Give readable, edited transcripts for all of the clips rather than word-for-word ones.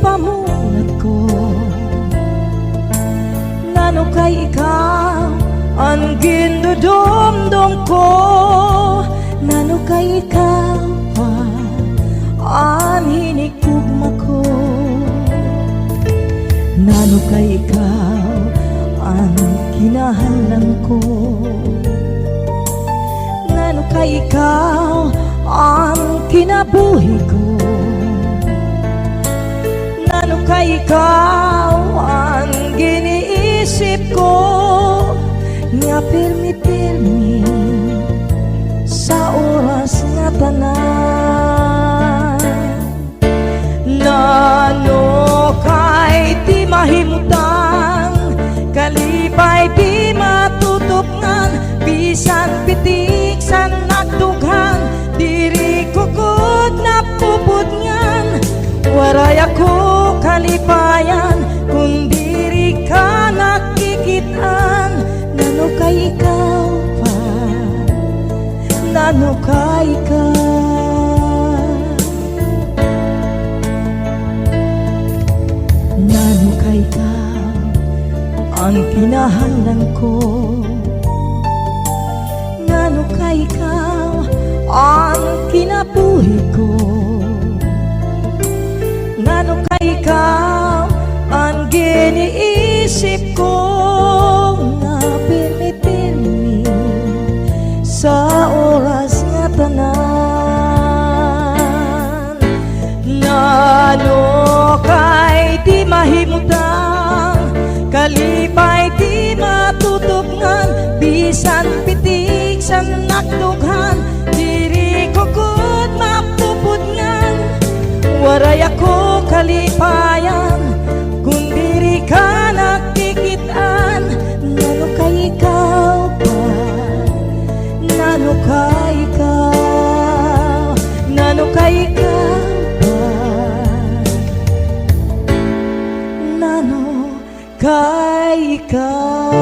pamulat ko. Ngano kay ikaw ang gindudomdom ko. Ngano kay ikaw pa ang hinigugma ko. Ngano kay ikaw ang kinahalan ko. Ngano kay ikaw ang kinabuhi ko. Ngano kay ikaw ang giniisip ko. Nga pirmi-pirmi sa oras nga tanan. Ngano kay di mahimutang, kalipay di matutupngan, bisan pitik sa nagdughan, diri ko gud napupudngan. Waray ako kalipayan kung diri ka nakikitaan. Ngano kay ikaw pa, ngano kay ikaw, ngano kay ikaw ang kinahalan ko. Ngano kay ikaw ang kinabuhi ko. Ngano kay ikaw ang giniisip ko. Nga pirmi-pirmi sa oras nga tanan. Ngano kay di mahimutang, kalipay di matutupngan, bisan pitik sa nakdughan, diri ko gud mapupudngan. Waray ako kalipayan kung diri ka nakikitaan. Ngano kay ikaw pa, ngano kay ikaw, ngano kay ikaw pa, ngano kay ikaw.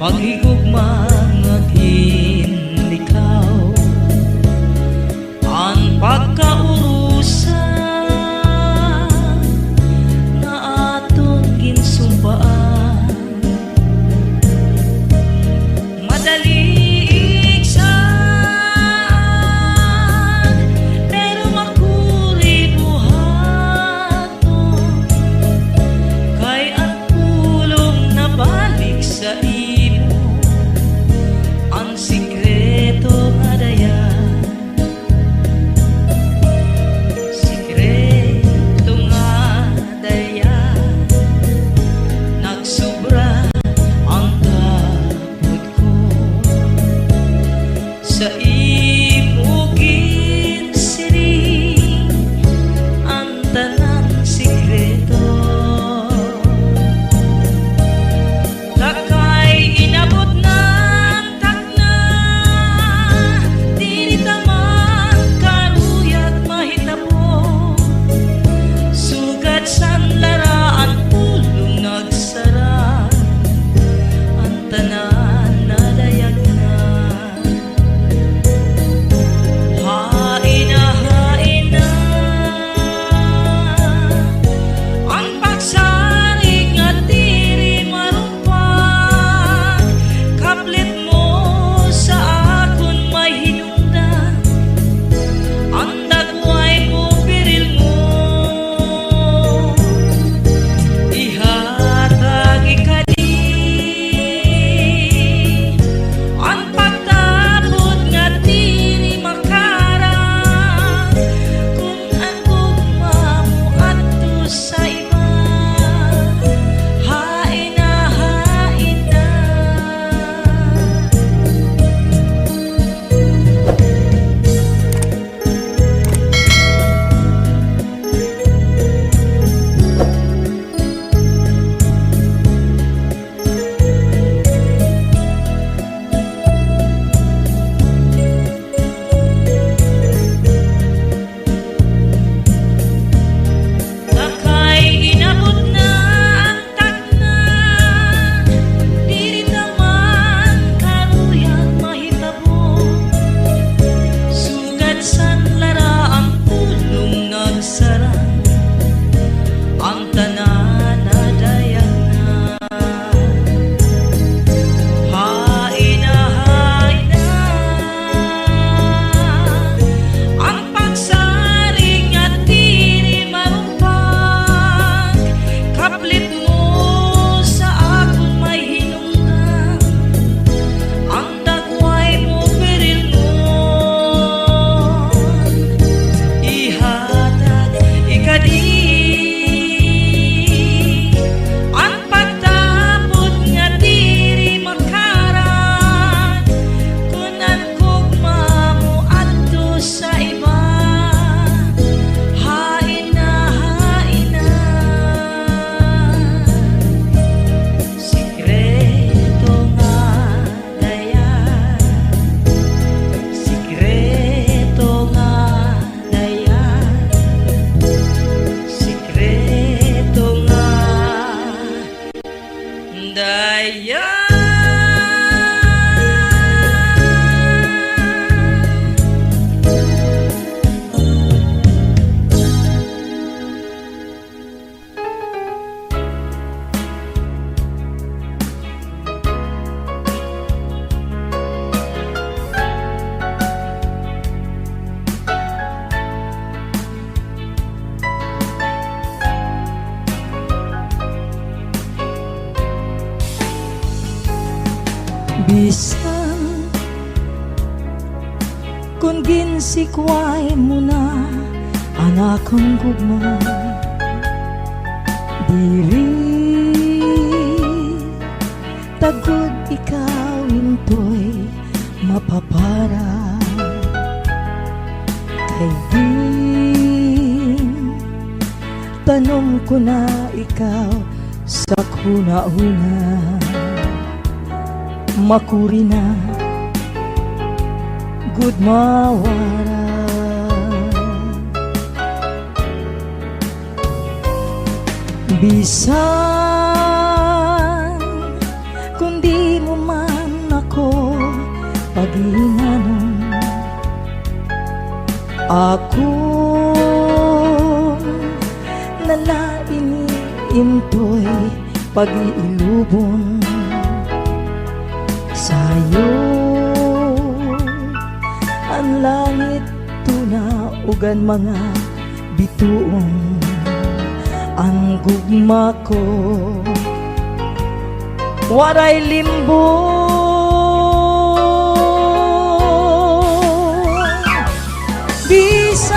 Paghigugma nga ginlikaw, ang pagkaurusan nga aton ginsumpaan. Madali iksan, pero makuri buhaton, kay ang pulong na balik sa ang sikreto nga dayan, sikreto nga dayan, nagsubra ang takot ko sa imo ginsiring ang tanang sikreto. Takay inabot na Bisan kung ginsikway mo na ang akong gugma, diri tagod ikaw intoy mapapara. Kay din tanom ko na ikaw sa kuna-una, makuri na good mawara. Bisan kung di mo man ako pag-iinganon, ako nalain intoy pag-iilubon sa'yo. Ang langit tunaugan mga bituong ang gugma ko, waray limbo. Bisan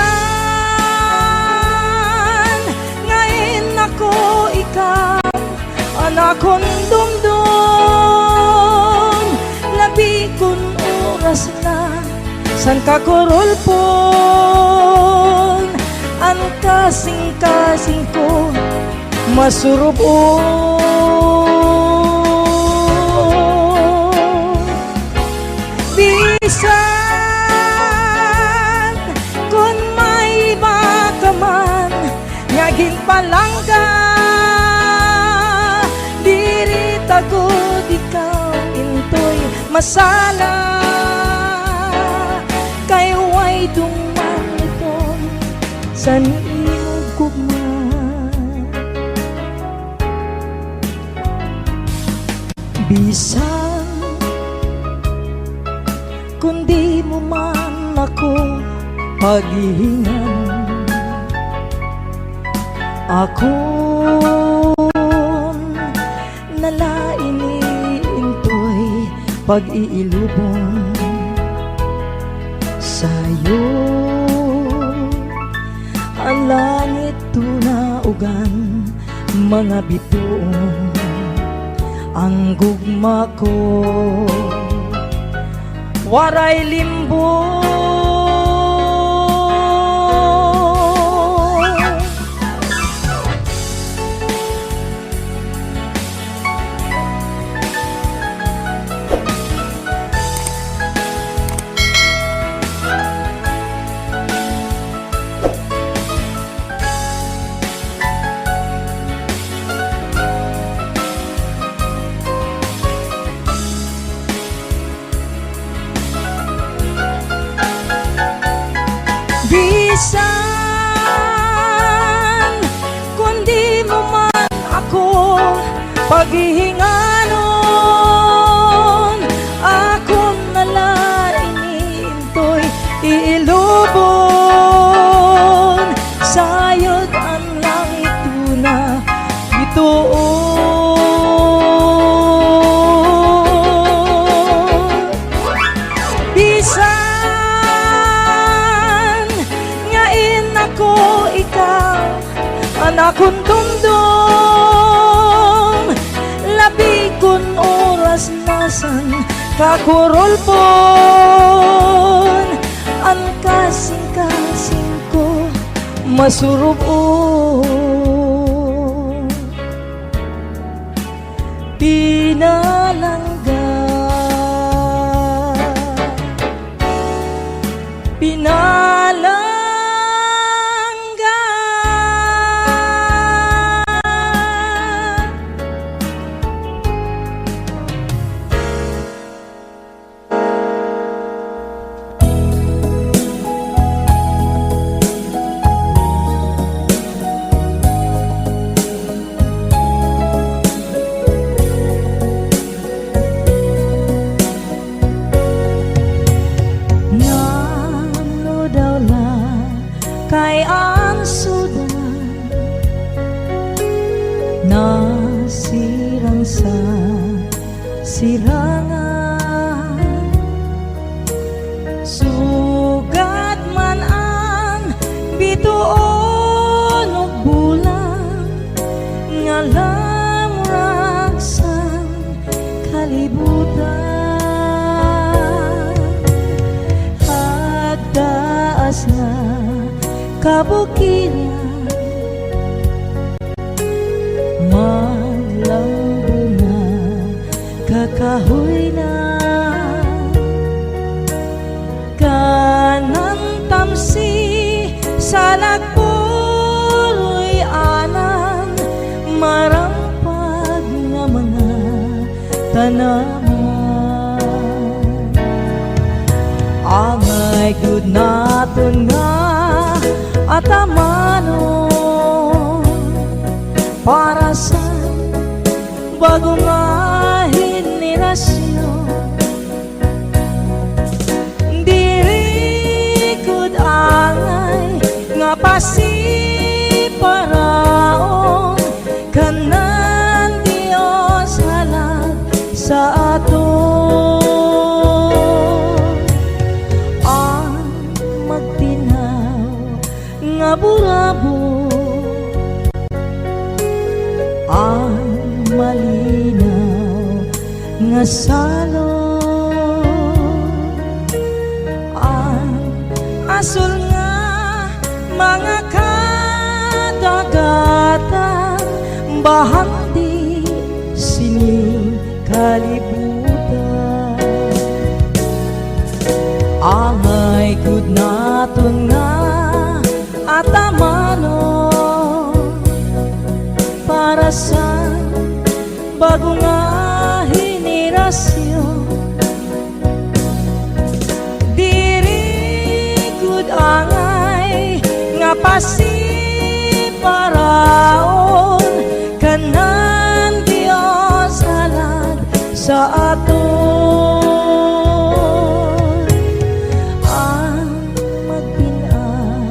ngayon ako ikaw anak kong dumdum, labi kong oras na san ka kurulpon, ang kasing-kasing ko masurubon. Bisan kung may iba ka man ngaging palangga, diri tagod ikaw intoy masala. Kay way duman iton sa niimog gugma. Bisan kung di mo man ako paghihingan, ako nalain intoy pag-iilubon sa'yo. Ang langit tunaugan mga bituon ang gugma ko, waray limbo. Bisan kung di mo man ako paghihinganon, ako nalain intoy iilubon sayod ang langit na bituon. Bisan ako ikaw anak kong dumdum, labi kong oras nasan kakurulpon, ang kasing-kasing ko masurubon. Pinalangga, pinalangga. kabukiran, malambo na kakahoy na kanang tamsi sa nagpuloy anan, marampag nga mga tanaman. Angay gud naton nga atamanon para sa bagong nga henerasyon. Diri gud angay nga pasiparaon kanan Dios halad sa aton. Ang magtinaw nga burabo, ang malinaw nga salon, ang asul nga mga kadagatan, bahang di sining kalibutan. Angay gud naton nga atamanon para sa bagong nga henerasyon. Diri gud angay nga pasiparaon kanan Dios halad sa aton. Ang magpinaw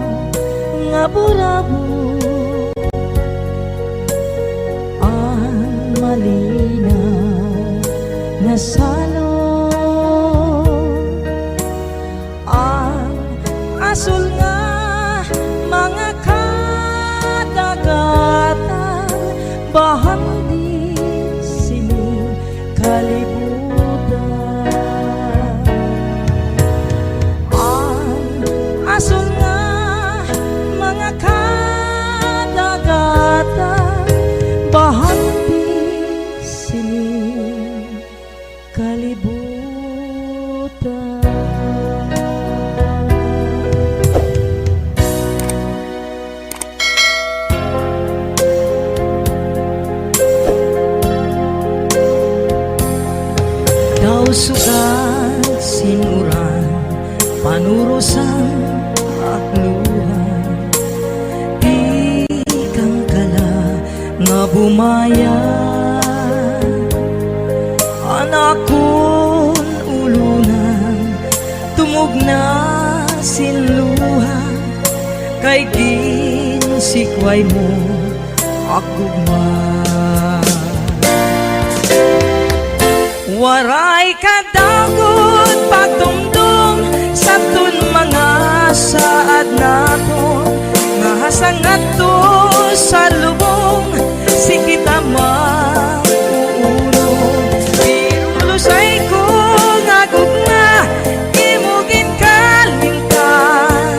nga burabo, ang malinaw nga salon, ang asul nga mga kadagatan, bahang di sining kalibutan. Ang asul nga mga kadagatan, bahang di sining kalibutan. Daw sugat sinuran, panurusan akluhan, ikang kala nga bumaya, anakon ulunan, tumog na sinluha, kay ginsikway mo akugma. Waray kadagod pagdumdum sa tun mga saad naton, nga hasangat to sa lubong si kita mauulong. Pirulusay ko nga gugma imugin kalingkan,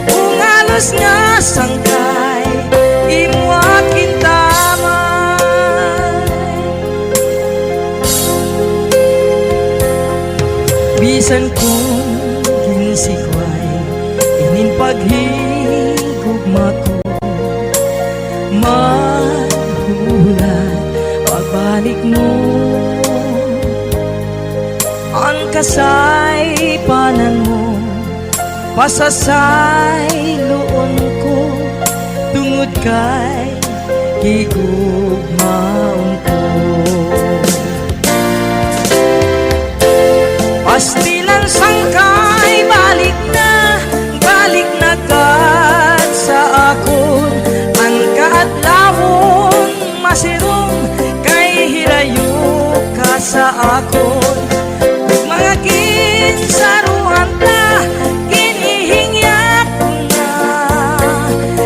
ungalos nga sangkay imo akin tamay. Bisan kong ginsikway inin paghigugma ko, mahulat pagbalik mo. Ang kasaypanan mo pasasayloon ko, tungod kay higugmaon ko. Pastilan sangkay balik na kad sa akon, ang kaadlawon masirong kay hirayo ka sa akon. Mga kinsaruhan ta kinihingyap na,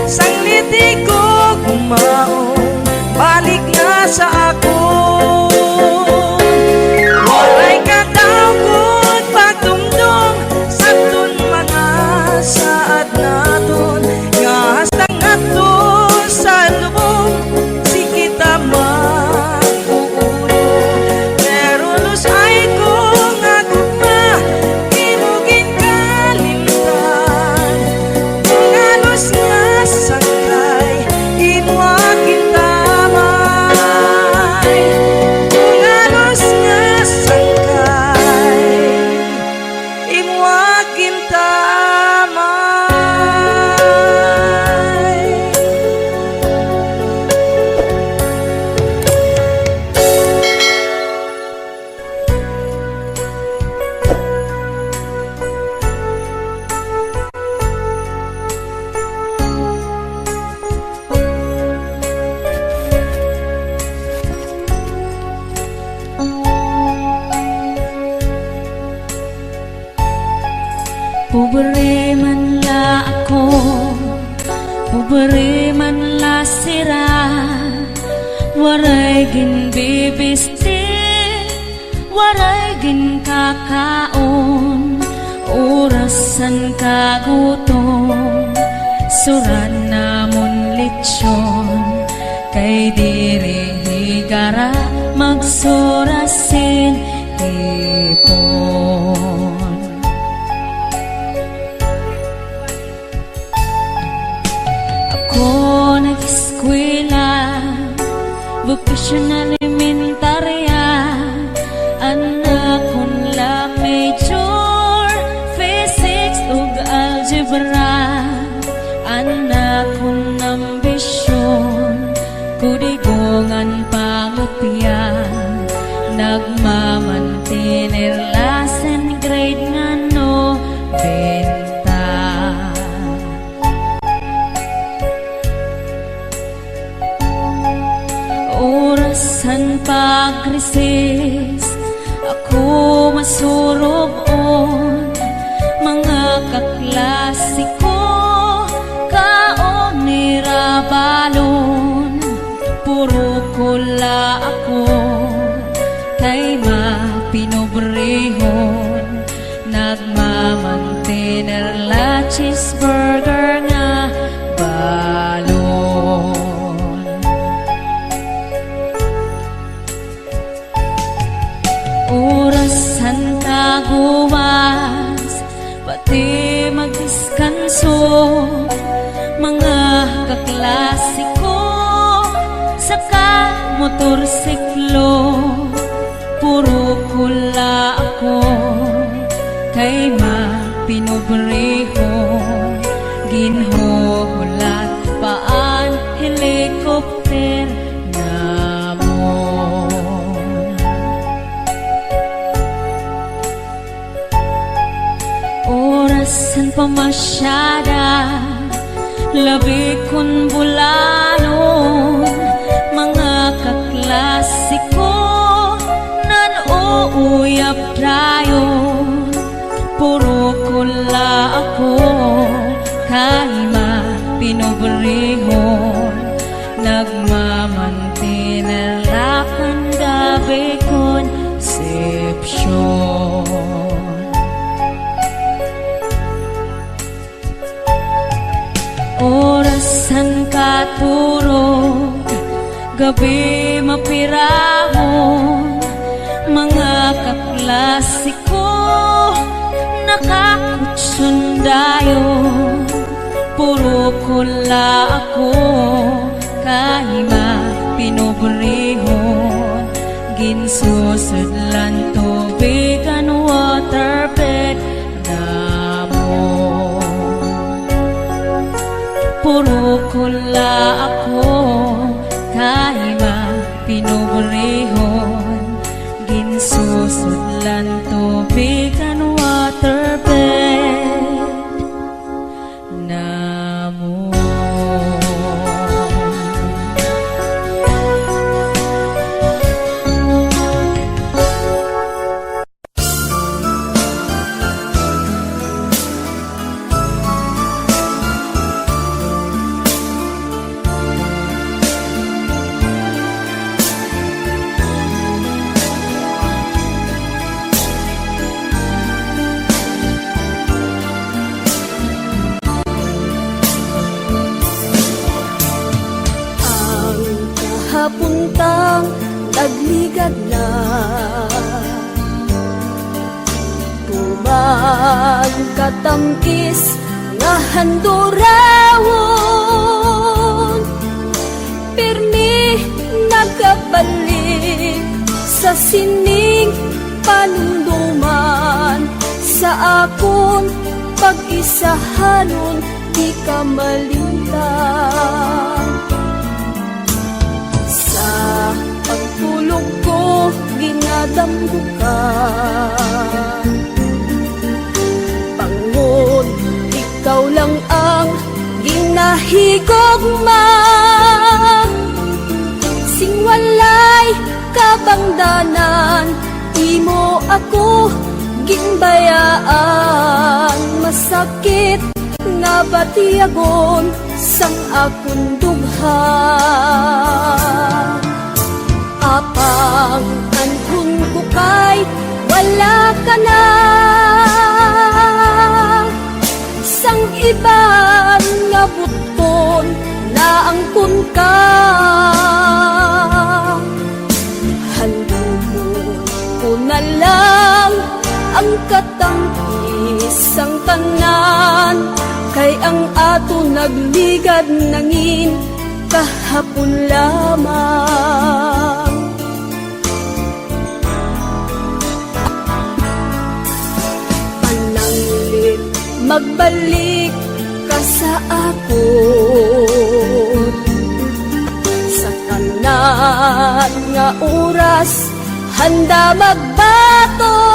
sang litig ko gumaon, balik na sa Pobre man la ako, pobre man la sira, waray gin bibisti, waray gin kakaon, orasan kagutom, suran namon litsyon, kay diri higara magsurasin hipon. Ako nag-eskwela, vocational elementarya, anak kon la major, physics ug algebra, anak kon ambisyon, kudigongan pangupya, nagmamantinir lasen grade nga no benta. Orasan pagrisis, ako masurog-on, mga kaklasiko, kaon ni Rabalon, puro kula ako, kay mapinobrehon, nagmamantinir la cheeseburger nga balon. Orasan taguwas, pati magdiskanso, mga kaklasiko, saka motorsiklo, puro kula ako, kay mapinobrehon, ginhuhulat paan helikopter namon. Orasan pamasyada, labi kon bulanon, mga kaklasiko, nan uuyap dayon, puro kula ako, kay mapinobrehon, nagmamantinir lakan gabi konsepsyon. Orasan katurog, gabi mapirahon, mga kaklasiko, nakakutsundayon, puro kula ako, kay mapinobrehon, ginsusudlan tubigan waterbed namon. Puro kula ako, kay mapinobrehon, ginsusudlan tubigan waterbed namon. Puntang tagligad na tumang katamkis nga handurawon, pirmi nagkabalik sa sining panunduman, sa akong pag-isahanon di ka malintang. Pagtulog ko, ginadamgo ka. Bangon, ikaw lang ang ginahigugma. Sing walay kabangdanan, imo ako ginbayaan masakit nga batiyagon sang akong dugha. Apang anhon ko kay wala ka na, sang iban nga buton na angkon ka. Handumon ko na lang ang katangis ang tanan, kay ang ato nagligad nangin kahapon lamang. Pananglit magbalik ka sa akon, sa tanan nga oras handa magbaton.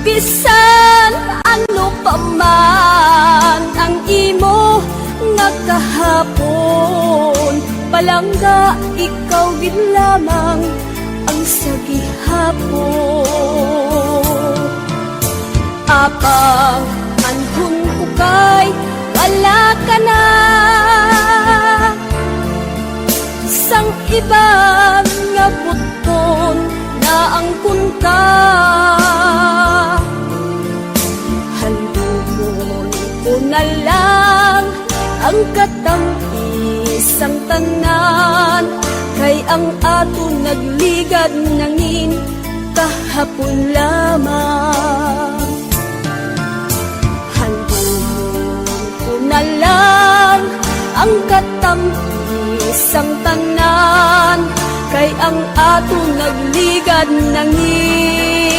Bisan ano pa man ang imo nga kahapon, palangga ikaw gid lamang ang sa gihapon. Apang anhon ko kay wala ka na, sang ibang nga buton na angkon ka. Handumon ko na lang ang katangis ang tanan, kay ang ato nagligad nangin kahapon lamang. Handumon ko na lang ang katangis ang tanan, kay ang ato nagligad nangin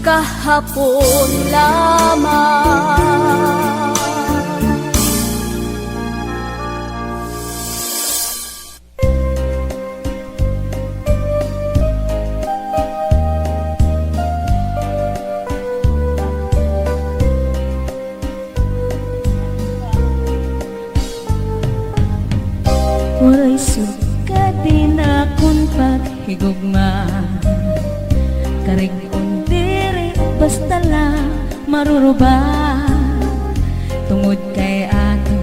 kahapon lamang. Waray suka din akong paghigugma, karig diri basta lang maruruba. Tungod kay ato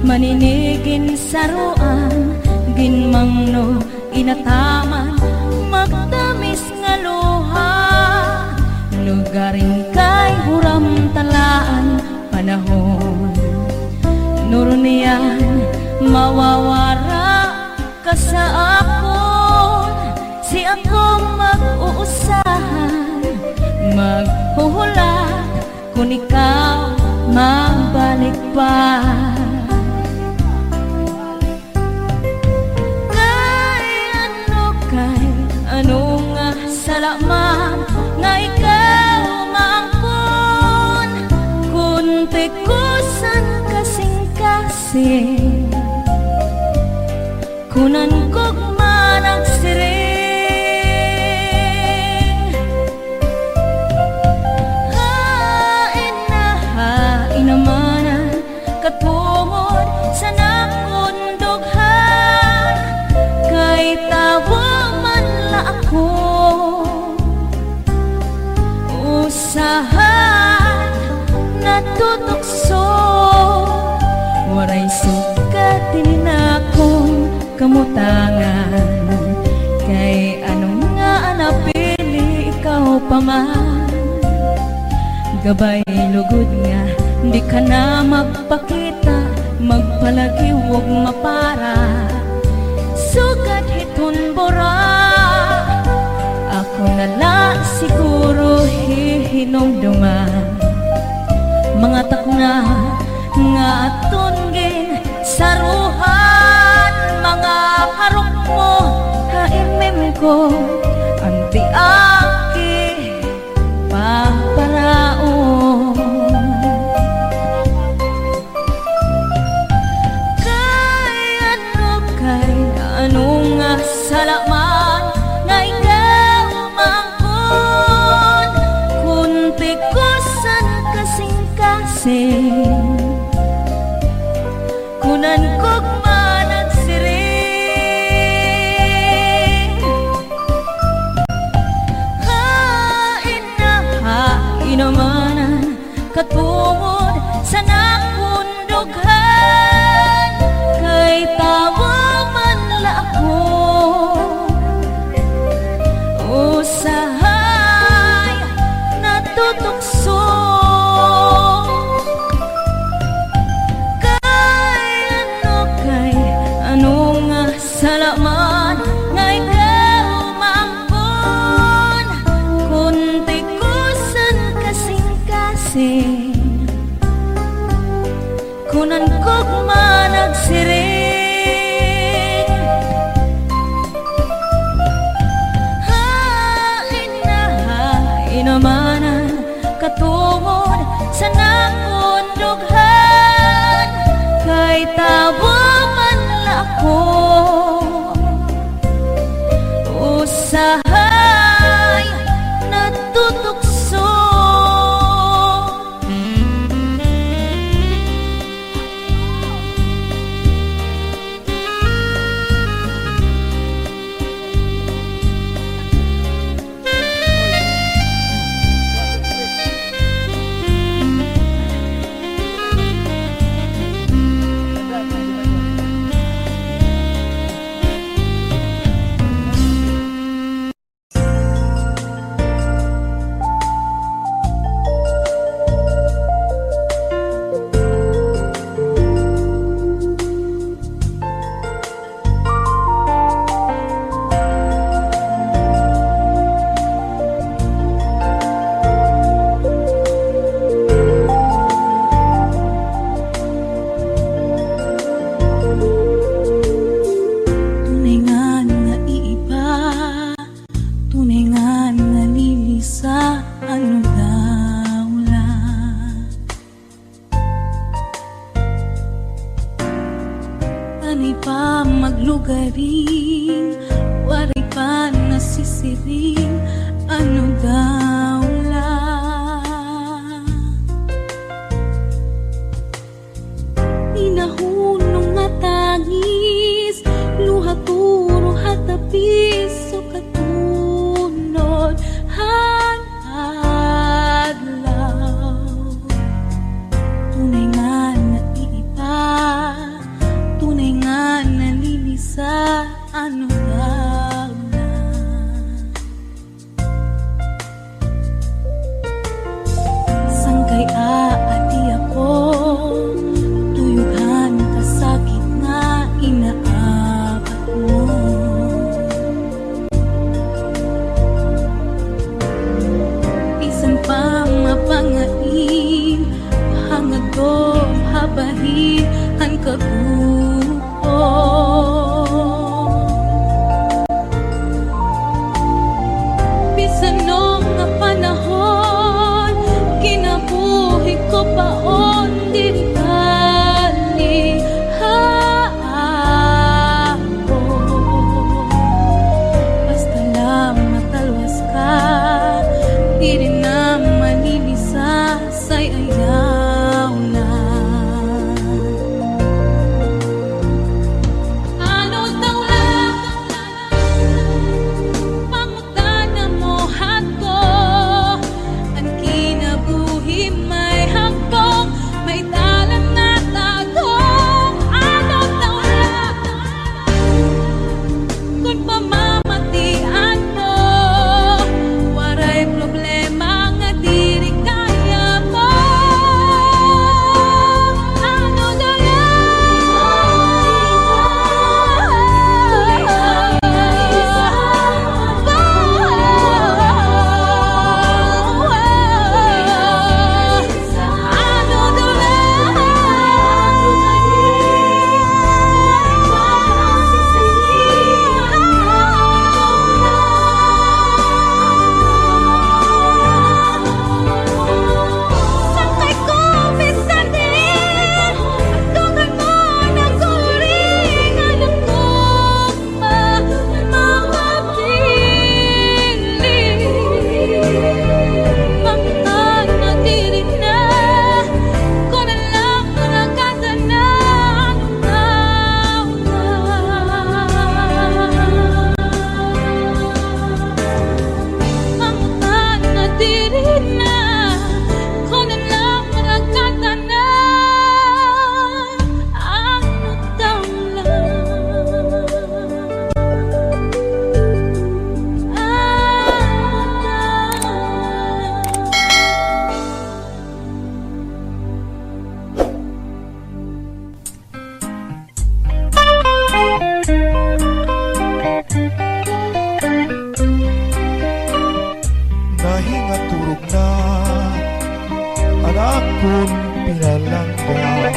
maninigin saruan, ginmangno inataman magtamis nga luha. Lugaring kay huram talaan panahon, nurunian mawawara ka sa akon. Si akong mag-uusahan, maghuhulat kung ikaw mabalik pa. Kay ano nga salamat nga ikaw maangkon, kung tikusan kasing-kasing kunan kog manang siring. Hain namanan katungod sa nakundughan, kay tawa man la ako usahan natutukso. Waray sukat din akong kamutangan, kay anong nga napili ikaw pa man. Gabay lugod nga di ka na magpakita, magpalagiwog mapara. Sugat hiton bora, ako na lang siguro hihinomduman. Mga takna nga atungin saruhan, mga harok mo haimim ko ang tiaki paparaon. Kay ano nga salamat nga ikaw mangkon, kung tikusan kasing-kasing kunan kog manag siring. sahay natutukso. Pa maglugaring, wari pa nasisiring, ano daw lang. Inahunong nga tangis, luha turo hatapis, so katunod hadlaw. Tunay nga naiiba, tunay nga nalilisa, ano daw na. Sangkay aati ako, tuyugan ka sakit na inaabat mo. Bisan pa mapangain, hangad ko habahin ang kabuo. Bisan nung nga panahon, kinabuhi ko paon di kali ako. Basta lang matalwas ka, di rin na malilisa sa'y ayaw na. Anakon pinalangga,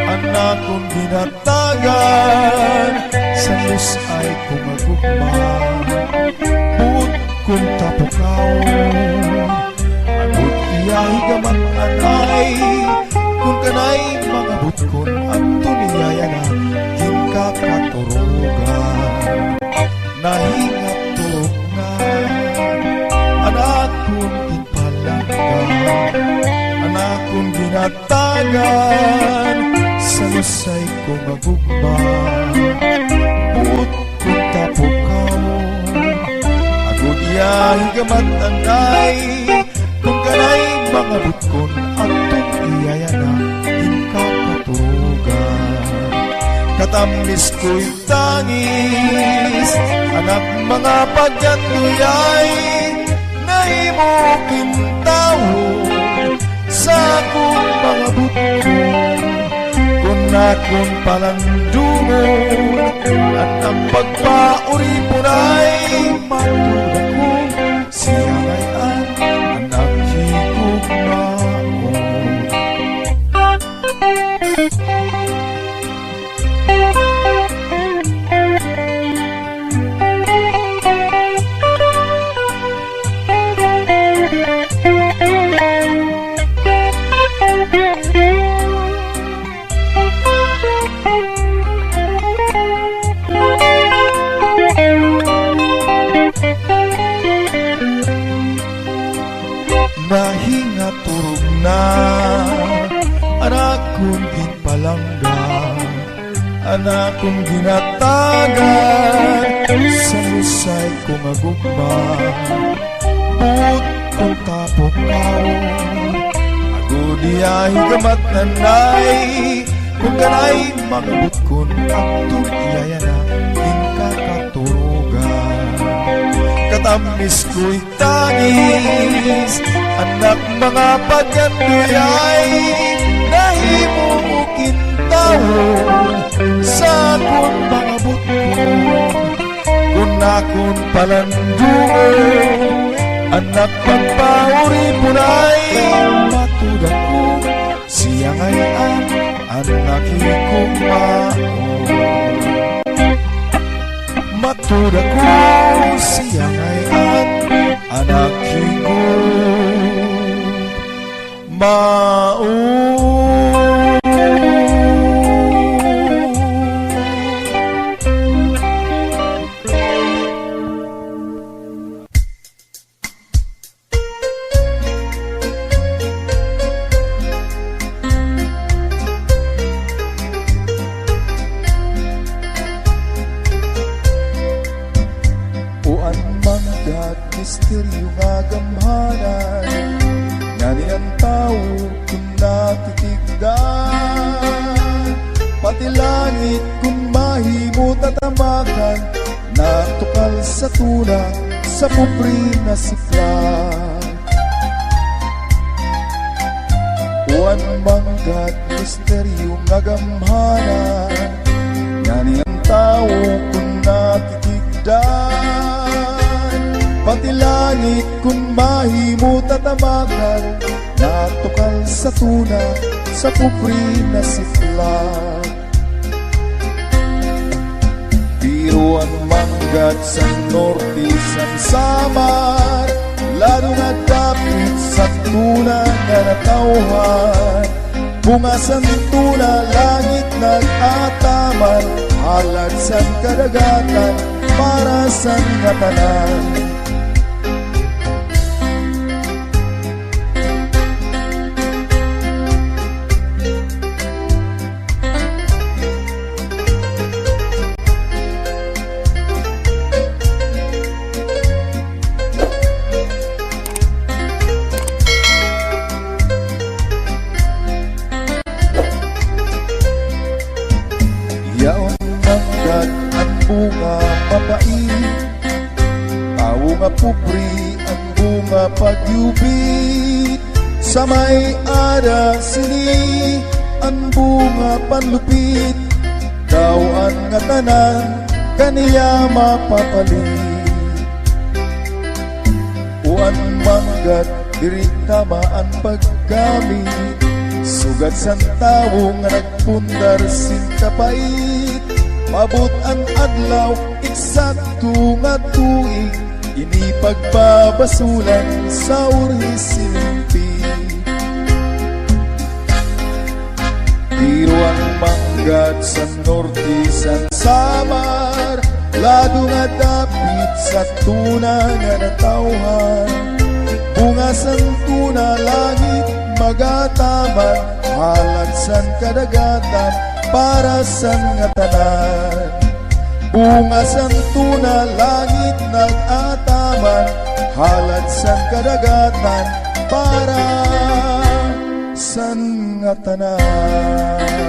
anakon dinatagan, sa Diyos ay kumagugma. Buot kung tapukaw, anot iyahigaman anay, kung kanay mga butkon ang tuniyaya na hinkakaturugan. Nahingat turog ginatagan sa lusay ko magugma. Buot kong tapukaw, ako niya higamat angay, kung kanay mga butkon at iyaya na hinkakaturugan. Katamis ko'y tangis, anak mga pagyatuyay, naimukin tao sa akong mga butkon. Kung akong palandungon at ang pagpauri po na'y matulad ko, siya ngayon anak higugmaon. Nahinga turog na anak kong ginpalangga, anak kong ginatagan sa lusay kong agugma. Buot kong tapukaw, ako diya higamat nanay, kung kanay mga butkon at tuyaya na hinkakaturugan. Katamis ko'y tangis, anak mga pagyatuyay, nahimukin tao sa akong mga butkon. Kung akong palandungon, anak pagpauri po na'y matulad ko, siya ngayon anak higugmaon. Matulad ko, siya ngayon anak higugmaon. Misteryo nga gamhanan, ngani ang tao kung natitigdan. Pati langit kung mahimot at amakan, natukal sa tuna sa pupri na siklan. Uwan manggat misteryo nga gamhanan, ngani ang tao kung natitigdan. Pati langit kung mahimot at amakan, natukal sa tuna sa pupri na siklan. Pero ang manggat sa norte sa samar, lalo nga dapit sa tuna nga natauhan. Bungasan tuna langit nag-ataman, halag sa kadagatan para sa ngatanan. Yaon manggat ang bunga mapait, tao nga pupri ang bunga pagyubit. Sa may ara sini ang bunga panlupit, dawan nga tanan kaniya mapapalit. Uwan manggat diri tama ang paggamit, sugat san tao nga nagpundar sin kapait. Mabot ang adlaw, eksakto nga tuig, ini pagbabasulan sa urisimpi. Tiro ang manggat sa norte sa samar, lado nga dapit sa tuna nga natauhan. Bungasan tuna langit magataman, halatsan kadagatan para sa nga tanan. Bungasan tuna langit nagataman, halatsan kadagatan para sa nga tanan.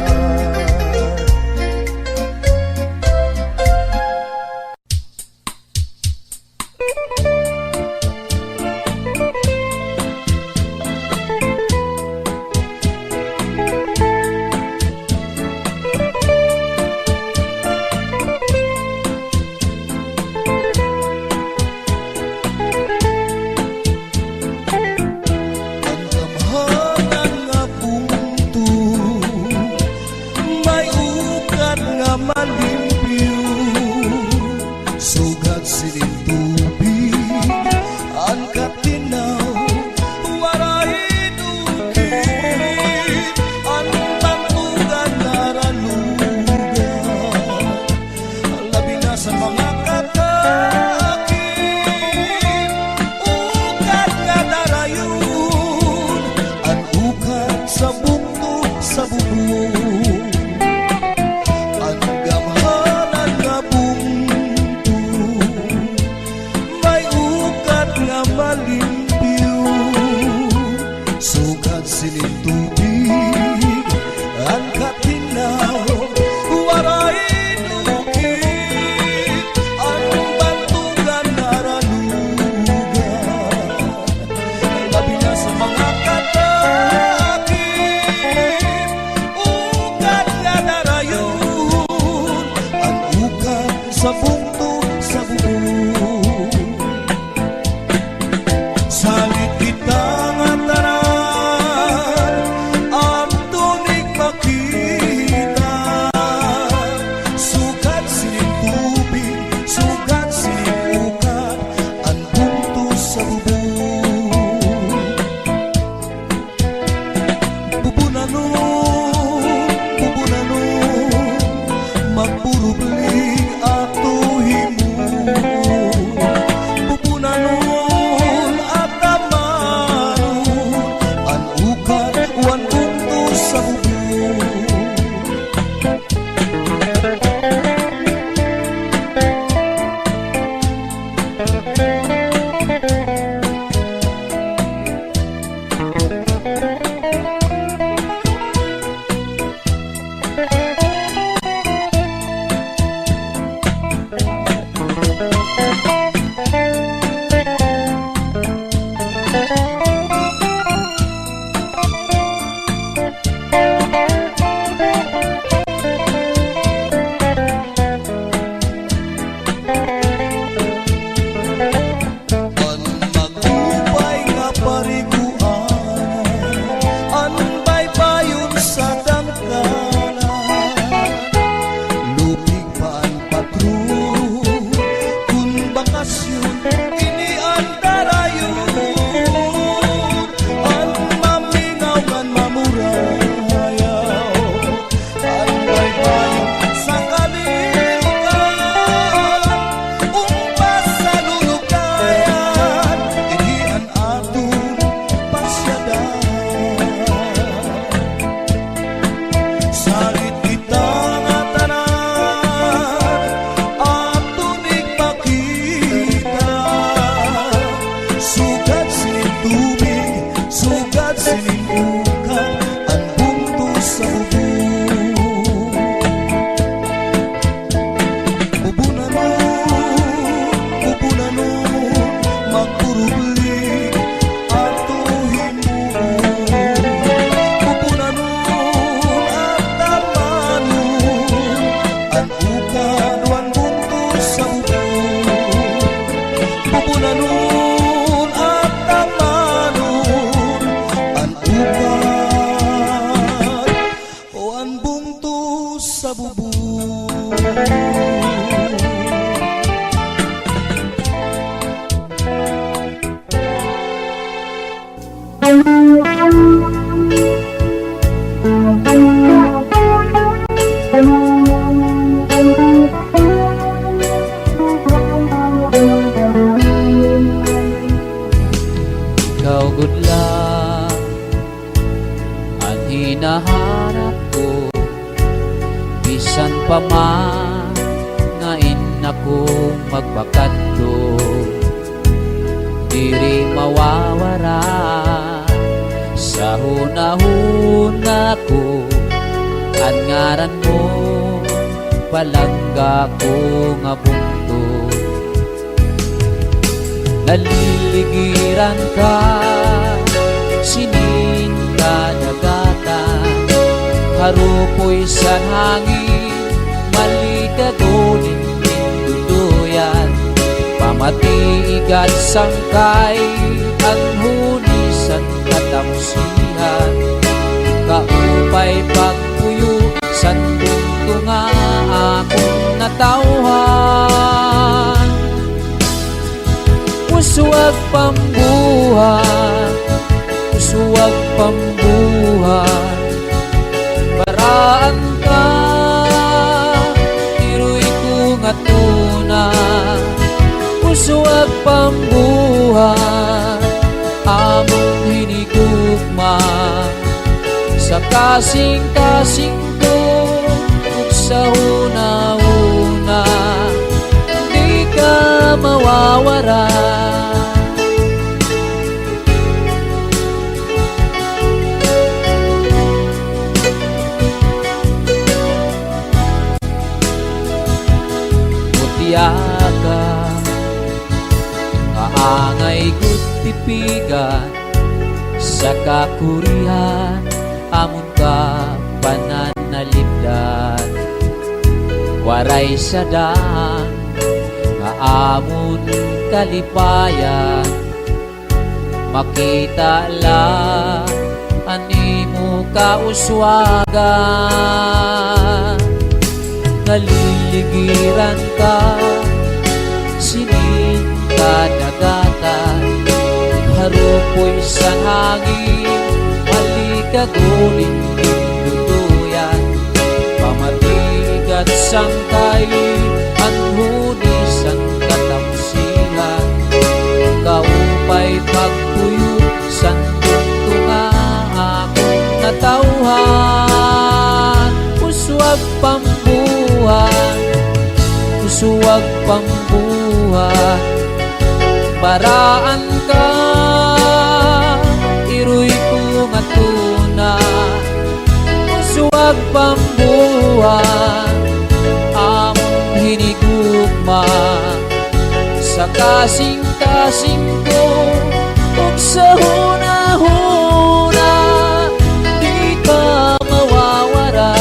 Ang ngaran mo palangga ko nga bundok. Naliligiran ka sining kadagatan, harupoy sa hangin malikagunin duduyan. Pamatiigat sangkay ang hunisan katamsihan, kaupay pagpuyo sandung tunga akong natauhan. Uswag pambuhan, uswag pambuhan, baraan ka tiroy ko nga tuna. Uswag pambuhan, among hinigugma sa kasing-kasing ko ug sa una-una di ka mawawara. Mutiaka angay gutipigan sa kakurihan, amon ka pananalipdan. Waray sa daan nga amon kalipayan, makita lang animo kauswagan. Naliligiran ka sining kadagatan, harupoy sa hangin malikagunin duduyan. Pamatigat sangkay ang hunisan katamsihan, kaupay pagpuyo sandung tunga akong natauhan. Uswag pambuhan, uswag pambuhan, baraan ka iroy ko nga tuna. Uswag pambuhan, among hinigugma sa kasing-kasing ko ug sa hunahuna di ka mawawara.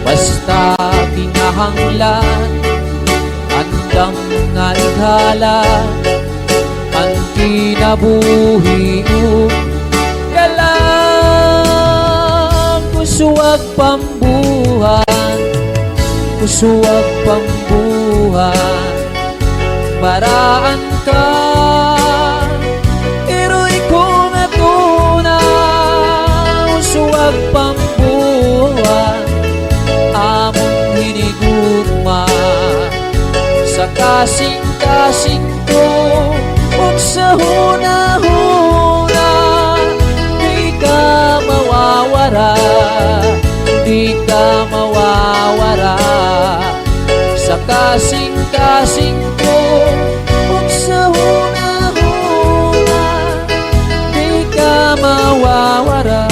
Basta kinahanglan andam nga ikhala, ang kinabuhi ug kalang. Uswag pambuhan, uswag pambuhan, baraan ka iroy ko nga tuna. Uswag pambuhan, among hinigugma sa kasing-kasing ko ug sa hunahuna di ka mawawara, di ka mawawara. Sa kasing-kasing ko ug sa hunahuna di ka mawawara.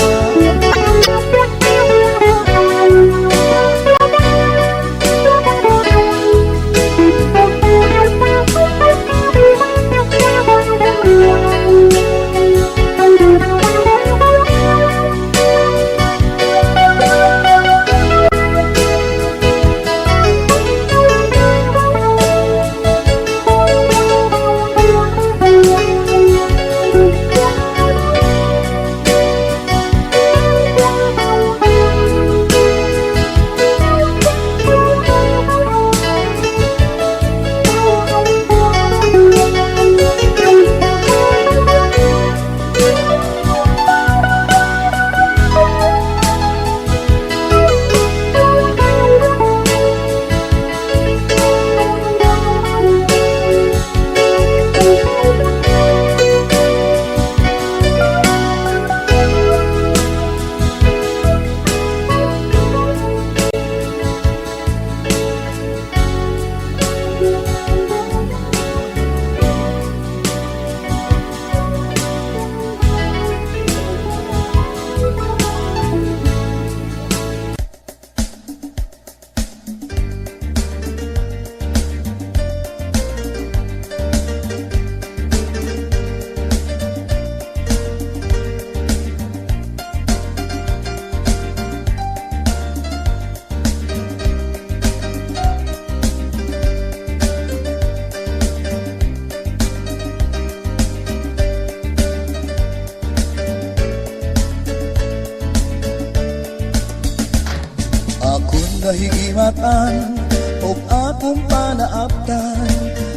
Nahigimatan o akong panaabtan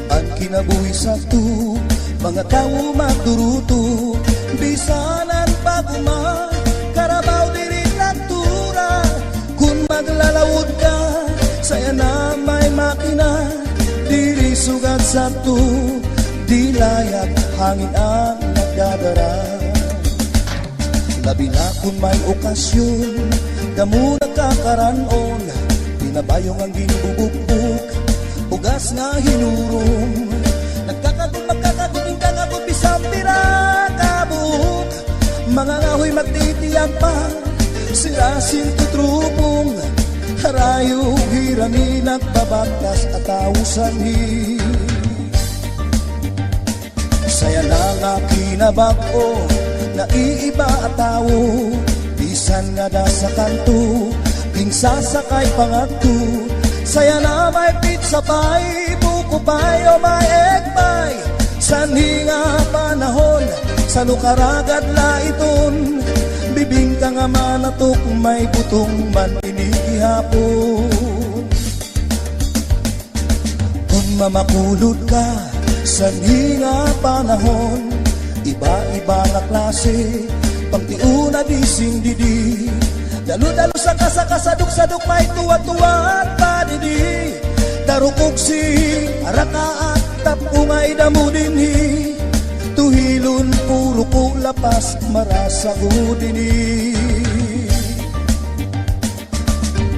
ang kinabuhi sa tu mga tao magduruto bisanan paguma karabaw diri natura kung maglalawod ka saya na may makina diri sugat sa tu dilayat hangin ang nagdadara labi na kung may okasyon damo nagkakaranon pinabayong ang ginubukbuk ugas nga hinurong nagkakagod magkakagod kagod bisang pirakabuk mga ngahoy magtitiyag pa sirasin tutrupong harayo hirami nagbabagtas at tausan saya na nga kinabako naiiba at tao bisan nga da sa kanto pingsasakay pangatto saya na may pizza pay buko pay o may egg pay sanhi nga panahon sa lukaragad laiton bibing ka nga manatok may butong man inihapon kung mamakulod ka sanhi nga panahon iba-iba na klase pagtiuna dising didi dalu-dalu sa kasaduk-saduk may tuwa-tuwa at padidi darukog si araka at tapungay damo dinhi tuhilon puro ko lapas marasago dinhi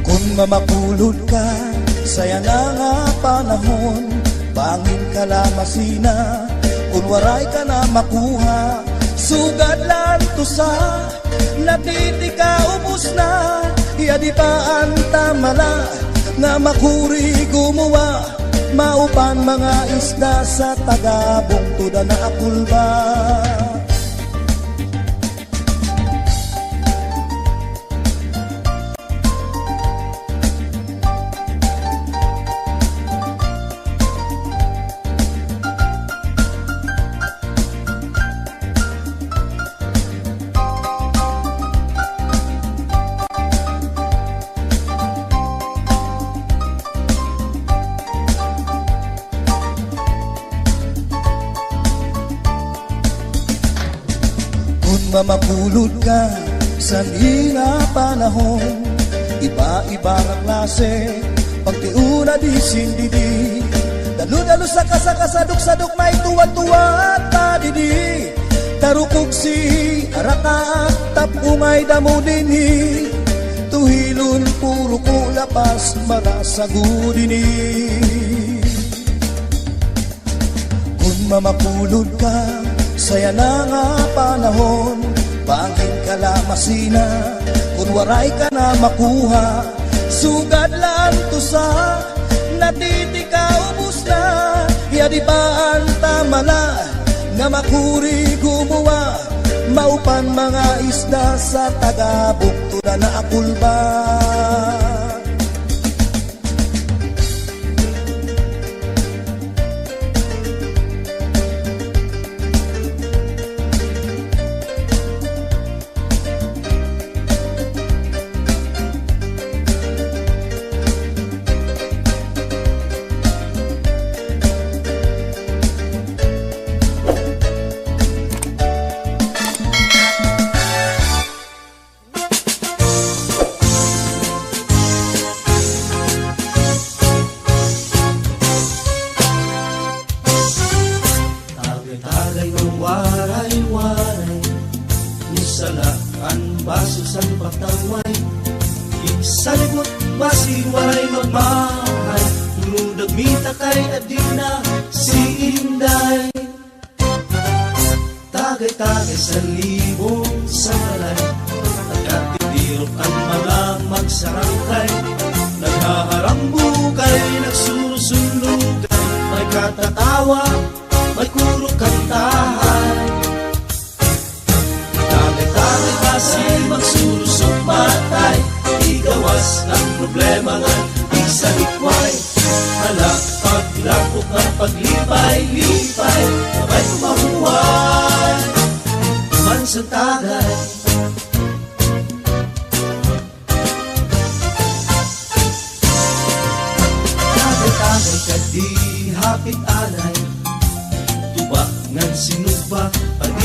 kung mamakulod ka saya na nga panahon bangin kalamasina kung waray ka na makuha sugad lang to sa natitika ubos na yadi pa ang tamala nga makuri gumawa maupan mga isda sa tagabong tuda na akulba mamakulod ka sa nga panahon iba-iba na klase pagtiuna di sindidi dalu-dalu sa kasaduk-saduk may tuwa-tuwa at padidi tarukog si araka at tapungay damo dinhi tuhilon puro ko lapas marasago dinhi kung mamakulod ka saya na nga panahon bangin kalamasina kung waray ka na makuha sugad lang to sa natitika ubos na yadi pa ang tamala nga makuri gumawa maupan mga isda sa tagabok tuda na akulba Tagay-tagay sa libong sangalay nagkatidirok ang mga magsarangkay naghaharambukay, nagsusulugay may katatawa, may kuro kantahan tagay-tagay kasi magsulusok matay igawas ng problema nga isa likway halak paglapok ng paglipay-lipay sabay kumahuway man sa tagay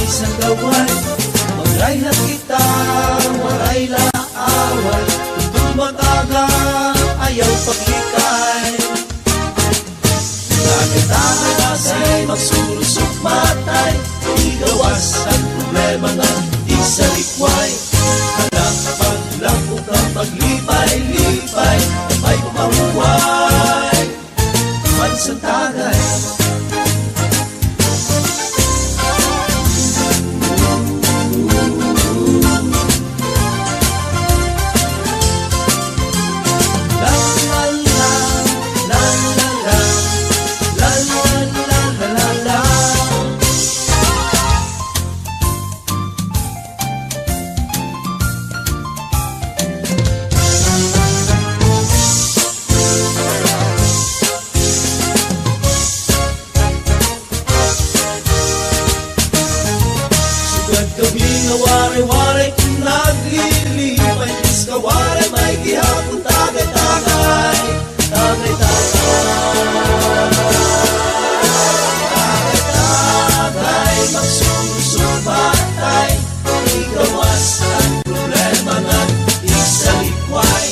isang gaway Magrayhat kita, waray laaway Tungkol mag-aga, ayaw paglikay Nagkatangay kasay, magsulusok matay Igawas ang problema nga di sa likway Halang paglako ka paglipay-lipay May pamahuway Mansang tagay Wari-wari kung naglilipay Dis kawari may gihapon tagay-tagay Tagay-tagay magsusubatay Igawas ang problema nga isa likway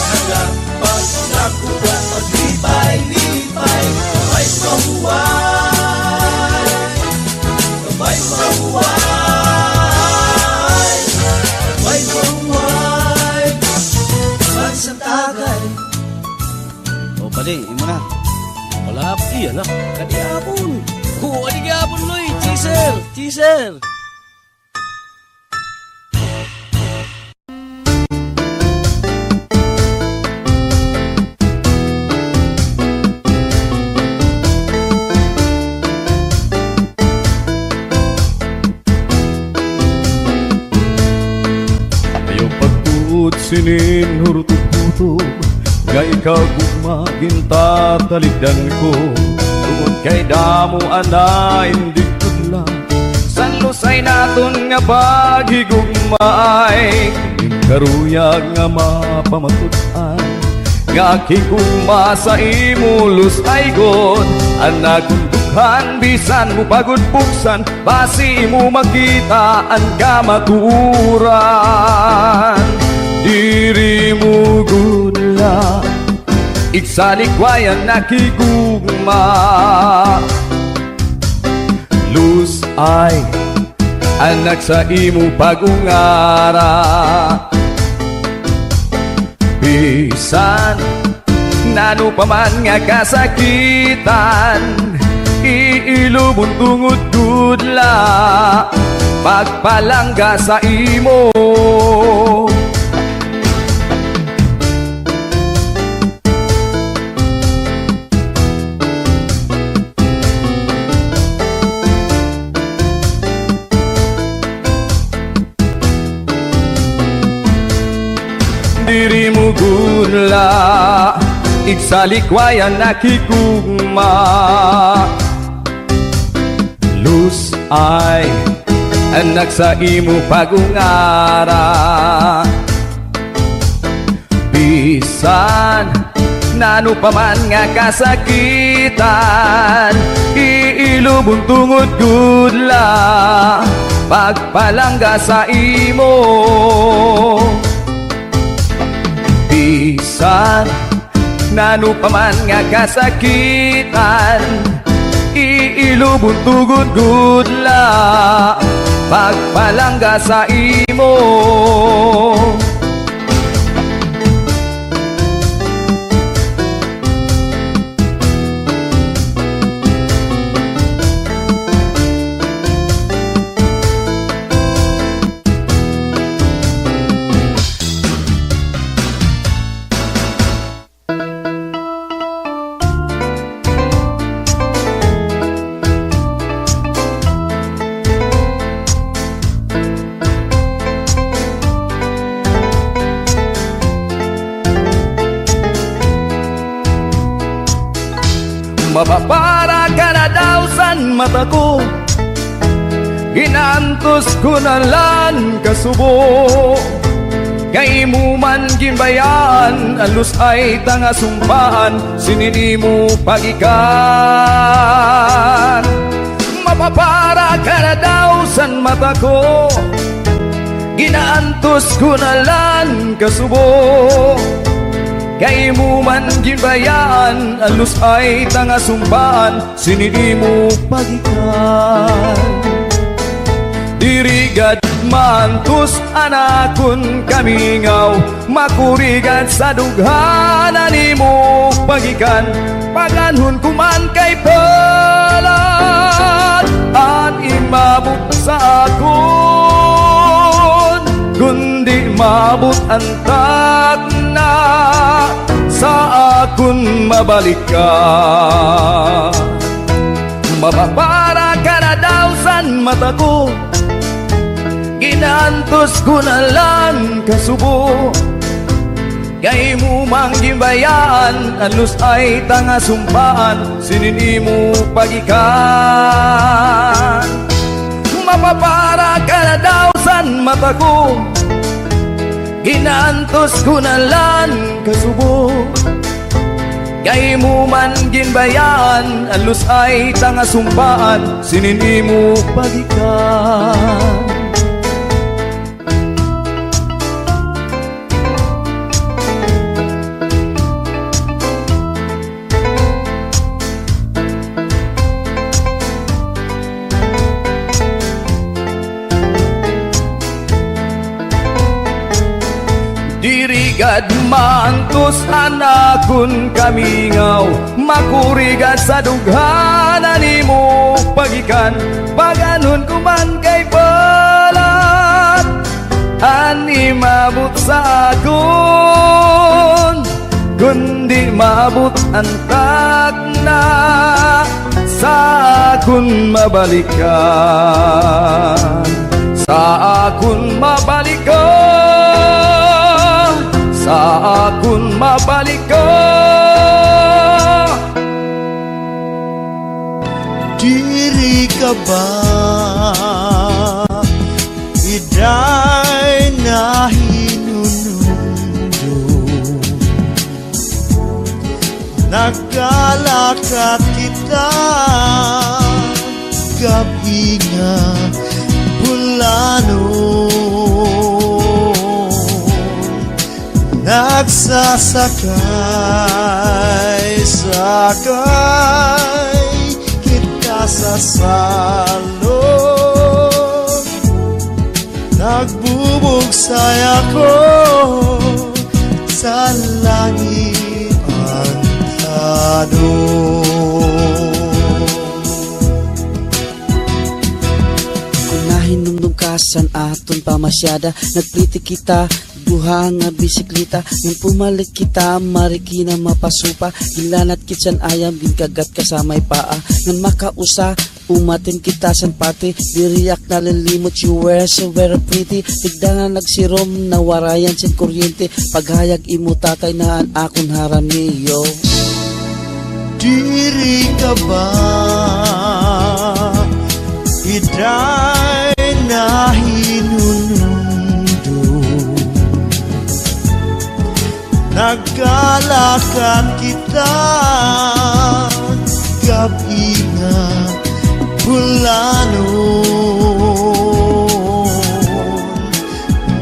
Hanggang paglakuan maglipay-lipay Kamay mahuway Kamay mahuway O pali, imo na. Wala pa iyan ah. Kadiapon. Kadiapon loy, teaser, teaser. Ayaw pagtuot sinin hurutog-hutog Nga ikaw gumaginta taligdan ko Tungod kay damo ana hindi kudla San lusay naton nga paghigugmaay Yung karuyag nga mapamatutan Nga kigugma sa imo lusay god Anakong dughan bisan mo pagod buksan Basi mo makita ang kamaturan Diri mo gudla Iksalikwayan nakigugma Luz ay anak sa imo pagungara Bisan nano pa man nga kasakitan Iilubon tungod gudla Pagpalangga sa imo Diri mo gudla Iksalikwayan nakigugma Luz ay anak sa imo pagungara Bisan nano pa man nga kasakitan Iilubon tungod gudla Pagpalangga sa imo Bisan nano pa man nga kasakitan Iilubon tugod gudla Pagpalangga sa imo Mapapara ka na daw san mata ko Ginantos ko na lan kasubo Kay mo man gimbayan Alus ay tanga sumpaan Sinini mo pagikan Mapapara ka na daw sa mata ko, ginaantos ko na lang kasubo. Kay mo man ginbayaan, alus ay tanga sumpaan, sinili mo pagikan. Dirigad mantus anakon kamingaw, makurigad sa dughanan ni mo pagikan. Paganhon kuman kay pelat, at imabot sa akon, kundi mabot ang na sa akon mabalik ka. Mapapara ka na daw sa mata ko, ginantos ko na lang kasubo. Kay mo mang gimbayaan, alus ay tanga sumpaan, sinini mo pagikan. Mapapara ka na daw sa mata ko, ginantos ko na lang kasubo. Kay mo man ginbayaan, alus ay tanga sumpaan, sinini mo pagikan. Dirigad mantus anakon kamingaw, makurigad sa dughanan ni mo pagikan. Paganon kuman kay balat, ani mabot sa akon, kundi mabot ang na sa akon mabalikan. Sa akon mabalikan, sa akon mabalik ka. Diri ka ba iday na hinunundo, nagkalakat kita gabi nga bulano, nagsasakay kita sa salon, nagbubugsay ako sa langit ang tanong. Kunahin kasan aton pamasyada, nagpliti kita duha nga bisikleta. Nang pumalit kita, marikina mapasupa, gilanat kitsan ayam, ginkagat kasamay paa. Nang makausa, umatin kita san pati, diriyak na lilimot, you were so very pretty. Tigda na nagsirom, nawarayan sin kuryente, paghayag imo tatay na an akon haram niyo. Diri ka ba iday na hinunundo, nagkalakan kita gabi nga bulano,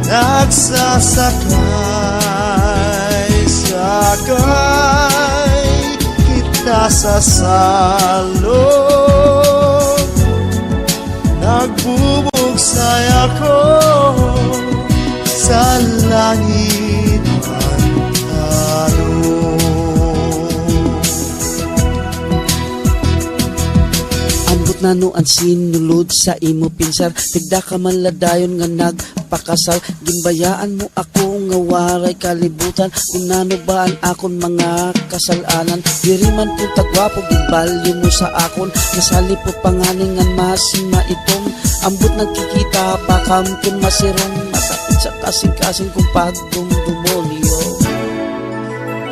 nagsasakay kita sa salon, nagbubugsay ako sa langit ang tanong. Ambot na no ang sinulod sa imo pinsar, tigda ka man ladayon nga nagpakasal. Ginbayaan mo ako nga waray kalibutan, kung nano ba ang akon mga kasalanan. Diri man kung tagwapo, ginbalyo mo sa akon, nasalipot panganingan masing maitong. Ambot nagkikita pakam kung masirong, matapit sa kasing-kasing kung pagdumdumonyo.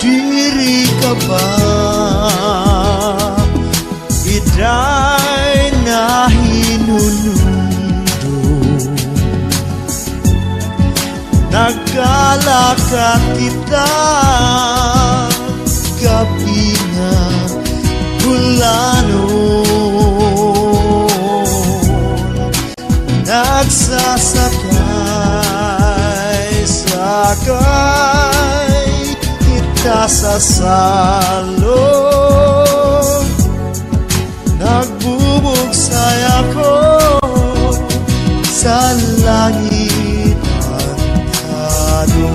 Diri ka ba iday na hinunundo, nagkalakat kita gabi nga bulano, Nagsasakay kita sa salon, nagbubugsay ako sa langit antado.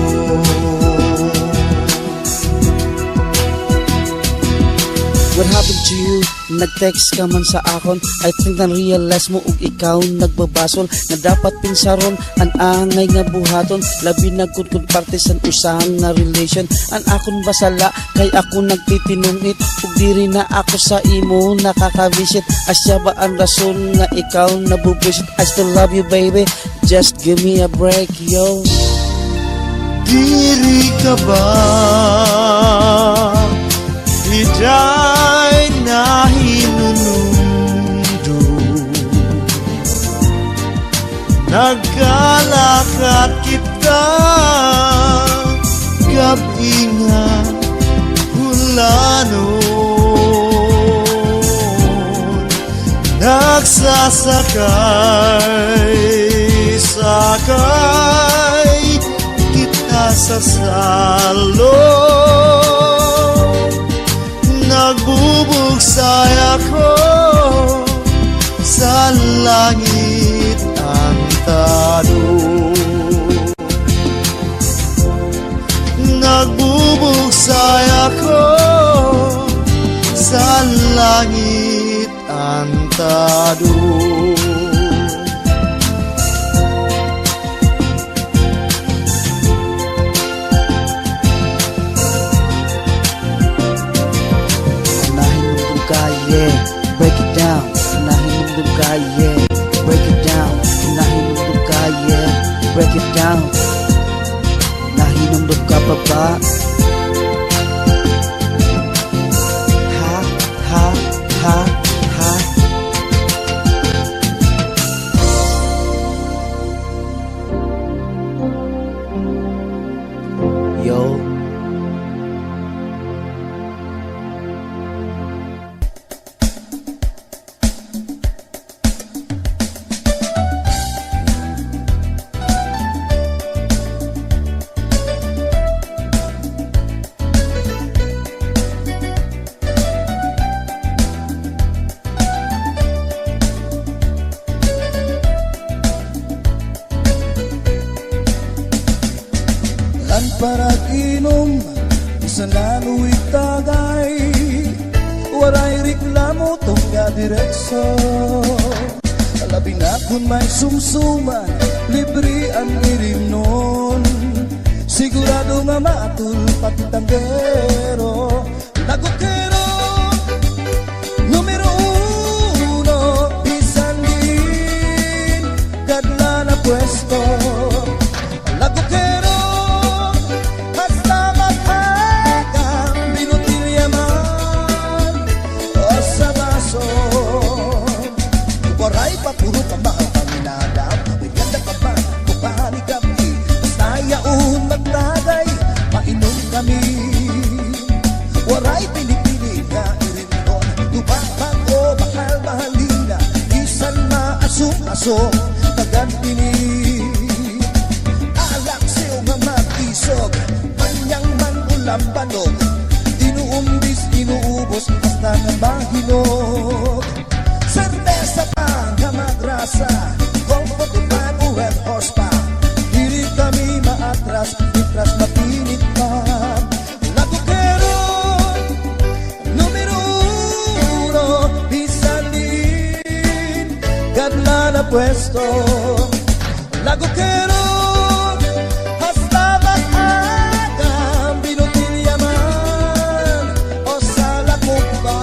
What happened to you? Nag-text ka man sa akon. I think na-realize mo ug ikaw nagbabasol na dapat pinsaron ang angay nga buhaton. Labi na good parte sa usang nga relation. Ang akon basala kay ako nagtitinungit ug diri na ako sa imo nakaka-visit. Asya ba ang rason nga ikaw nabubusit? I still love you baby, just give me a break yo. Diri ka ba Iday na hinunundo, nagkalakad kita gabi nga hulanon, nagsasakay kita sa salon, nagbubugsay ako sa langit antado, nagbubugsay ako sa langit antado. Break it down, nahinundog ka, yeah. Break it down, nahinundog ka, yeah. Break it down, nahinundog ka pa ba? Ha, ha, ha, ha. Yo. Parag inom, isa nalu'y tagay, waray reklamo tungga direkso. Labi na kung may sumsuman, libre ang irim nun, sigurado nga matul pati tanggero. Lagokero, numero uno, isan din, kadla na pwesto. Lagokero, puro ka ba ang paminadam? May ganda ka ba? Kupani kami basta yaon magtagay, mainom kami. Waray pinipili nga irinton, tubapag o bakal mahalina, isan maasong-asong tagantini. Alak siyo nga mag-isog, manyang man ulam banog, inuumbis, inuubos, basta nga mahinog. Cerveza pa nga magrasa, comfort pa o web horse pa, diri kami maatras, itras mapinit pa. Lagokero, numero uno, pisalin, kadla na pwesto. Lagokero, hasta mag-aga, binutilyaman o sa lakukba.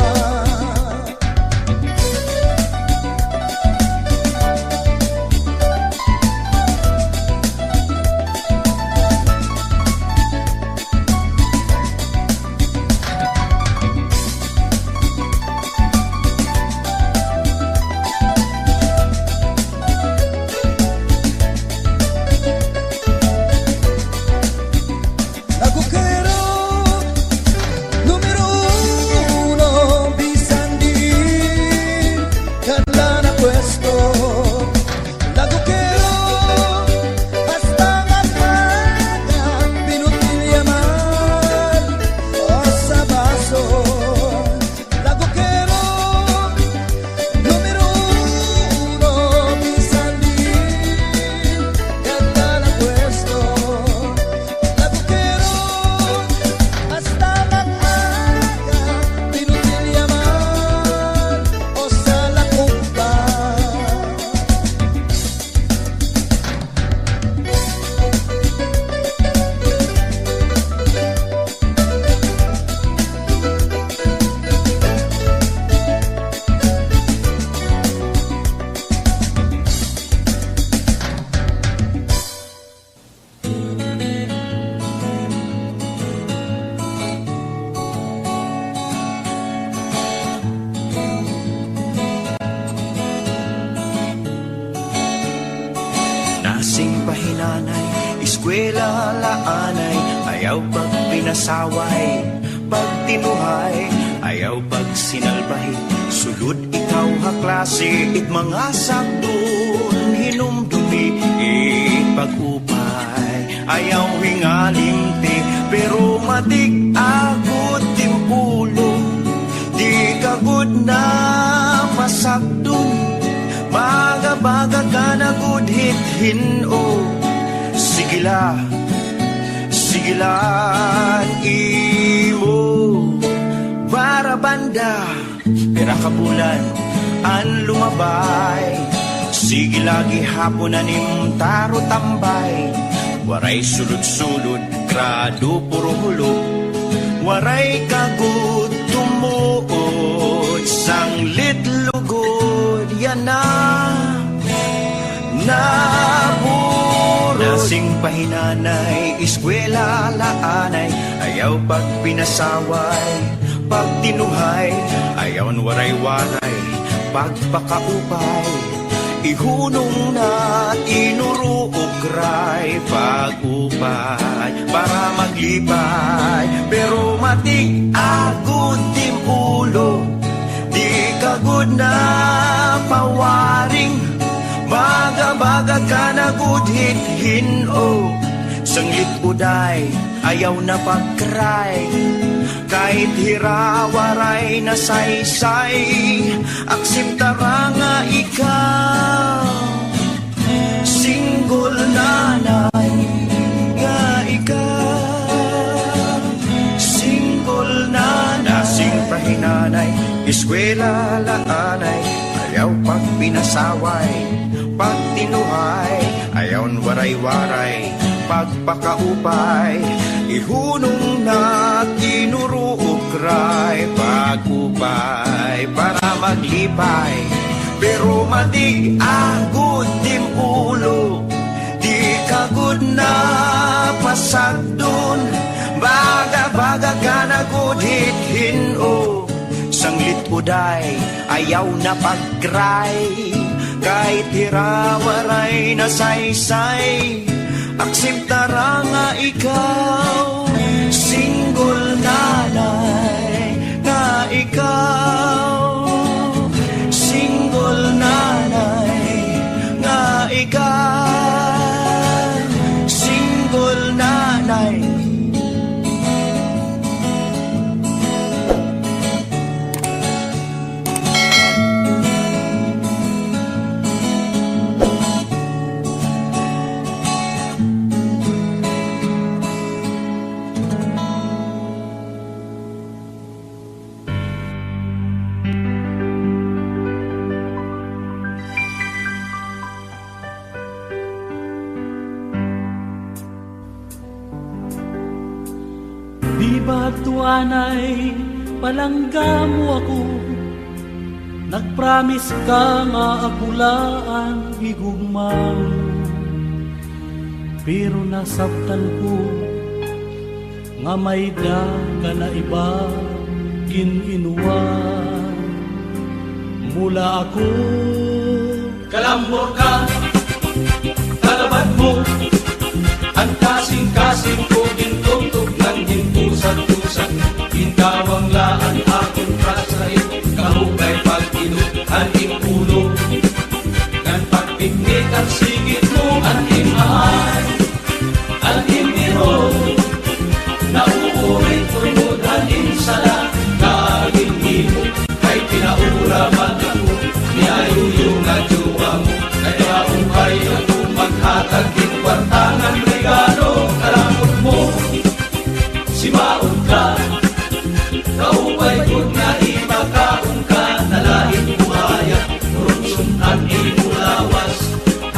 pahinanay, eskwela laanay, ayaw pag pinasaway, pag tinuhay, ayaw pag sinalbay, sulod ikaw ha klase, it mga sakdon, hinumdumi, it pag-upay, ayaw hingalimti, pero matik agod timpulo, di kagod na masakdon, baga-baga ka na good hit-hin, oh. Sigilan imo para banda, pera kabulan an lumabay, sige lagi hapon anim taro tambay, waray sulod-sulod grado puro hulog, waray kagud tumuod sanglit lugod yan na naburo. Nasing pahinanay, eskwela laanay, ayaw pag pinasaway, pag tinuhay, ayaw waray-waray, pagpakaupay, ihunong na inuruugray, pag-upay, para maglipay, pero matik agud tim ulo, di kagud na pawaring, baga-baga ka na good hit-hin, oh. Sanglit uday, ayaw na pagkray, kahit hirawaray na saysay, akseptara nga ikaw, single nanay nga ikaw, single nanay. Nasing pahinanay, eskwela laanay, ayaw pag pinasaway, pag tinuhay, ayaw waray-waray, pagpakaupay, ihunong na tinuruugray, pag-upay, para maglipay, pero matig agud tim ulo, di kagud na pasagdon, baga-baga ka na good hit-hin, oh. Sanglit uday, ayaw na pagkray, kahit hirawaray na saysay, akseptara nga ikaw, single nanay nga ikaw, single nanay nga ikaw, single nanay. Di ba tuanay palangga mo ako, nagpromise ka nga agulaan higugmang, pero nasabtan ko nga may da ka na iba gininuwan. Mula ako kalambor ka, kalabad mo ang kasing-kasing ko, gintugtog ng gintusad-tusad, gintawang laan akong kasay, kahugay pag-inot ang impulo, ng pagpiknik ang sigit mo, ang imahay, ang imiro, nauurit tunod ang insala, kaging imo, kay pinauraman ako, niayuyo nga jowa mo, kaya ukay ako maghatag kwartangan regalo, kalamot mo, si maon ka, kaupay kung nga iba kaon ka, nalain buhaya, kurunsun at imulawas,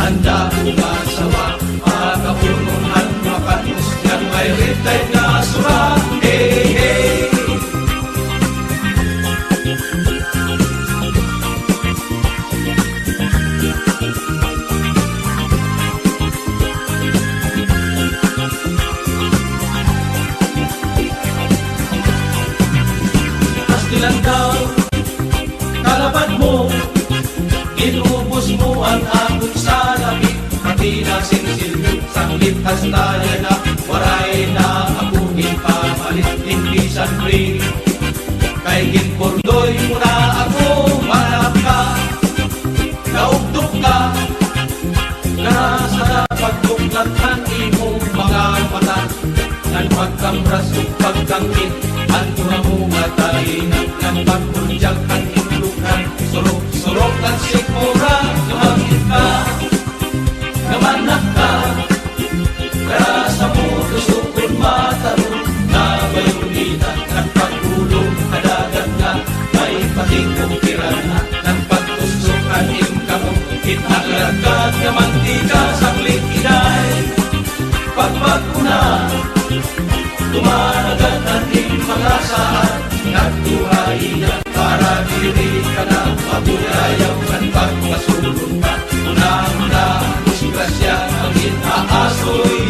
handa ko nga sawa, makapunon at makanus, yan may ritay na sura, hey, hey. Ilan daw, kalapad mo, inubos mo ang akong salamin, pati na sinsilyo sa hastaya na waray na ako ginpapalit Imbisan free kay ginpordoy mo na ako manap ka naugdok ka sa pagduklathan imong mga mata ng pagkamras o pagkangkit ang mo matalinag ng pagpunjag ang itlukan surok at sikmura lumangit ka namanak ka kaya sa mo tusukon matarong na bayunitan ng pagulong kadagat na may patingkong kirana ng pagtusok ang imkamong Agad ka mantika sa klikidai Pagpagkuna Tumanagan natin mga saan Nagtuhay niya para diri ka na Mabuyayaw kan pagpasulong pa Una-una disgrasya ang inaasoy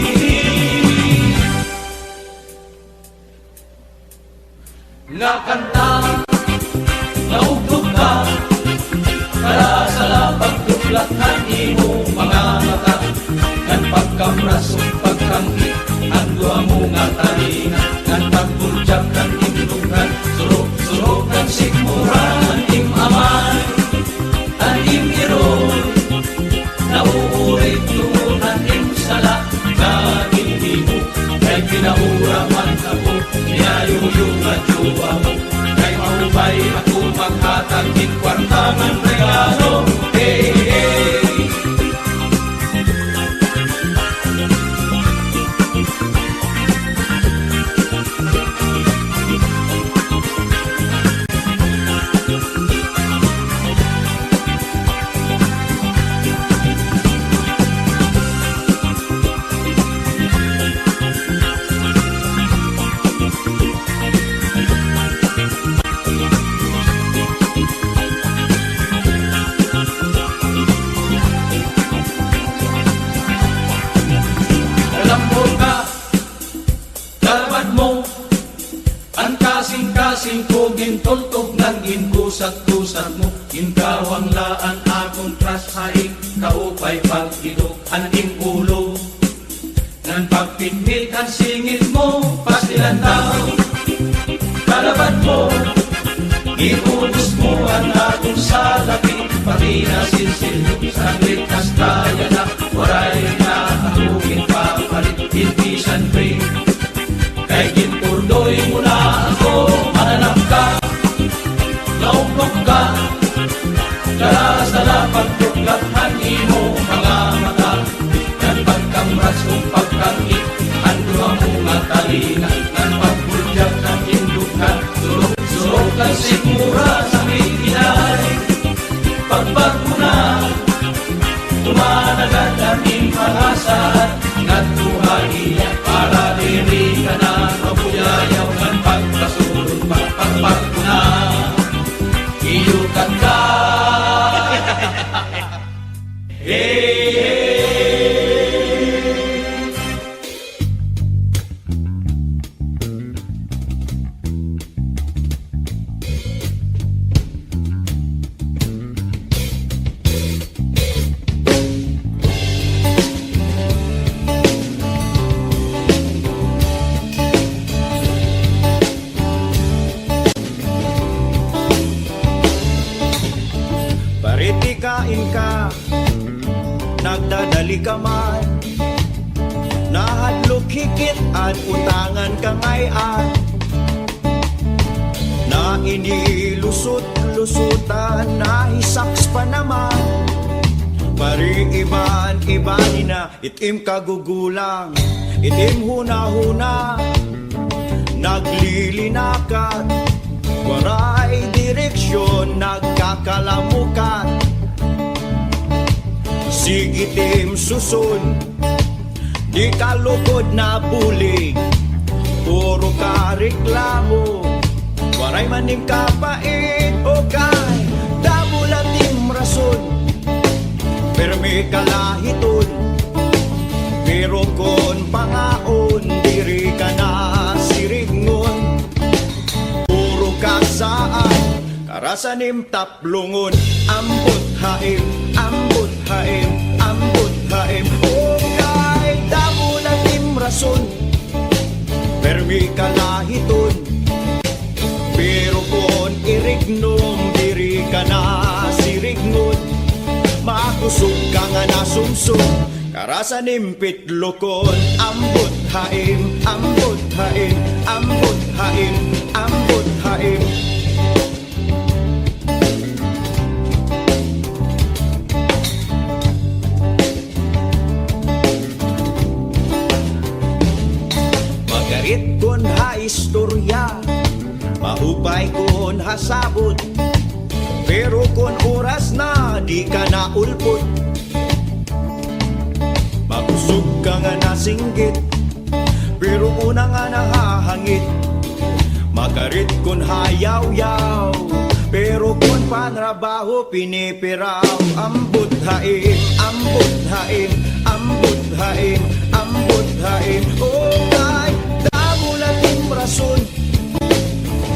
Nga kanta Naugtog ka Kaya sa lapag Lakhan imo mga mata Ngan pagkamras o pagkangkit Ang dua mo nga talina Ngan pagbuljak kan imlukan Surok kan sikmura Ang imamay Ang imiroy Nauurit tungod ang imsala Naging mo Kay pinauraman ako Niyayuyong at yuwa mo Kay maubay ako maghatag Din kwartangan regalo Kasing ko gintultog ng ginkusat-kusat mo Ginkawang laan akong trashaing Kaupay pag-idog ang ulo Nang pagpitpit ang singit mo Pasilan daw Kalaban mo Iubos mo ang akong salapi Pati na sinsilyo Saglit kastaya na Waray na ako ginpapalit Imbisan free Kay ginturdoy mo na ako Mananap ka Naugdok ka Kaya sa lapag Tuklathan imo mga mata Nang pagkamras o pagkangit Ang dua mo nga talina Nang pagbuljak ng indukan Surok ang sikmura sa mikinay Pagpagmuna Tumanagan ang impalasan Nagtuhagiya para diri ka na Mabuyayaw ng pagpasulong Pagpagmuna Iyukan ka Hey Kain ka, nagdadali ka man Nahadlok higit at utangan ka ngayon Na inilusot-lusutan, nahisaks pa naman Pari-iban-ibani na, itim kagugulang Itim huna-huna, naglilinakat Waray direksyon, nagkakalamukan Sigitim susun, di ka lukod na bulig Puro ka reklamo, waray maning kapait O kay damulatim rason, permi kalahiton Pero kon pangaon, diri ka na sirigngon Puro ka saan, karasanim taplungon Ambot haim, ambot haim, ambot haim O kay damulan makusog ka nga nasumsum, karasan impit lokon. Ambot haim, ambot haim, ambot haim, ambot haim. Magarit kon ha istorya, mahupay kon hasabot, pero kon oras na di ka na ulpot. Makusog ka nga nasinggit, pero una nga nahahangit. Magarit kon hayaw-yaw, pero kon panrabaho pinipiraw. Ambot haim, ambot haim, ambot haim, ambot haim. Oh kay damo lating rason,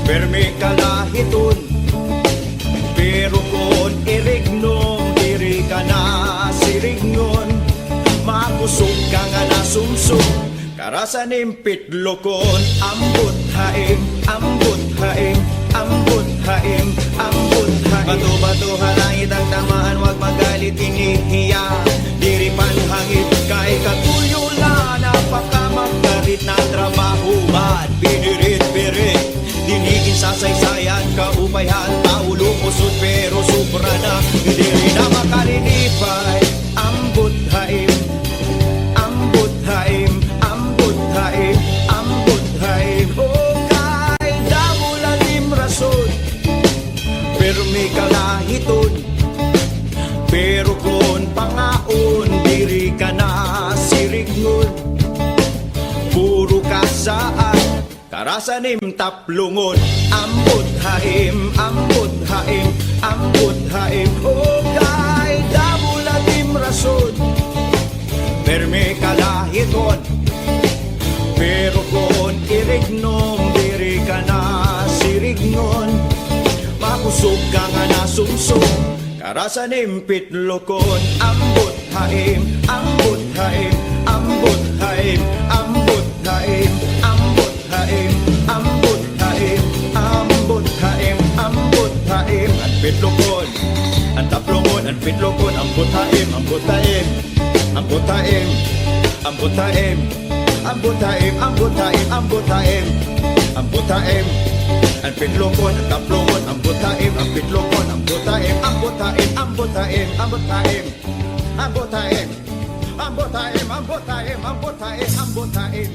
perme kalahiton, pero kon irignom diri ka na sirignon. Makusog ka nga nasumsum, karasan impit lokon. Ambot haim, ambot haim, ambot haim, ambot haim. Bato-bato halangit ang tamaan, wag magalit inihiya. Diri panhangit kay katuyo na napakamagkarit na trabaho. Bad binirit-birit, dinigin sa saysayan, kaupayhan, paulo kusot, pero sobra na, diri na makalinipay. Ambot haim, ambot haim, ambot haim, ambot haim. Oh kay damo lalim rason, pero may kalahiton, pero kon pangaon diri ka na sirignon. Puro kasaan, karasan taplungon. Ambot haim, ambot haim, ambot haim. Oh kay damo lalim rason, perme kalahiton, pero kon irignom diri ka na sirignon. Makusog ka nga nasumsum, karasan impit lokon. Ambot haim, ambot haim, ambot haim, ambot haim, ambot haim, ambot haim, ambot haim, ambot haim. Anpit lokon, antaplongon, anpit lokon. Ambot haim, ambot haim, ambot haim, ambot haim, ambot haim, ambot haim, ambot haim, ambot haim. Anpit lokon, antaplongon, ambot haim, anpit lokon. Ambot haim, ambot haim, ambot haim, ambot haim, ambot haim, ambot haim, ambot haim, ambot haim, ambot haim.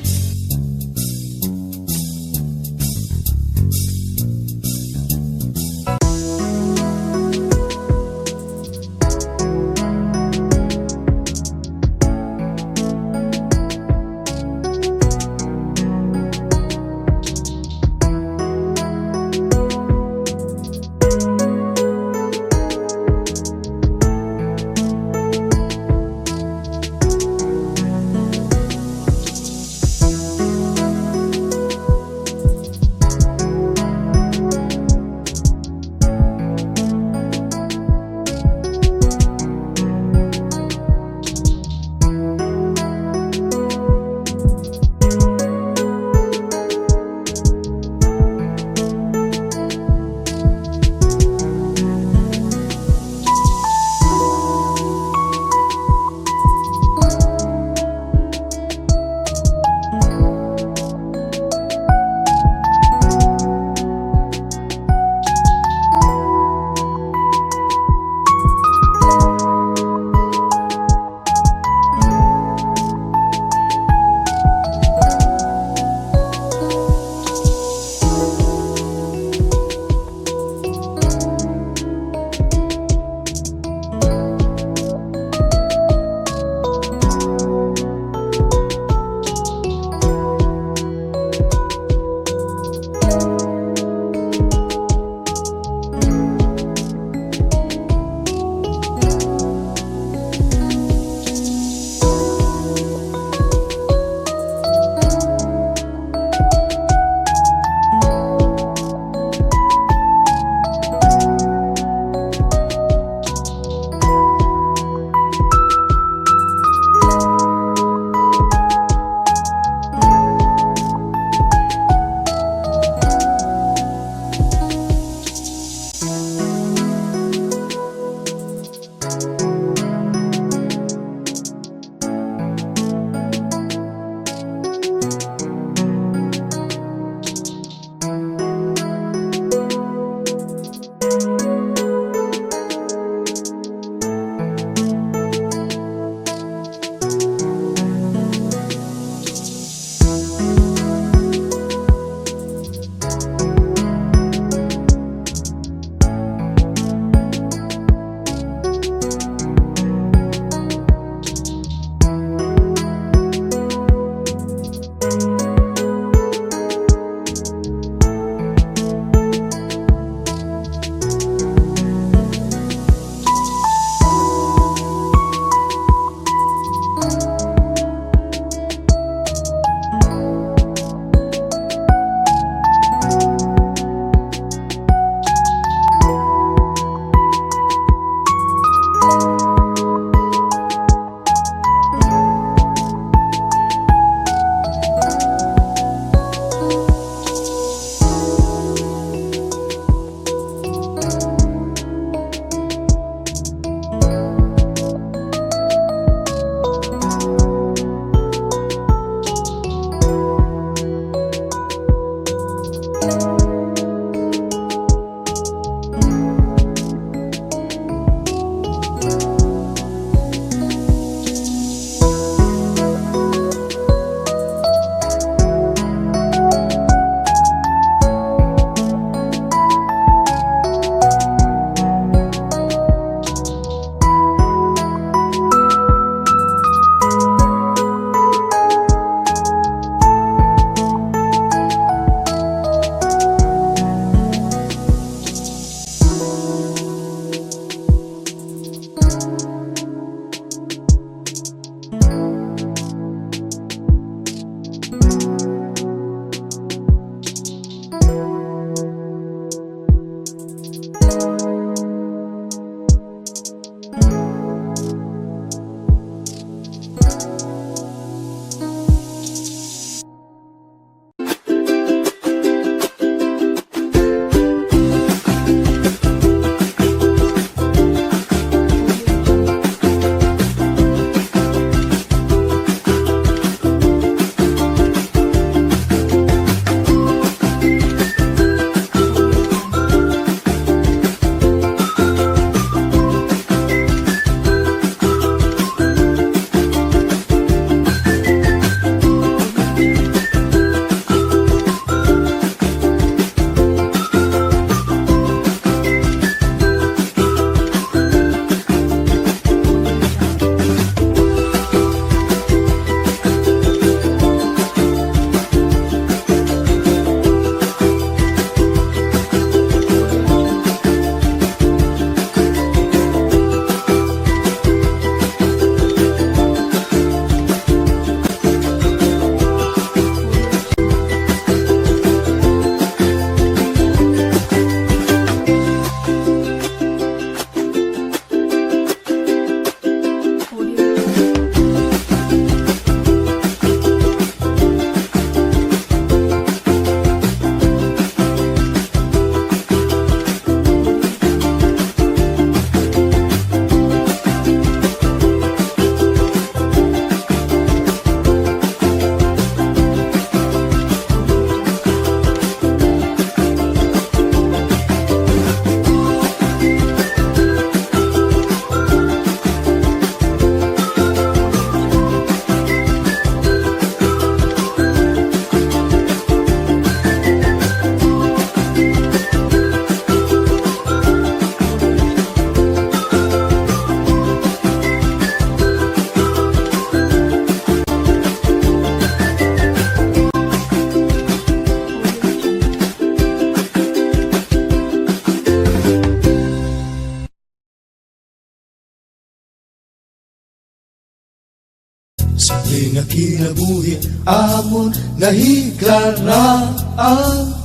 Simple nga kinabuhi amon nahigaraan.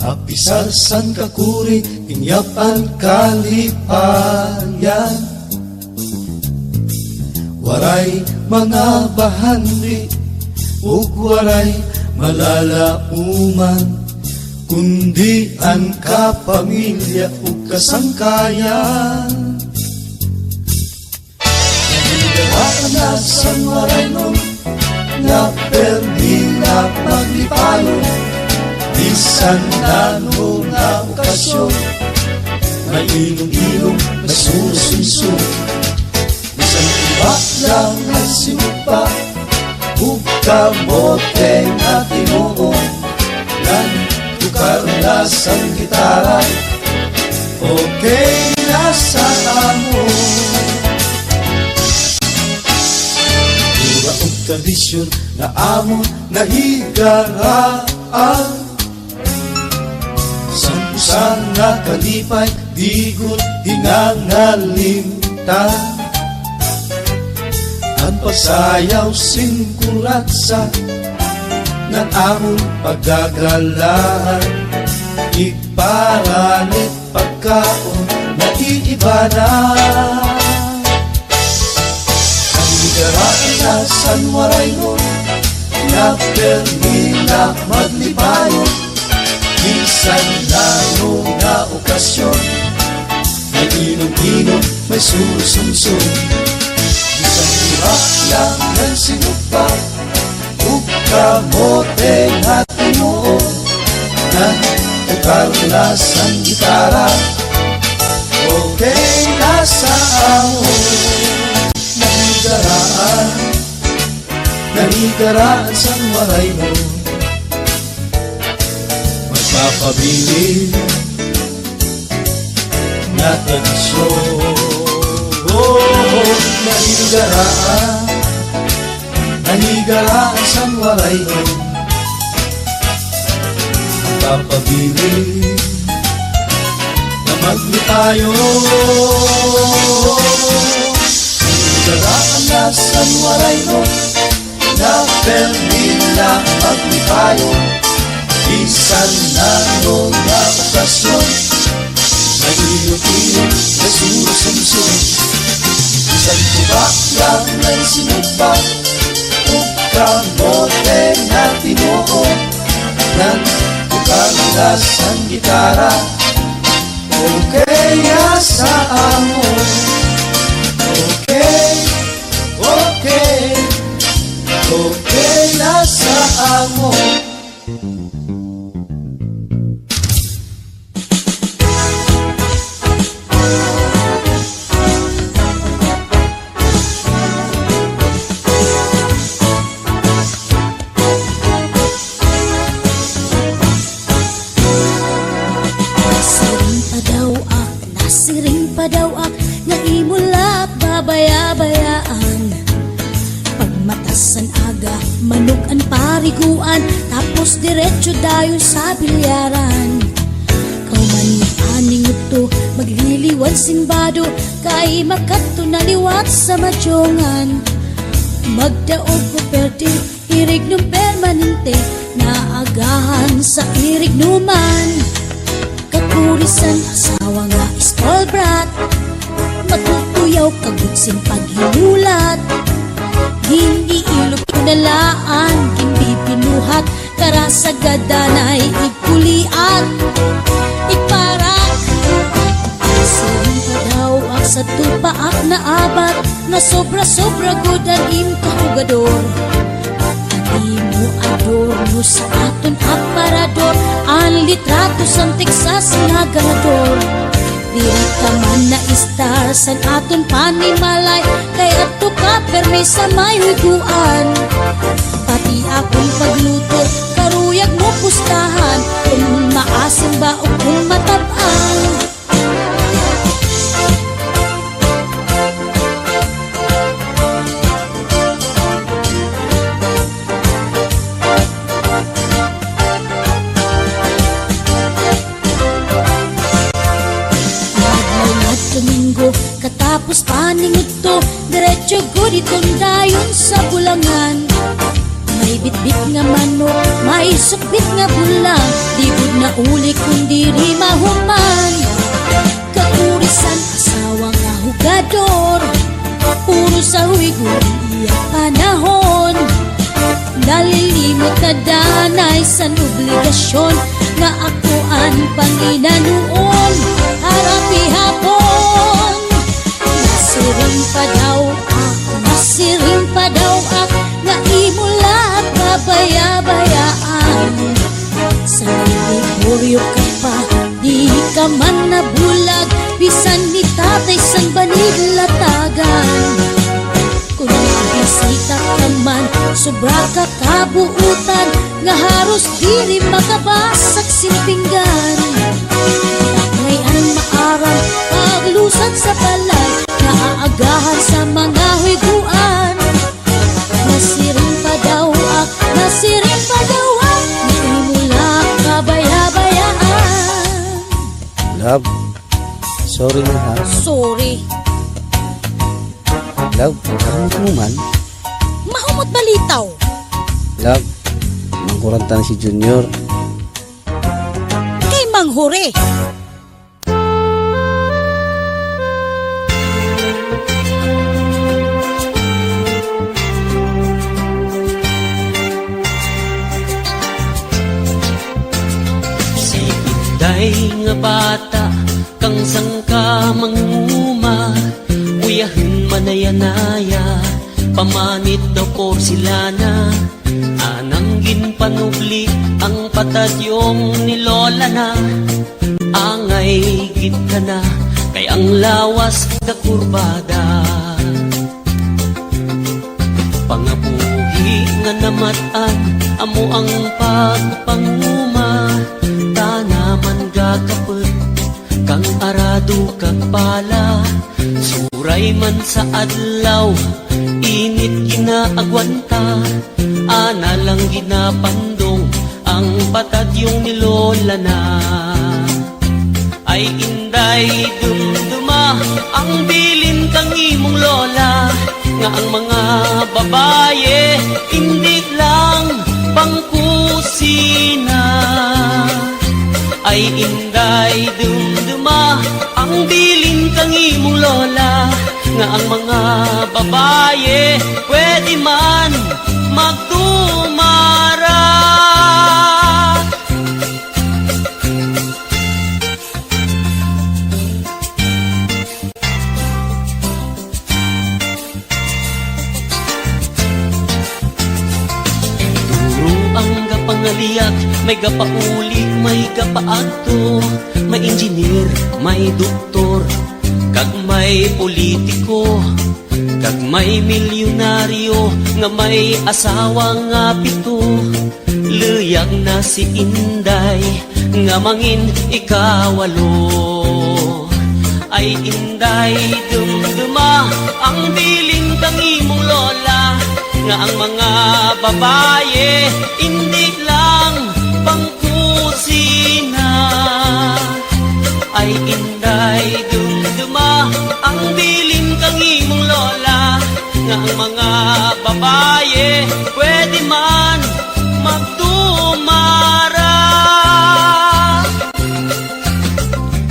Apisasan kakuri inyapan kalipayan. Waray mga bahanri ug waray malalauman, kundi ang kapamilya ug kasangkayan. Nahigaraan na sa waray nun, na perdi na maglipayon. Bisan na noong na okasyon, may ilong-ilong na susunsun. Bisan iba lang ang sinupa, ug kamote na tinuon. Nan tukar na sa gitara, okay na sa amon. Dura og tradisyon na amon nahigaraan. Sang nga kalipay, digot hingangalimta. Ang pasayaw singkuratsa ng among paggagalaan. Iparalit pagkaon na iiba na. Nahigaraan na sa waray nun, na permi na maglipayon. Bisan na noong na okasyon, may inom-inom, may susumsum. Bisan iba lang ng sinupa, ug kamote na tinuon. Nan tukar na sa gitara, okay na sa amon. Nahigaraan sa waray mo, magpapabilin na tradisyon. Nahigaraan sa waray mo, magpapabilin na maglitayo. Nahigaraan na sa waray mo, na permi na maglitayo. Bisan na noong na okasyon, may ilong-ilong na susumsum. Bisan iba lang ay sinugba, ug kamote na tinuon. Nan tukar na sa gitara, okay na sa amon. Okay, okay, okay na sa amon. Nasiring pa daw ak, nga imula babaya-bayaan. Pagmatasan aga, manok ang pariguan, tapos diretso dayon sa bilyaran. Kauman aning ito, magliliwan simbado, kay makato na liwat sa madyongan. Magdaog ko perte, irig nung permanente, naagahan sa irig numan. Kakurisan, asawa nga small brat, matutuyaw kagutsin paghinulat. Hindi ilog pinalaan, hindi pinuhat, karasagadaan ay ikuliat. Iparak, siring ka daw ang sa tupaak na abat, na sobra-sobra good ang imkahugador. Di mo adorno sa aton aparador, ang litrato sang Texas nga ganador. Dili ka man na star sang aton panimalay, kay ato ka permi sa may huguan. Pati akong pagluto, karuyag mo pustahan, kung maasim ba o kung matabang. Domingo, katapos paning ito, diretso go iton dayon sa bulangan. May bitbit nga manok, may sukbit nga bulang, di bud na uli kung diri mahuman. Kakurisan asawa nga hugador, puro sa huigon iya panahon. Nalilimot na danay sa obligasyon nga akoan Panginoon harapi hapon. Nasiring pa daw ak, nasiring pa daw ak, nga imo lahat babaya-bayaan. Sa naliboryo ka pa, di ka man nabulag, bisan ni tatay sang banig latagan. Kung bisita ka man, sobra ka kabuutan, nga haros diri makabasag simpinggan. Ngayon maarang paglusad sa balay, naaagahan sa mga higuan. Nasiring pa daw ak, nasiring pa daw ak, di mula kabaya-bayaan. Love, sorry na ha. Sorry, Love, kamot mo man. mahumot balitaw. Love, mangkuranta na si Junior. Kay Manghure. Si Inday nga bata, kang sangka manguma, uyahin manayanaya, pamanit daw porsilana. Anang ginpanubli ang patadyong ni Lola na, angay gid ka na, kay ang lawas ka kurbada. Pangabuhi nga namatan, amo ang pagpanguma, tanaman gakapet, kang arado kag pala. Suray man sa adlaw, init ginaagwanta, ana lang ginapandong ang patadyong ni Lola na. Ay inday dumduma ang bilin kang imong lola, nga ang mga babaye hindi lang pangkusina. Ay inday dumduma ang bilin kang imong lola, nga ang mga babaye pwede man magtumara. Pangaliak, may gapauli, may gapaagto, may engineer, may doktor, kag may politiko, kag may milyonaryo, nga may asawa nga pito. Luyag na si Inday, nga mangin ikawalo. Ay Inday dumduma ang bilin kang imong lola, nga ang mga babaye hindi lang pangkusina. Ay inday dumduma ang bilin kang imong lola, nga ang mga babaye pwede man magtumara.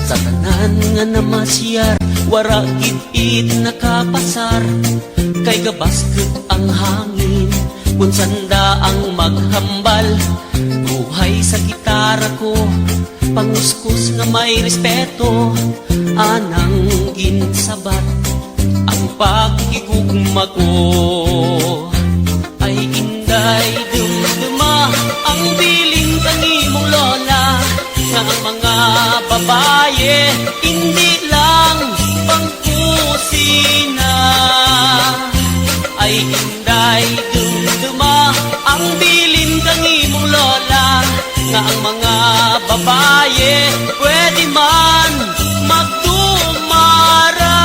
Sa tanan nga namasyar, wara gid nakapasar, kay gabasket ang hangin, kung sanda ang maghambal. Buhay sa gitara ko, panguskus nga may respeto, anang ginsabat ang pagkigugma ko. Ay inday dumduma ang biling kang imong lola, nga ang mga babaye hindi lang pangkusina. Ay inday dumduma ang bilin kang imong lola, nga ang mga babaye pwede man magtumara.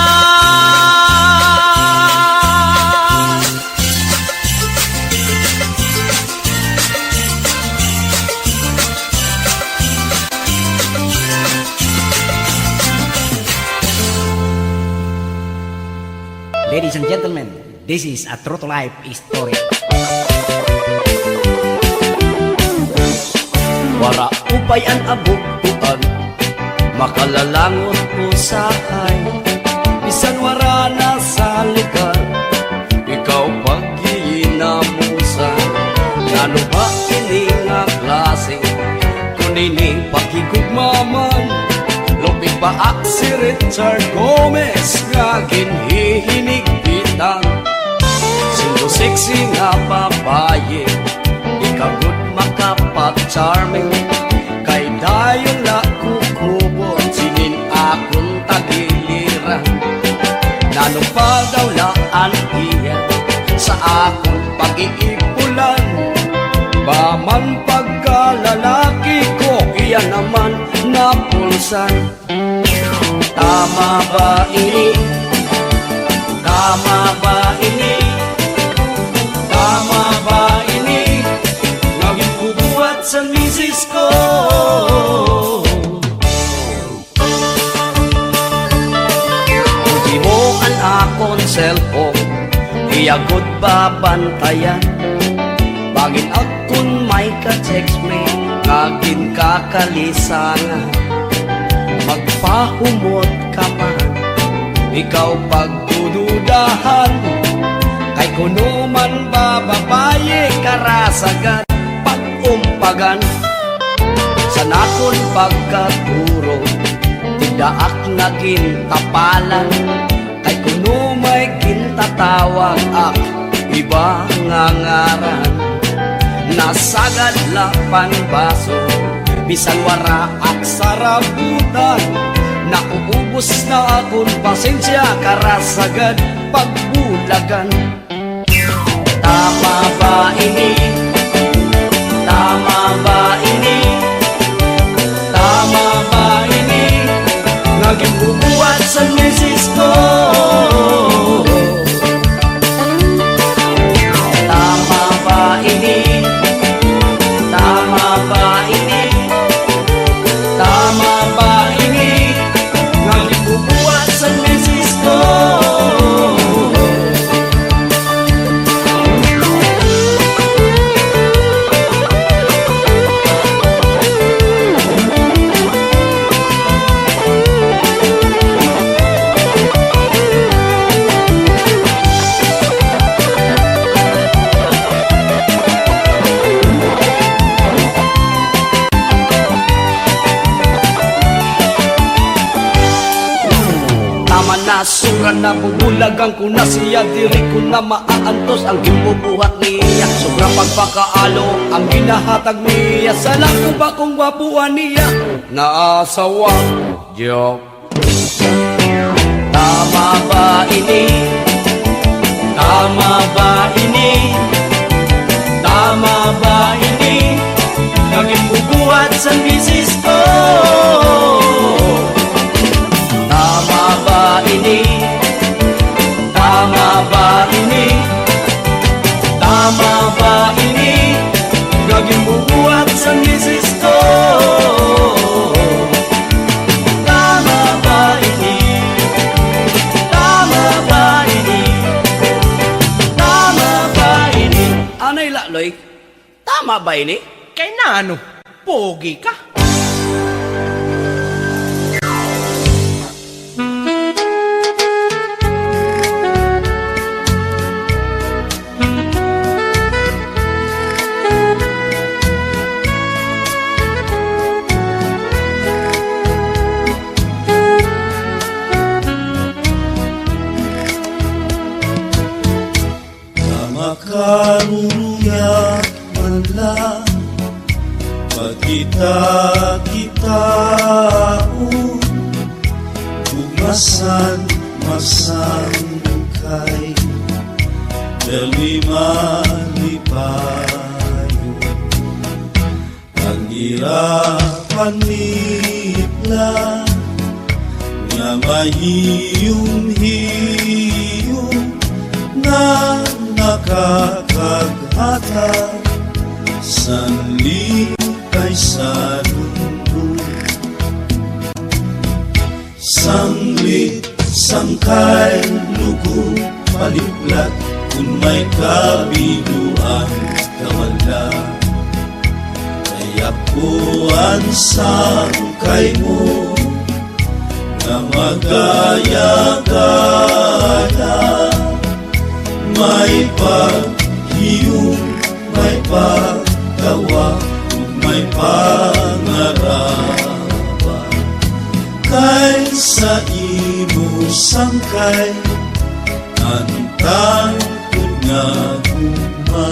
Ladies and gentlemen, This is a true to life story. Wara upay an abugtuan, makalalangot usahay. Bisan wara na sa lugar, ikaw pag-iinamusan. Ano ba ini nga klase, kunining pakigugmaman? Lupig ba si Richard Gomez nga ginhihinigpitan? Sindo sexy nga babaye, ikaw makapag-charming. Kay dayon la kukubot, sinin akong tagiliran. Nanong pa daw laan iya sa akong pag-iipulan. Baman pagkalalaki ko, iya naman napulsan. Tama ba ini? Tama ba ini? Tama ba ini? Naging kubuhat sa misis ko. Di mo an akong cellphone, iyagod ba bantayan? Bagin akong may ka-text me, kagin kakalisangan. Magpahumot ka man, ikaw pagdududahan. Kay kuno man ba babaye karasagan, pag-umpagan. Sa nakon pagkaturo, tidaak naging tapalan. Kay kuno may kintatawag ak, iba nga ngaran. Nasagad lapan baso, bisan wara ak sarabutan. Nauubos na akong pasensya, karasagad pagbulagan. Tama ba ini? Tama ba ini? Tama ba ini? Naging bubuhat sa misis ko. Tama ba ini? Tama ba ini? Tama ba ini? Naging bubuhat sa misis ko. Suran na bubulagan ko na siya, diri ko na maaantos ang gibubuhat niya. Sobrang pagpakaalo ang ginahatag niya, salang ko ba kung wapuan niya? Naasawa, joke. Tama ba ini? Tama ba ini? Tama ba ini? Naging bubuhat sa misis ko. Tama ba ini? Tama ba ini? Tama ba ini? Naging bubuhat sa misis ko. Tama ba ini? Tama ba ini? Tama ba ini? Anay laloy, tama ba ini? Kay na ano, pogi ka. Makaruyak man lang pagkita-kitaon, bumasan-masangkay dalimalipayo. Ang irapan nila nga mahiyong-hiyong na nakakaghatag sanlipay sa lundo. Sanglit, sangkay, lugo, paliplat kung may kabiluan ka man lang. Kaya po ang sangkay mo na magaya-gaya, may paghiyong, may pagtawa, may pangarapan. Kaysa imo sangkay, antang nga guma.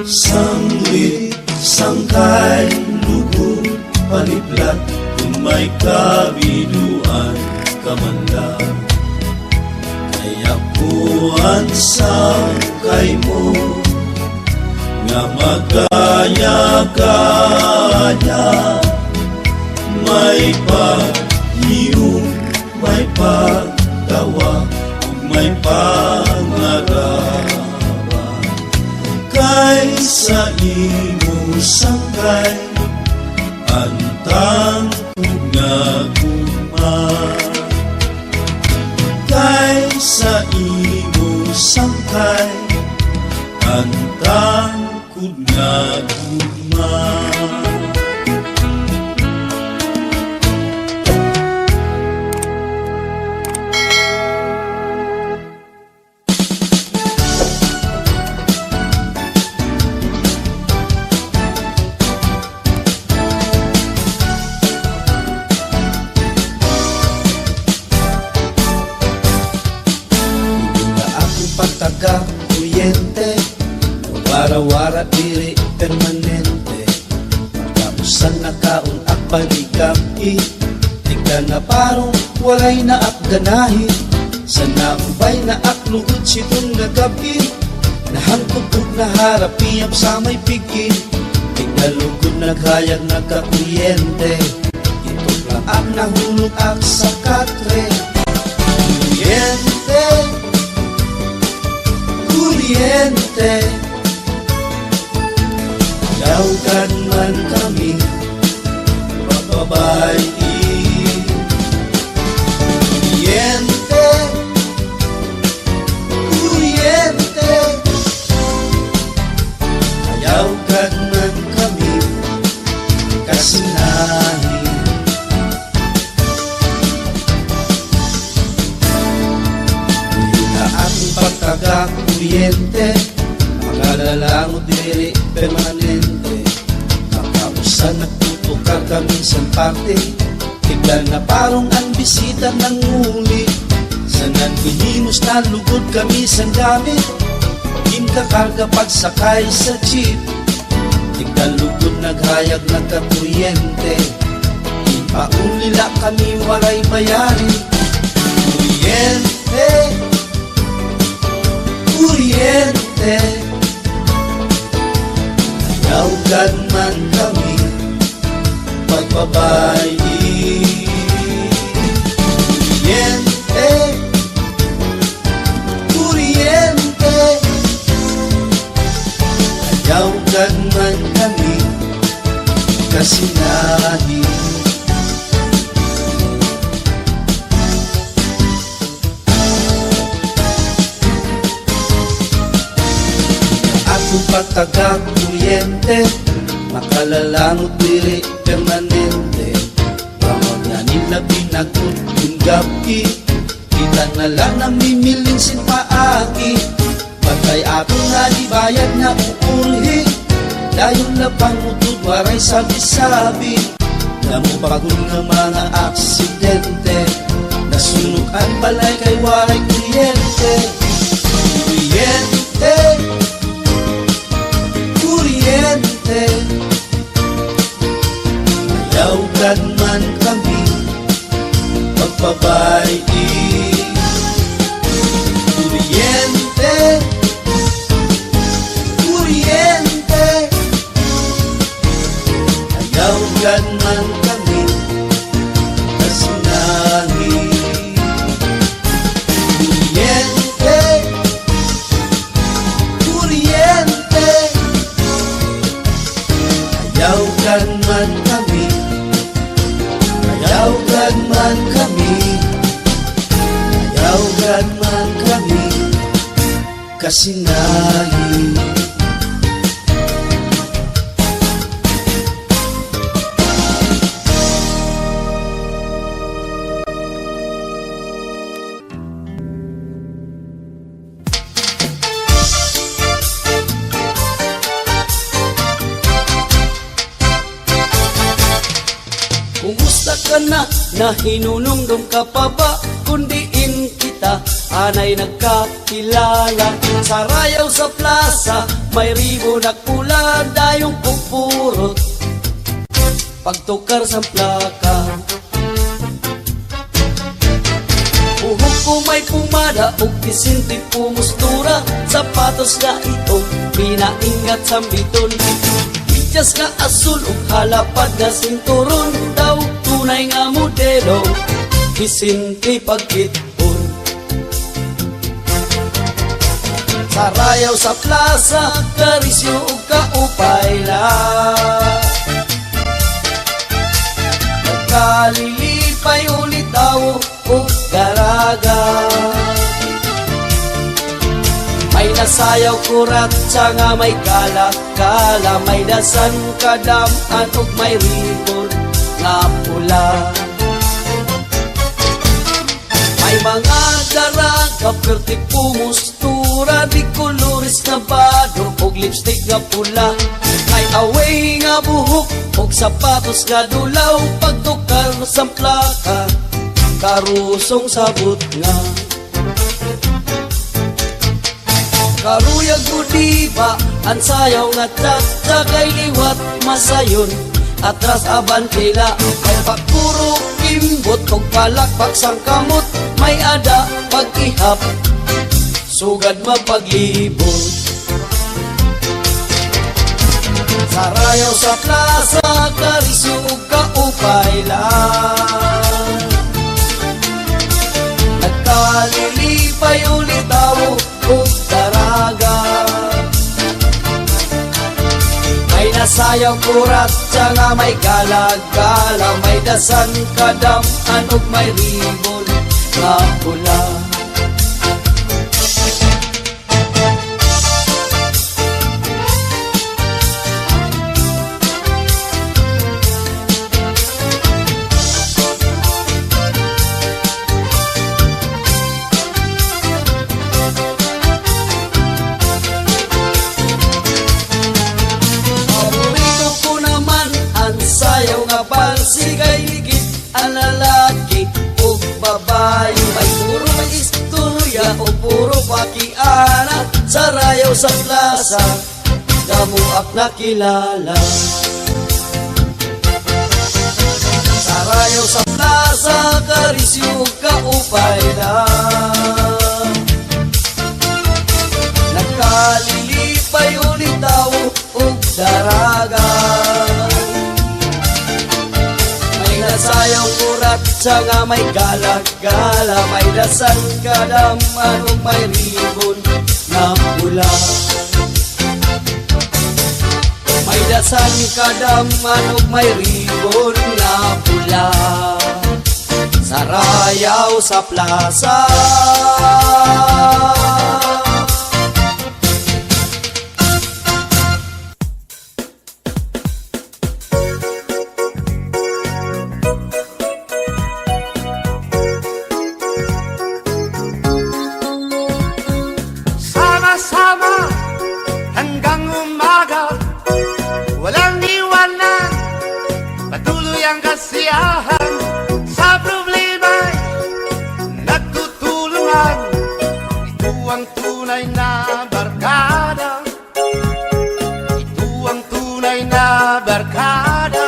Sanglit, sangkay, lugod, paliblat, kung may kabiluan ka man lang. Kaya po ang sangkay mo nga magaya-gaya, may paghiyong, may pagtawa, may pangarapan. Kaysa imo sangkay, antang nga guma. Kaysa imo sangkay, antang nga guma. Taga-kuyente, wara-wara diri permanente, magkamusan na kaon at paligapi, tigda na parong walay na at ganahi, sa naubay na at lugod sitong nagabi, nahangkot na harapiyap sa may pigi, tigda lugod naghayag na kakuyente, ito lang ang nahulog ak sa katre. Kuyente, kuryente, dawagan man kami pagbabay. Kuryente, kuryente, dawagan man kami kasinahin. Pagkaka-kuryente, magalalango diri permanente, kakausan nagtutukar kami sa parte, tigla na parong ang bisita ng nguli, sanan pinimos na lugod kami sa gamit, kinkakarga pagsakay sa jeep, tigla lugod naghayag na kakuryente, ipaulila kami walay bayari. Kuryente, kuryente, dawagan man kami pagbabay. Kuryente, kuryente, dawagan man kami kasinahin. Pagtaga-kuryente, makalalangot diri permanente, pamag na nila binagod yung gabi, kita na lang namimilin sin paagi, patay ato nga di bayad na uulhi, dayon na pangutod waray sabi-sabi, namupagod ng mga aksidente, nasunugan balay kay waray kuryente. Kuryente, kuryente, kad man kami magpabayi. Kuryente, kuryente, ayaw kad man kami nasinahi. Kuryente, kuryente, ayaw kad man kami, ayaw kad man kami, ayaw kad man kami kasinahi. Kumusta ka na? Nahinunungdong ka pa ba? Kundiin kita, anay nagkakilala. Sa rayaw sa plaza, may ribo na pula, dayong pupurot pagtukar sa plaka. Buhok ko may pumada, ug kisinti pumustura, sapatos na itong pinaingat sa biton. Medyas nga asul ug halapad na sinturon, daw tunay nga modelo, kisinti pagkitpon. Sa rayaw sa plaza, karisyo ug kaupay lang. Nagkalilipay ulit tao ug garaga. May nasayaw kurat sa nga may kala-kala, may dasan kadaman ug may ribon nga pula. May mga daraga, perti pumustura, di koloris na bado ug lipstick nga pula. May away nga buhok ug sapatos nga dulaw, pagtukar sa plaka, karusong sabot nga. Karuyag mo diba, ang sayaw nga tsa kay liwat masayon, atras abantila, may pagpuro kimbot, kung palakpak sang kamot, may ada pag-ihap, sugad mapaglibot. Sa rayaw sa plaza, karisyo ug kaupay lang. Nagkalilipay ulit tao ug daraga. May nasayaw kurat sa nga may galag-gala, may dasan kadaman ug may ribon nga pula. Sigay higit ang lalaki o babae, may puro may istorya o puro pakiana. Sa rayaw sa plaza, damuak nakilala. Sa rayaw sa plaza, karisyo kaupay lang. Nagkalilipay ulit tao o daraga. Sayaw kurat sa nga may galag-gala, may dasan kadaman ug may ribon na pula. May dasan kadaman ug may ribon na pula. Sa rayaw sa plaza, sama hanggang umaga, walang iwanan, patuloy ang kasiyahan. Sa problema'y nagtutulungan, ito ang tunay na barkada, ito ang tunay na barkada.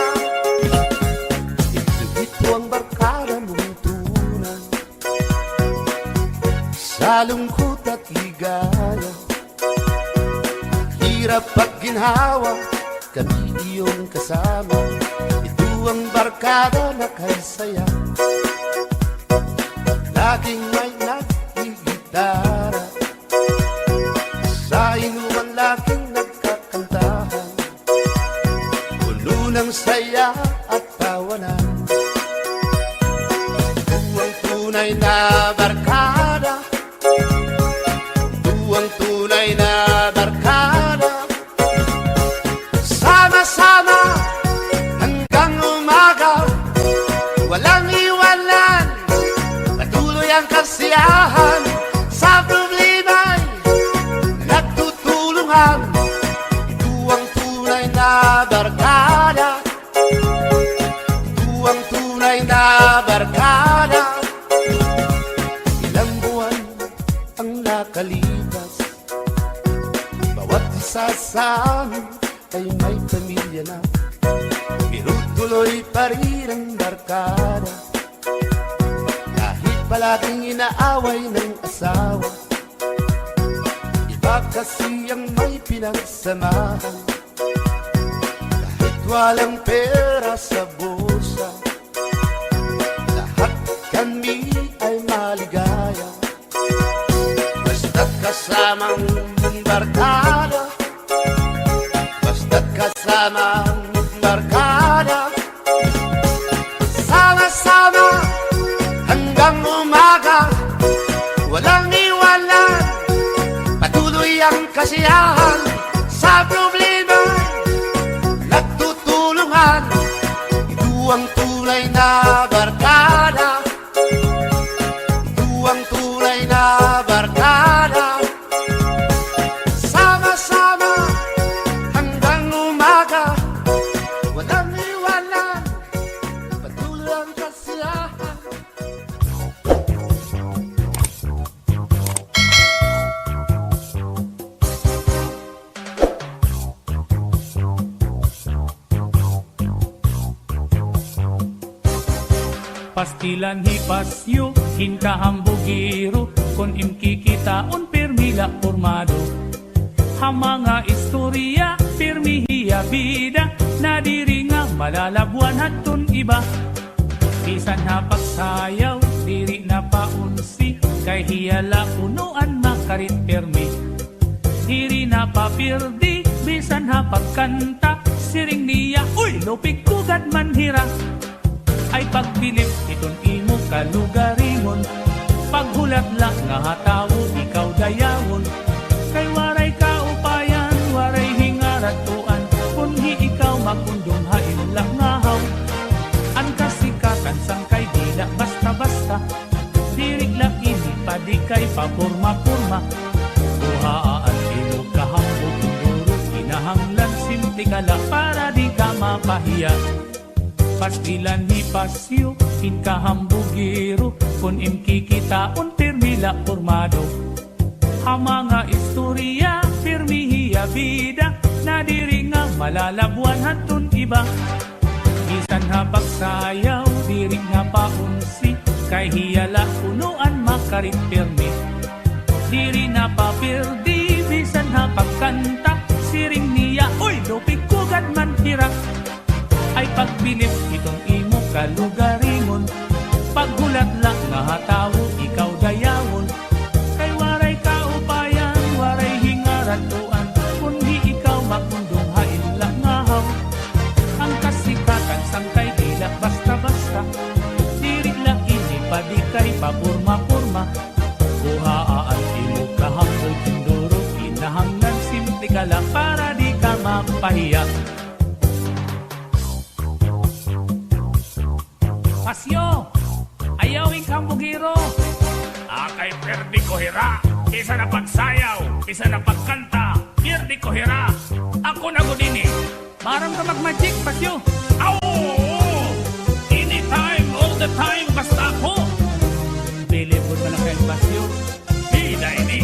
pag ginhawa, kami iyong kasama. Ito ang barkada na kay saya, laging may nagigitara. Sa inuman laging nagkakantahan, puno ng saya at tawanan. Ito ang tunay na barkada, ito ang tunay na barkada. Sama-sama hanggang umaga, walang iwanan, patuloy ang kasiyahan. Sa problema'y nagtutulungan, ito ang tunay na barkada, ito ang tunay na barkada. Ilang buwan ang nakalipas, bawat isa sa amin ay may pamilya na, pero tuloy pa rin ang barkada. Kahit palaging inaaway ng asawa, iba kasi ang may pinagsamahan. Kahit walang pera sa bulsa, lahat kami ay maligaya. Basta't kasamang barkada, basta't kasamang barkada. Sama-sama hanggang umaga, walang iwanan, patuloy ang kasiyahan. Sa problema nagtutulungan, ito ang tunay na barkada, ito ang tunay na barkada. Sama-sama hanggang umaga, walang iwanan, patuloy ang kasiyahan. Pastilan hipasyo, hinkahambugiro, kon imkikitaon permila formado. Hamanga istorya, permihiya bida, nadiri nga malalabuan hatun iba. Bisan hapagsayaw, diri na paunsi, kay hiyala unuan makarit permi. Diri na papirdi, bisan hapagkanta, siring niya, uy, lupig kugad manhira. Ay pagbilip iton imo kalugaringon, paghulat lang nga hatawo ikaw dayawon. Kay waray kaupayan, waray hingaratuan, kunhi ikaw magundong hain lang ngahaw. Ang kasikatan sang kay dila basta-basta, dirig lang ini padi kay papurma-purma. Buhaan imo kahambog duro, kinahanglan simple ka lang para di ka mapahiya. Pastilan hipasyo, hinkahambugiro, kun imkikitaon permila formado. Hamanga istorya, permihiya bida, nadiri nga malalabuan hatun iba. Bisan hapagsayaw, diri nga paunsi, kay hiyala unuan makarit permi. Diri na papirdi, bisan hapagkanta, siring niya, uy, lupig kugad man hira. Ay pagbilip itong imo kalugaringon, paghulat lang nga hatawo ikaw dayawon. Kay waray kaupayan, waray hingaratuan, kundi ikaw makundong hain lang ngahaw. Ang kasikatan sang kay dila basta-basta, diri lang ini padi kay papurma-purma. Buhaan imo kahambog duro, kinahanglan simple ka lang para di ka mapahiya. Pasyo, ayaw hambugiro. Kay perdi ko hira, isa na pagsayaw, isa na pagkanta, perdi ko hira. Ako na gudini. Marang ka mag-magic, Pasyo. Anytime, all the time, basta ako. Bilibot ka na kayo, Pasyo. Bida ini.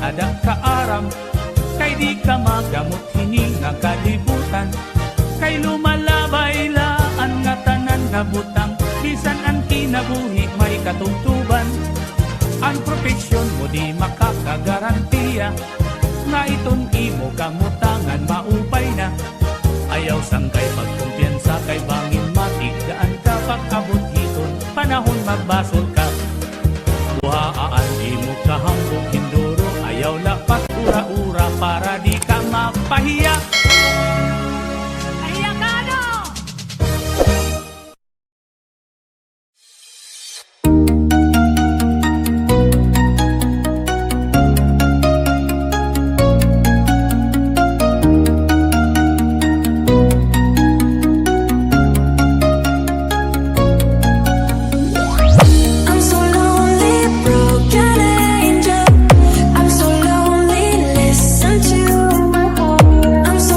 ada kaaram. Kay di ka magamot hininga kalibutan. Kay lumalabay laan nga tanan nga butang. Bisan ang kinabuhi may katungtuban. Ang propesyon mo di makakagarantiya. Nga iton imo kamutangan maupay na. Ayaw sangkay pagkumpiyansa kay bangin matig. Daan ka pagkabot iton panahon magbasol ka. Buhaan imo kahambog hinduro. Ayaw lapat ura-ura para di ka mapahiya. Ayakado! I'm so lonely, broken angel. I'm so lonely, listen to my heart. I'm so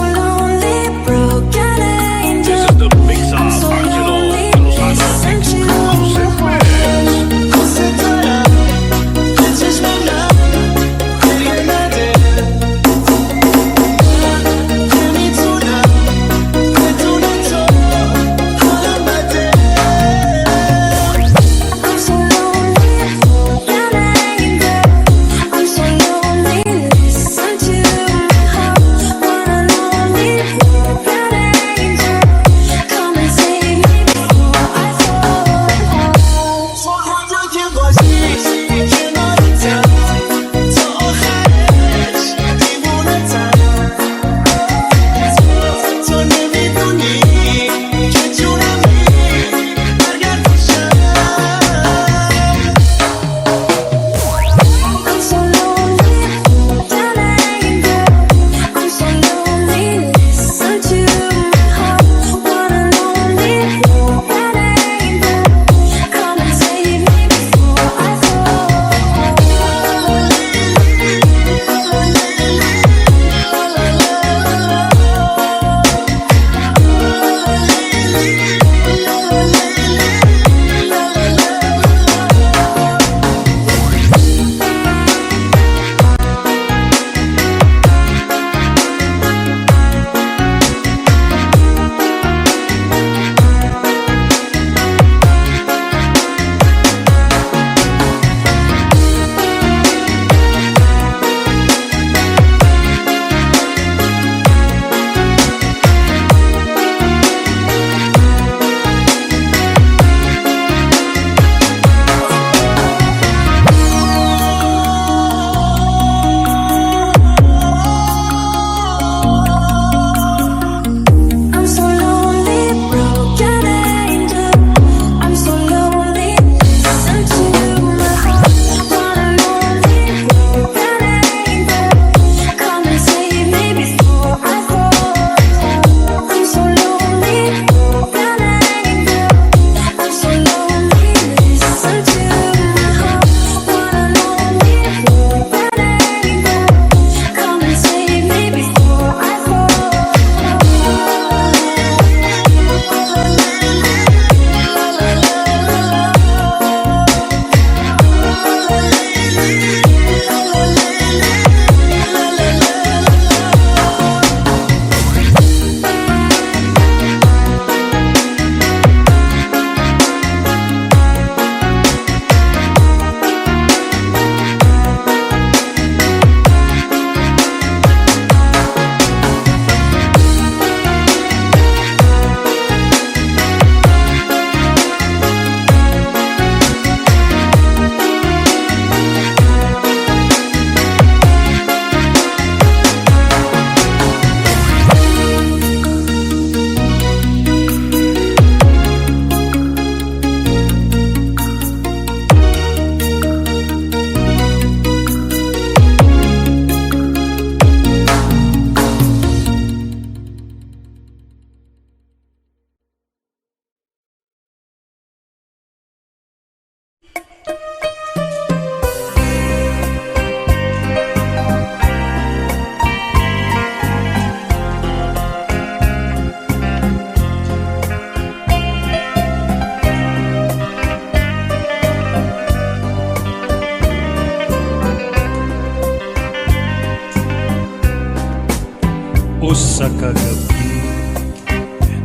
usa ka gabi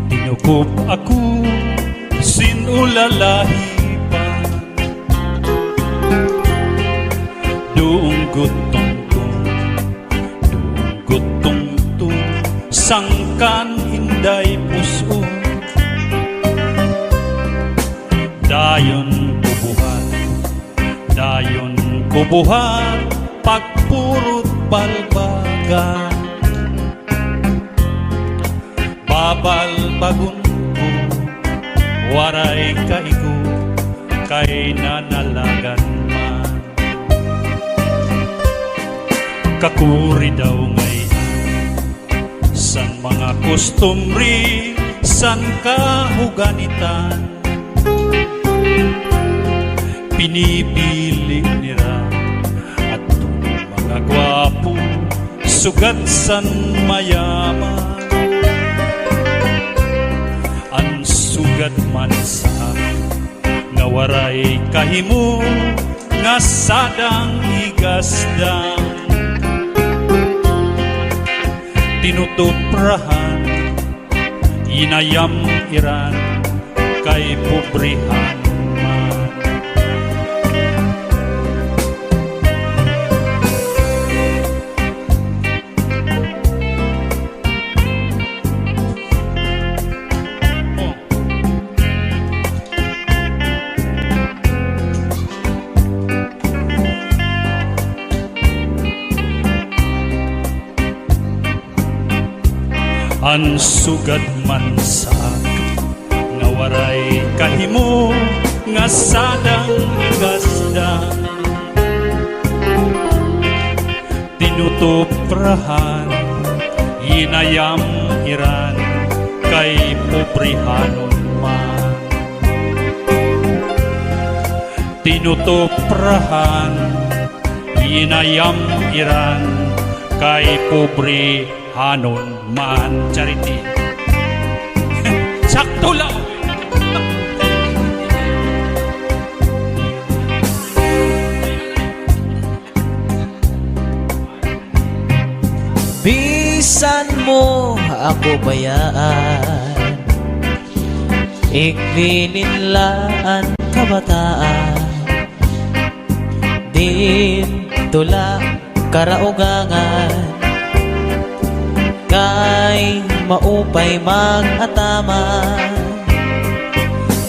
tinukup ako sinulalahi pa dunggot tungtung sangkan hinday puso dayon kubuhan pagpurot balbagan babalbagon ko waray kaigo kay nanalagan man kakuri daw ngayon san mga kustumri san kahuganitan pinipili nila at mga gwapo sugat san mayaman ang sugat man sa nga waray kahimo nga sadang higasdang tinutuprahan inayam iran kay pobrihan ang sugat man sa nga waray kahimo nga sadang higasdang tinutuprahan inayam iran kay pobrihanon man tinutuprahan inayam iran kay pobrihanon man charity sakto lang bisan mo ako bayaan ikbininlaan kabataan din tula karaugangan kay maupay mag-atama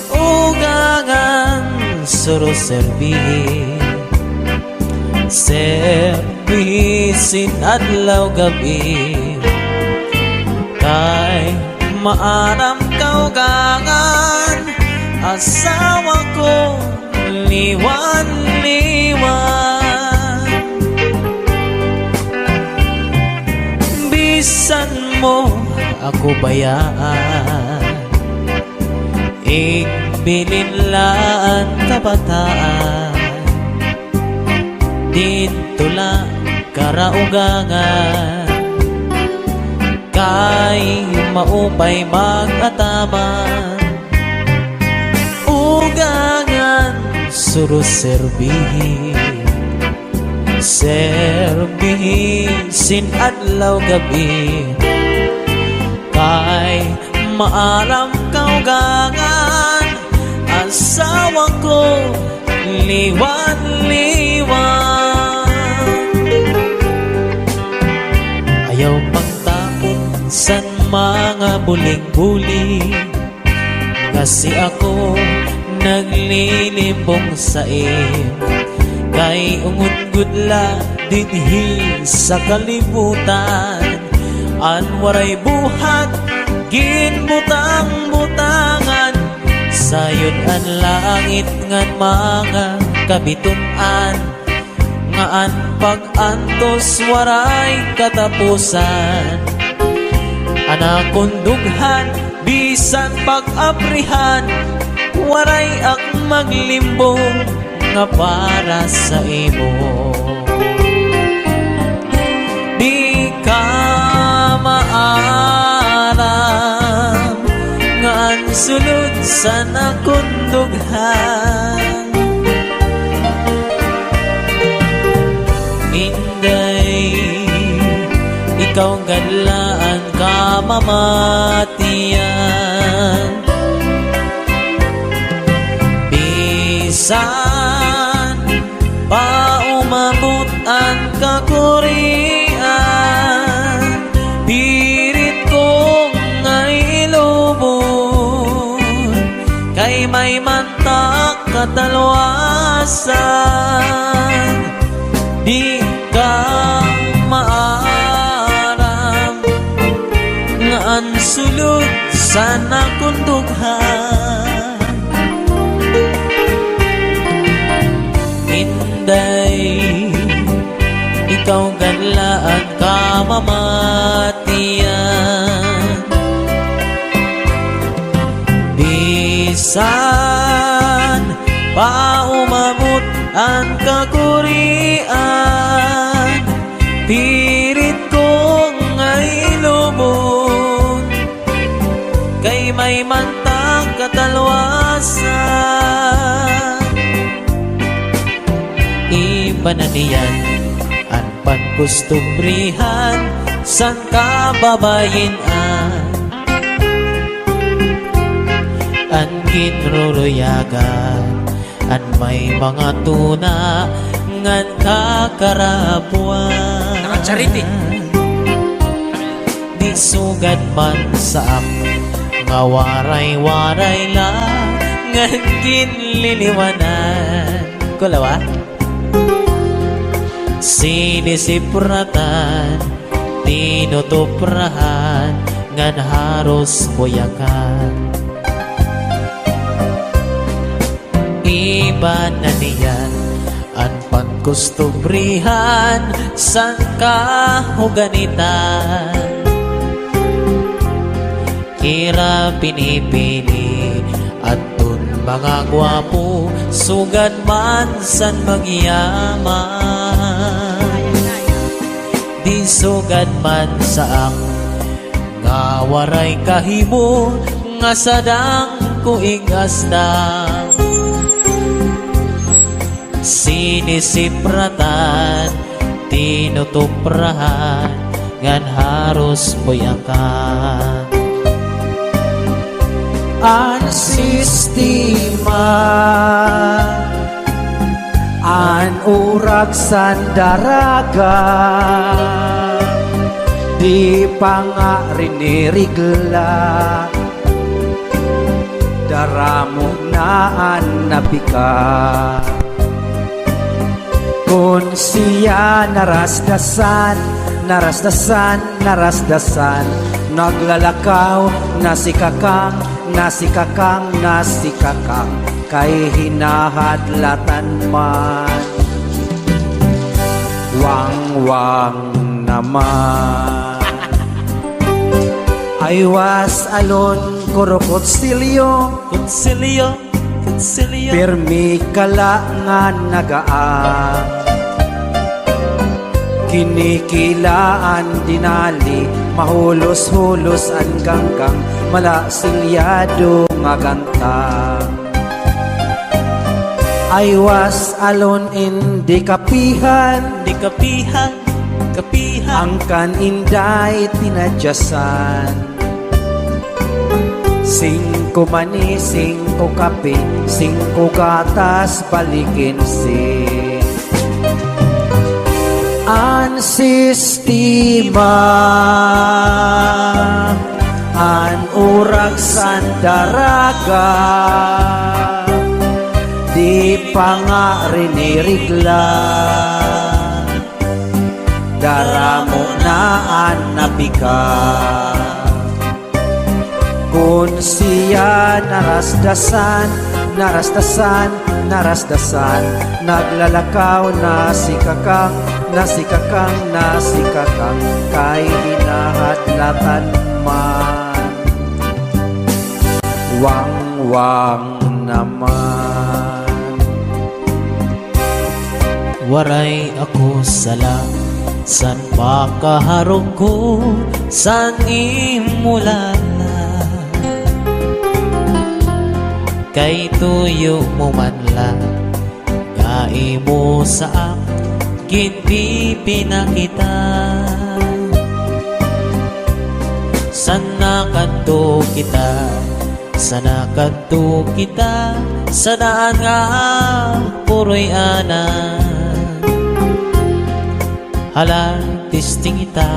ugangan suro-serbihin servisin adlaw gabi kay maaram kaugangan asawa ko liwan-liwan bisan mo ako bayaan igbininlaan kabataan dito lang karaugangan kay maupay mag-ataman ugangan suro-serbihin servisin adlaw gabi kay maalam kaugangan asawa ko liwan-liwan ayaw pagtapon san mga buling-buling kasi ako naglilimbong sa kay ungod-gudla dinhi sa kalibutan anwaray buhat ginbutang-butangan sayod ang langit ngan mga kabitun-an nga an pag-antos waray katapusan anakon dughan bisan pag-aprihan waray ak maglimbong nga para sa imo di ka maaram nga ang sulod sa nakundughan inday ikaw gadlaan kamamatian. Bisan pa umabot ang kakurian, pirit kong ngay lubon, kay may mantak katalwasan, di ka maaram nga ang sulod sa nakundughan. Inday, ikaw ganlaan kamamatian. Bisan pa umabot ang kakurian, pirit kong ngay lubon, kay may mantang katalwasan. Iba na niyan ang pagkustubrihan sang kababayinan, ang kinruruyagan, ang may mga tuna ngan kakarapuan. Nakachariti. Di sugad man saak nga waray-waray lang ngan ginliliwanan. Kulawa? Sinisipratan, tinutuprahan, ngan haros boyakan. Iba na niyan ang pagkustubrihan sang kahuganitan. Kira pinipili at dun mga gwapo, sugad man san magyaman. Di sugad man saak nga waray kahimo, nga sadang kuigastang. Sinisipratan, tinutuprahan, ngan haros boyakan. Ang sistema, ang urag san daraga, di pa nga rinirigla, daramo na ang nabika. Kung siya narasdasan, narasdasan, narasdasan, naglalakaw, nasikakang, nasikakang, nasikakang, kay hinahadlatan man. Wang-wang naman. I was alone, kurukutsilyo, kutsilyo, kutsilyo, pirmi kala nga nagaan. Kinikilaan dinali, mahulos-hulos ang ganggang, malasilyado nga gantang. I was alone in di kapihan, di kapihan, kapihan, ang kaninday tinadyasan. 5 mani, 5 kape, 5 gatas, balikin si an sistema, an urag san daraga, di pa nga rinirigla, daramo na an nabika. Kung siya narasdasan, narasdasan, narasdasan, naglalakaw, nasikakang, nasikakang, nasikakang, kay hinahadlatan man. Wang-wang naman. Waray ako sala, san makaharong ko, san imulala. Kay tuyo mo man lang, gai mo sa akin, di pinakita. sana kadto kita, sana kadto kita, sanaan nga puroy ana. Hala tisting kita,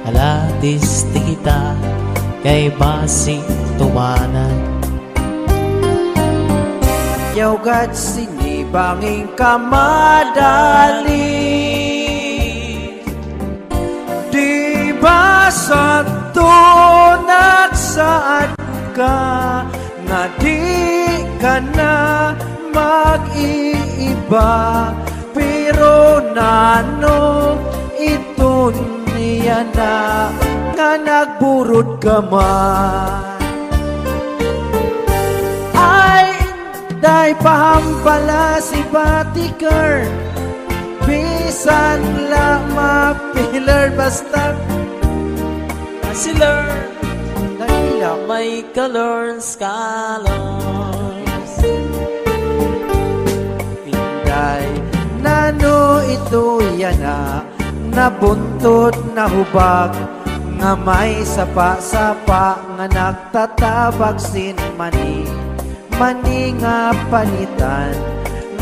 hala tisting kita, kay basing tumanan. Yaw gat sinibanging kamadali, di ba sa tunak saan ka, nga di ka na mag-iiba, pero nano ito niya na nga nagburot ka man. Ay, day pahambala si Batiker, bisan la mapilar basta Asilar, nagila may colors, colors. Pinday, nano ito yan nabuntot na hubag, nga may sapa-sapa, nga nagtatabag sin mani, mani nga panitan,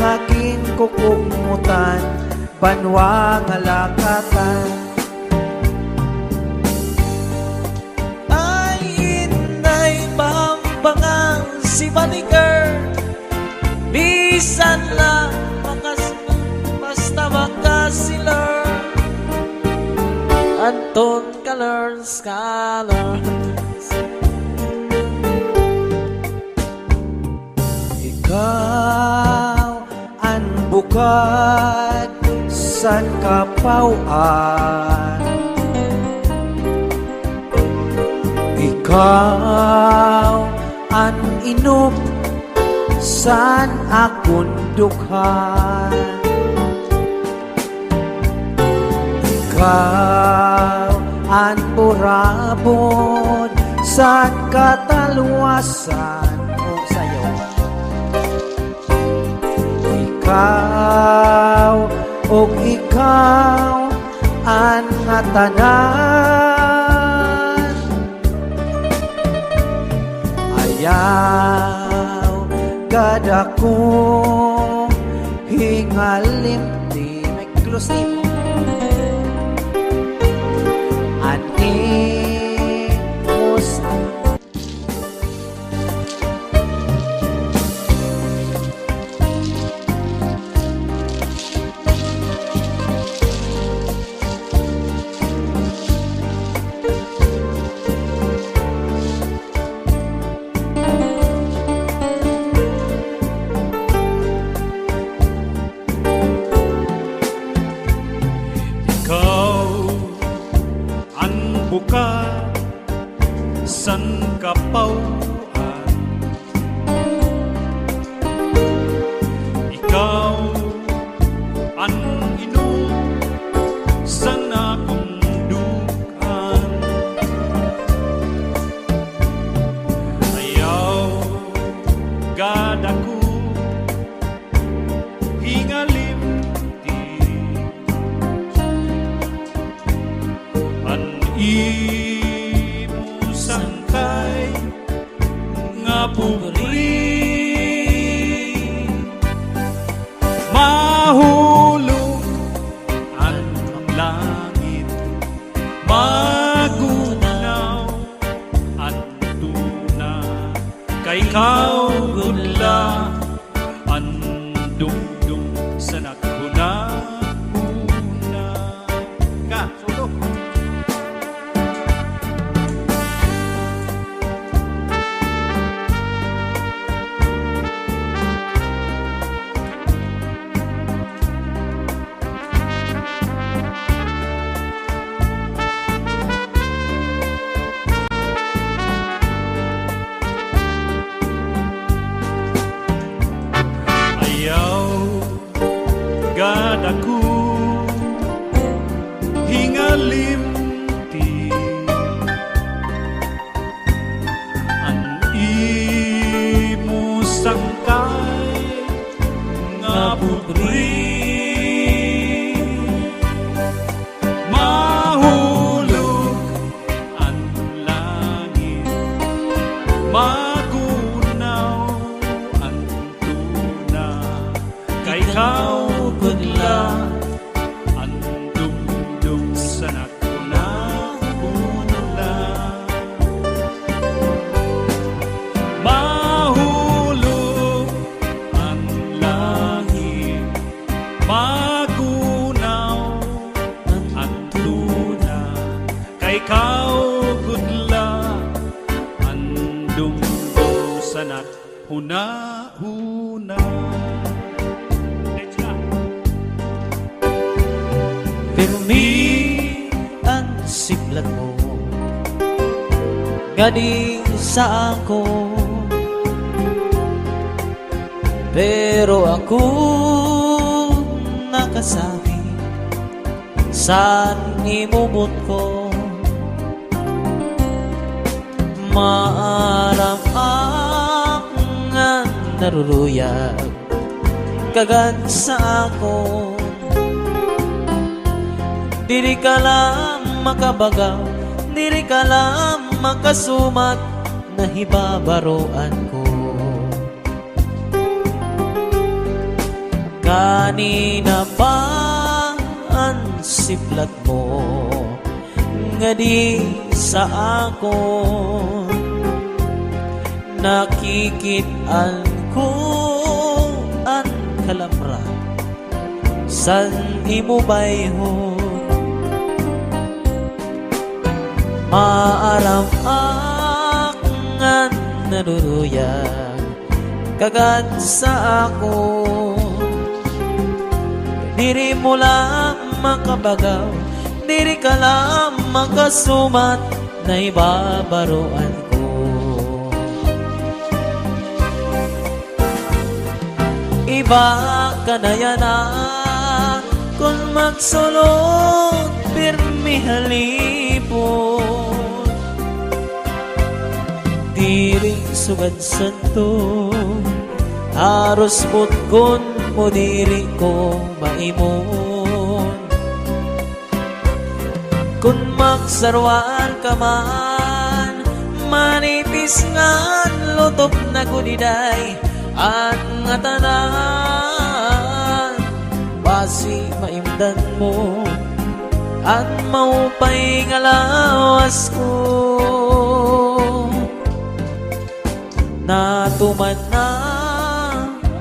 nga kinkukumutan, banwa nga lakatan. Ay, inay pambangang si Batiker, bisan lang basta makasilar. Anton colors, colors. Ikaw ang bukad san kapauan, ikaw ang inup san akon dukhan, ikaw ang burabon san katalwasan o sayo, ikaw o ikaw ang tanan, ayaw gada ko hingalimti, may closing animos. Bukad san kapauan, ikaw ang inom san akong dukhan, ayaw gada ko hingalimti, imo sangkay nga pupuri, mahulog ang langit, magunaw ang tuna, kay ikaw gula ang dungdung sa naguna ka. Gadaku hingalim sanak una mahulog ang langit, magunaw ang tuna, kay kaugudla ang dumdum sanak huna-huna. Pirmi ang siplat mo ngadi sa ako, pero ako nakasabi sa imumot ko. Maaram ang naruruyag kagad sa ako. Diri ka lang makabagaw, diri ka lang makasumat, na hibabaroan ko. Kanina pa ang siplat mo nga di sa ako, nakikitaan ko ang kalamran san imo bayhon. Maaram ang naruruyag kagad sa ako. Diri mo lang makabagaw, diri ka lang makasumat, na ibabaroan ko. Iba ka na yan kung magsulot pirmi halipon. Diri sugad santo, aros mutkon mo diri ko maimon. Kung magsarwaan ka man, manipis nga lutop na kudiday, at nga tanan basi maimdan mo, at maupay nga lawas ko. Natuman na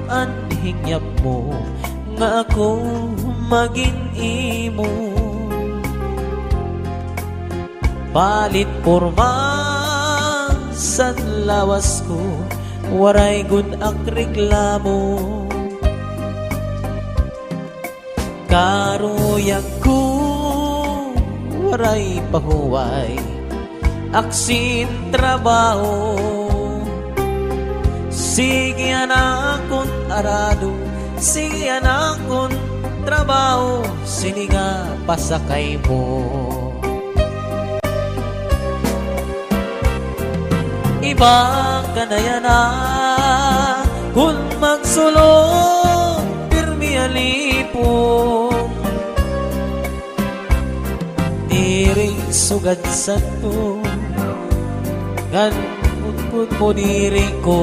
ang hingyap mo, nga ako maging imo. Palit porma sa lawas ko, waray gud ang reklamo. Karuyag ko, waray pahuway, aksin trabaho. Sige anakon arado, sige anakon trabaho, sininga pasakay mo. Iba ka na yan kung magsulong pirmi alipong. Diri sugad sa to, ganpun mo diri ko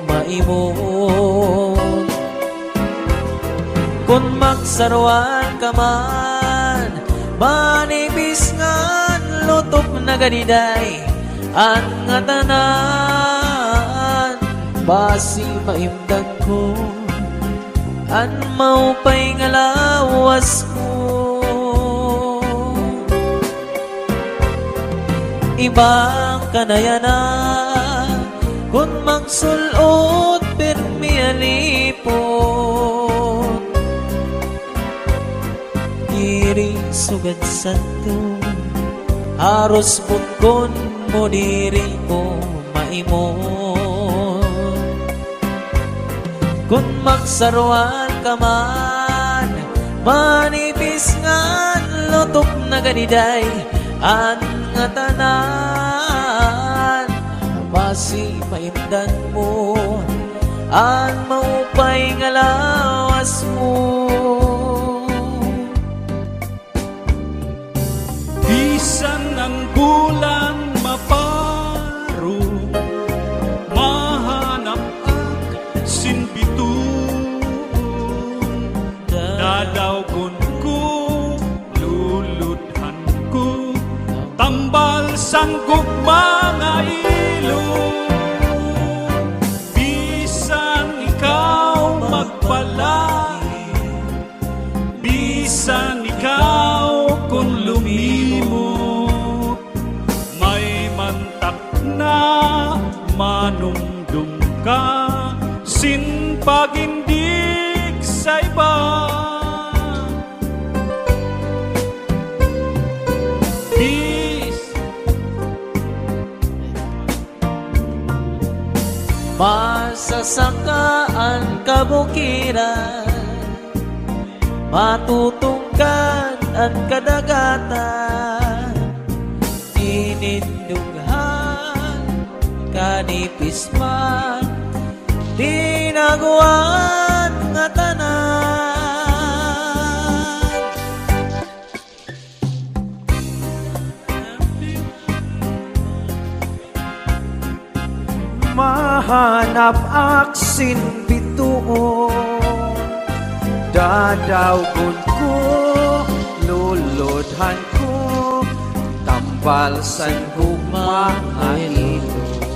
maimon. Kung magsarwan ka man, manipis nga lutop na ganiday, at nga tanan basi maimdan ko, at maupay nga lawas ko. Ibang ka na yan kung magsulot pirmi alipon. Diri sugad santo, aros mutkon mo diri ko maimon. Kung magsarwan ka man, manipis nga lutop na ganiday, at nga tanan basi maimdan mo, at maupay nga lawas mo. Bisan ang bulan maparo, mahanap ak sinbitun, dadaw kon ko, luludhan ko tambal sanggog mga ilog. Bisan ikaw magpalain, bisan ikaw kung lumimot, may mantak na manumdum ka, sin pagindig sa iba. Masasakaan kabukiran, matutungkan at kadagatan, tinindughan, kanipis man, tinaguan nga tanan. Mahanap aksin bituon, dadawgon ko, luludhan ko, tambal sanggog mga ilog.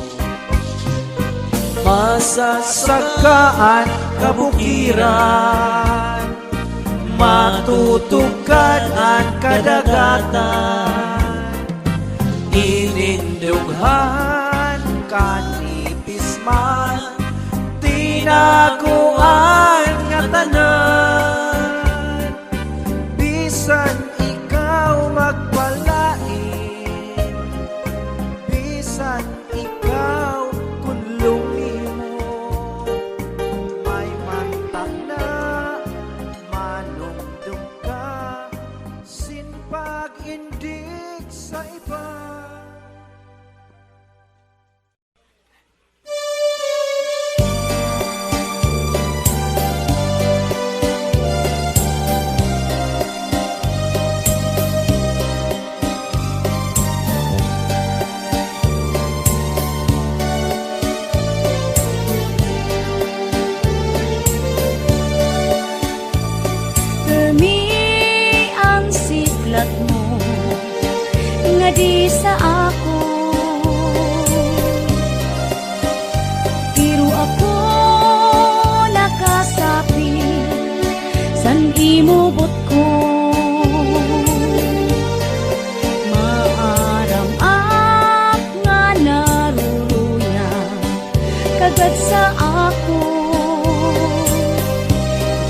Masasagaan kabukiran, matutukan ang kadagatan, inindughan kanipis man, tinaguan nga tanan. Bisan ikaw magpalain, bisan ikaw kung lumimot, may mantak na manumdum ka, sin pag-indig sa iba. Di sa ako, pero ako nakasapi san imubot ko. Maaram-ak nga naruruya kagad sa ako,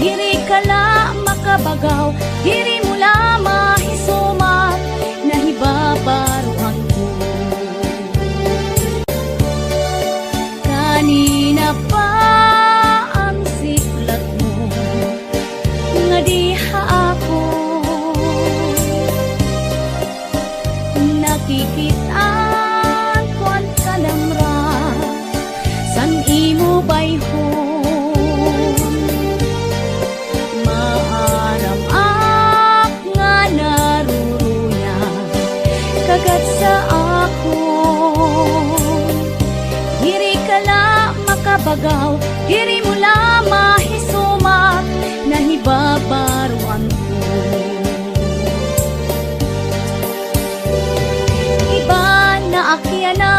diri ka la makabagaw, diri mo la mahisumat, nahibabaruan ko. Kanina pa ang siklat mo, nga diha ako, nakikitaan ko ang kalamra, san imo bayhon. Maaram-ak nga naruruya kagad sa ako, diri ka la makabagaw, diri mo la mahisumak, nahibabaruan ko. Iba na akyana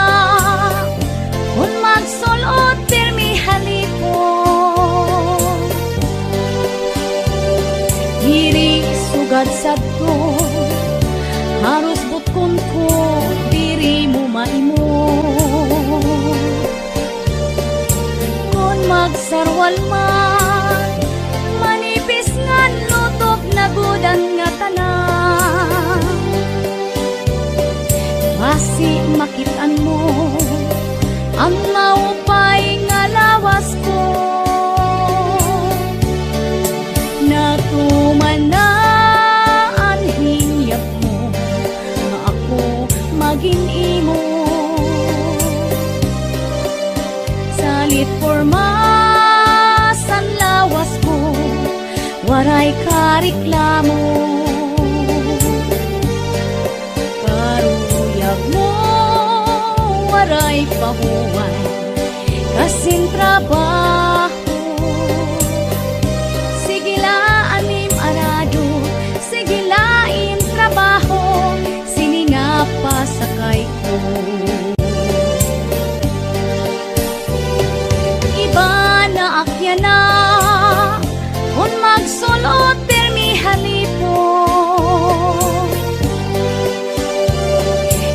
kung magsulot pirmi halipon, diri sugad sadto haros butkon ko, diri mo maimo. Kung magsarwal man, manipis ngan lutok na gudan nga tanan, basi makitaan mo ang maupay nga lawas ko, natuman na maging imo. Salit porma san lawas mo, waray kareklamo. Karuyag mo, waray pahuway, kasing trabaho.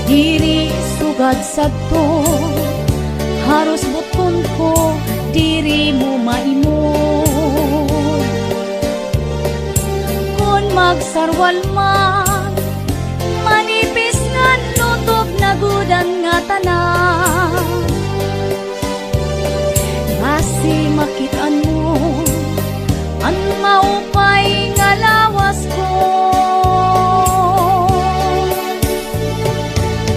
Diri sugad sadto, harus buton ko, diri mo maimod. Kung magsarwal man, manipis nga lutob na gudan nga tanan. Basi makitaan mo, ang maupay nga lawas ko.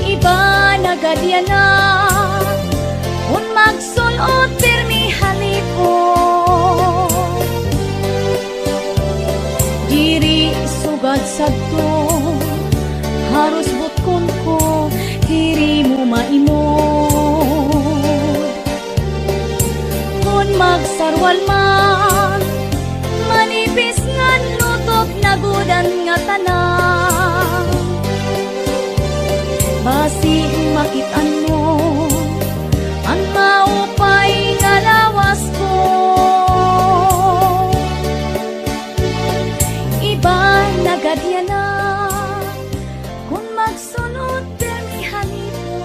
Iba nagadya na, kung magsulot pirmi halipo. Diri sugad sadto, harus butkon ko, diri mo maimod. Kung magsarwal man, manipis nga lutok na gudan nga tanan. Basi makitaan mo, ang maupay nga lawas ko. Iba nagadya na, kung magsunod pirmi halipo.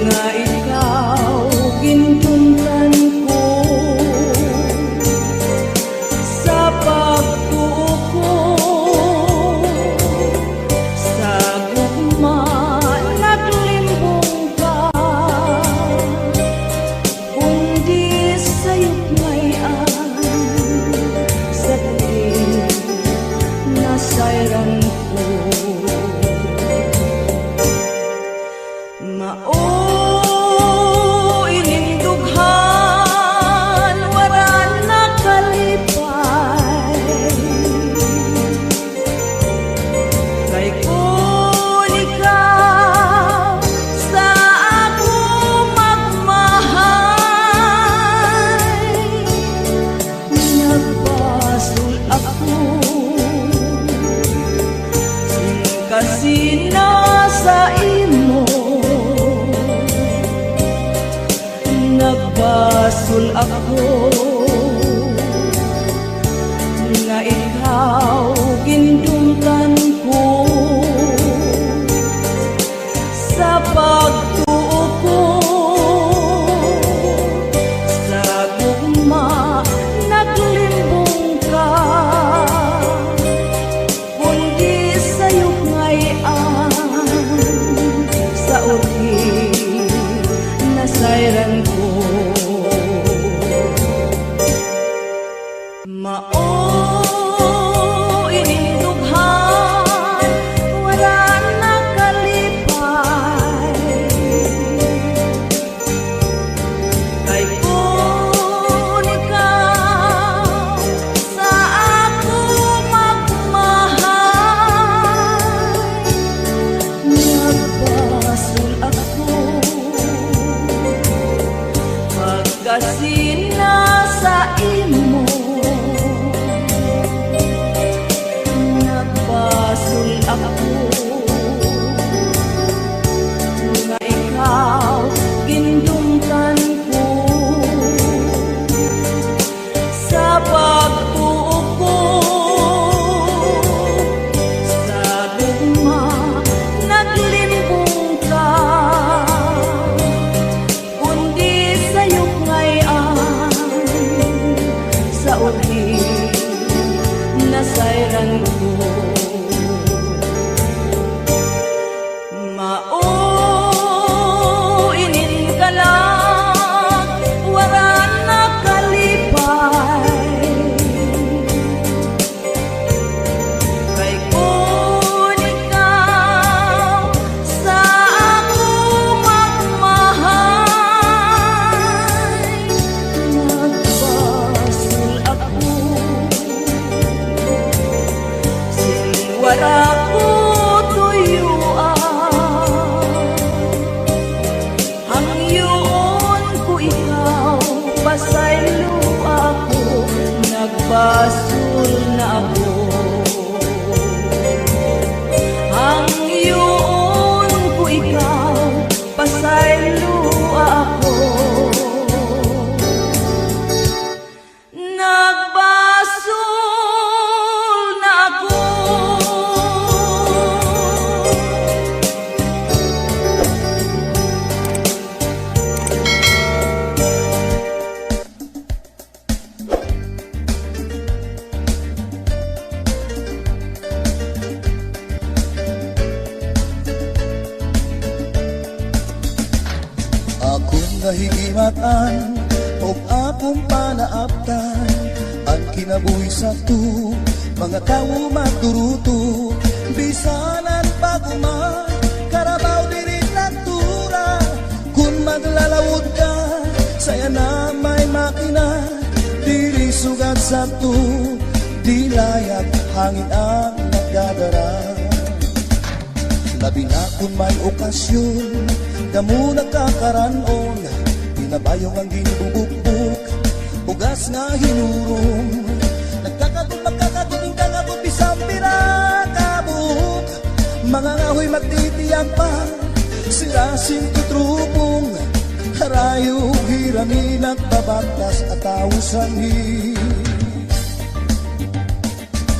nga ikaw gintuntan ko sa pagtuo ko sa gugma naglimbong ka kundi sa'yo't ngayon sa tuwing nasayran ko mao inindughan wala nakalipay kay kun ikaw sa ako magmahay nagpasul ako kasi nasa imo nagbasul ako nga ikaw gindumtan ko sa pagtuo ko sa gugma naglimbong ka kundi sa'yo ngayon sa uri nasayran ko mao inindughan wala nakalipay kay kun ikaw sa ako magmahay nagbasul ako pagkasina sa imo nagbasul ako nga ikaw gindumtan ko sa pagtuo ko sa gugma naglimbong ka kundi sa'yo ngayon sa uri nasayran ko mao inin ka lang wala nakalipay kay kun ikaw sa ako magmahay nagbasul ako wala ko tuyuan ang yun ko ikaw pasaylo ako nagbasul na ako ang yun ko ikaw pasaylo ako nagbasul na ako Akong nahigimatan o akong panaaptan ang kinabuhi sa tu mga tao maturuto bisanan paguman karabaw diri natura kung maglalawod ka saya na may makina diri sugat sa tu dilayat hangin ang nagdadara labi na kung may okasyon damo nagkakaranon pinabayong ang ginububukbuk ugas nga hinurong nagkakatong magkakatuting kakatong bisang pinakabuk mga ngahoy magtitiyak pa sirasin tutrupong harayo hiramin at babaktas at tawusan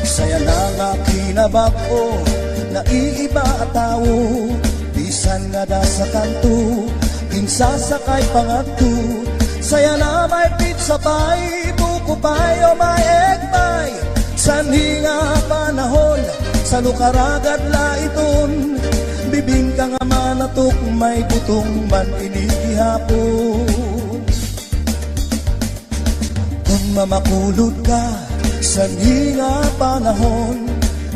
saya na nga kinabako naiiba at tao bisan nga da sa kanto sasakay pangadto. Saya na may pizza pay, buko pay o may egg pay. Sanhi nga panahon, sa lukaragad laiton. Bibingka nga manatok, may butong man inigihapon. Kung mamakulod ka, sanhi nga panahon.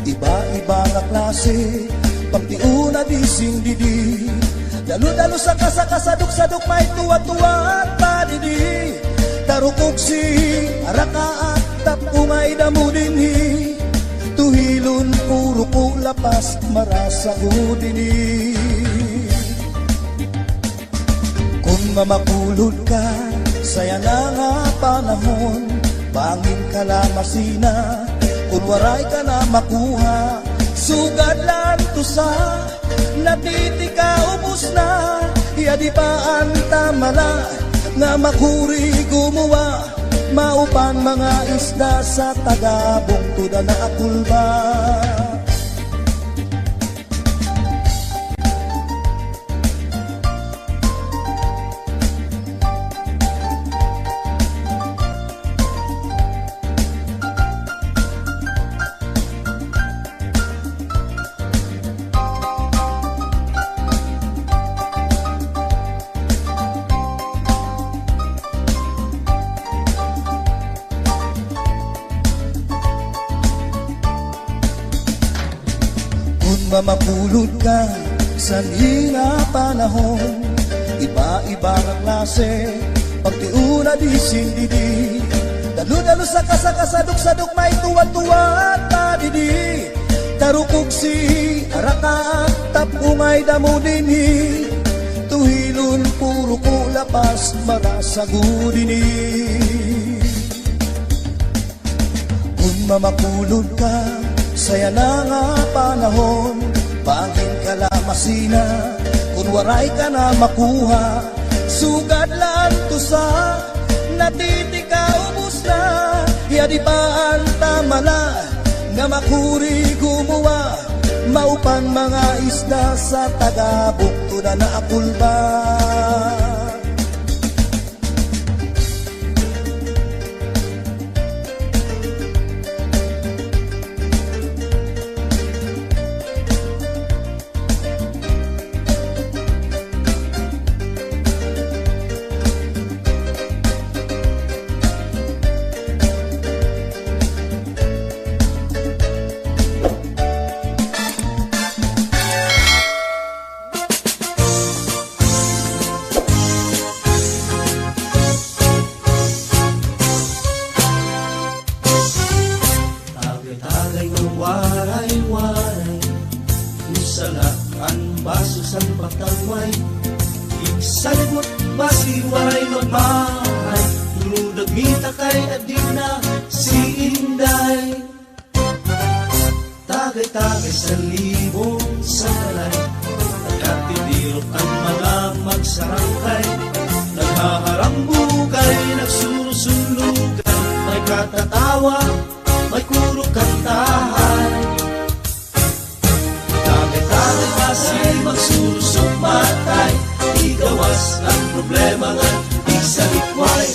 Iba-iba nga klase, pagtiuna di sindidi. Dalo-dalo sa kasakasadok-sadok, may tuwa-tuwa at padidi. Tarukog si araka at tapumay damo dinhi. Tuhilon puro ko lapas marasa udini. Kung mamakulod ka, saya na nga panahon. Bangin kalamasina, kung waray ka na makuha. Sugad lang to sa natitika ubos na. Yadi pa ang tamala nga makuri gumawa. Maupan mga isda sa tagabong tuda na akulba. Mamapulod ka sa hina panahon. Iba-iba nga klase, pagtiuna di sindidi. Dalo-dalo sa kasakasadok-sadok, may tuwa-tuwa at padidi. Tarukog si araka at tapumay damo dinhi. Tuhilon puro ko lapas marasagudini. Kung mamakulod ka, saya na nga panahon. Bangin kalamasina, kung waray ka na makuha. Sugad lang to sa natitika ubos na. Yadi pa ang tamala nga makuri gumawa. Maupan mga isda sa tagabukto na naapulba. Tagay-tagay sa libong sanalay, nagkatidirok ang mga magsarangkay. Naghaharang bukay, nagsurusulugan, may katatawa, may kuro kantahan. Tagay-tagay kasi magsurusok matay, igawas ang problema nga isa likway.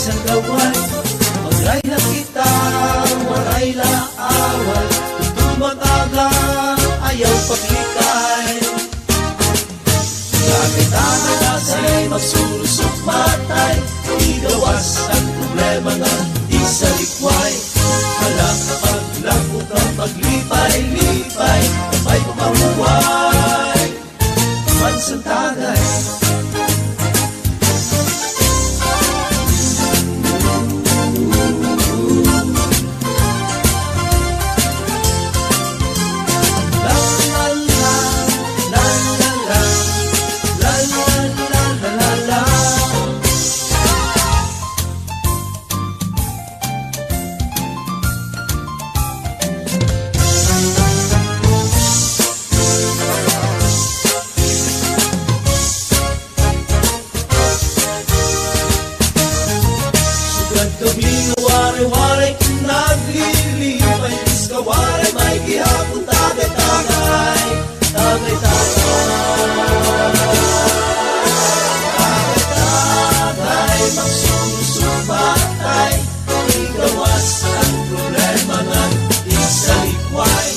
isang gaway. Magray na kita, waray laaway. Kung mag-aga, ayaw paglikay. Kakita na sa'y magsulusok matay. Igawas ang problema nga di sa likway. Walang kapag-lako kang paglipay-lipay. Kamay pamamuhay, mansang tagay. Wari-wari kung naglilipay, iskawari may gihapon tagay-tagay. Tagay-tagay, magsusubatay. Igawas ang problema nga di sa likway.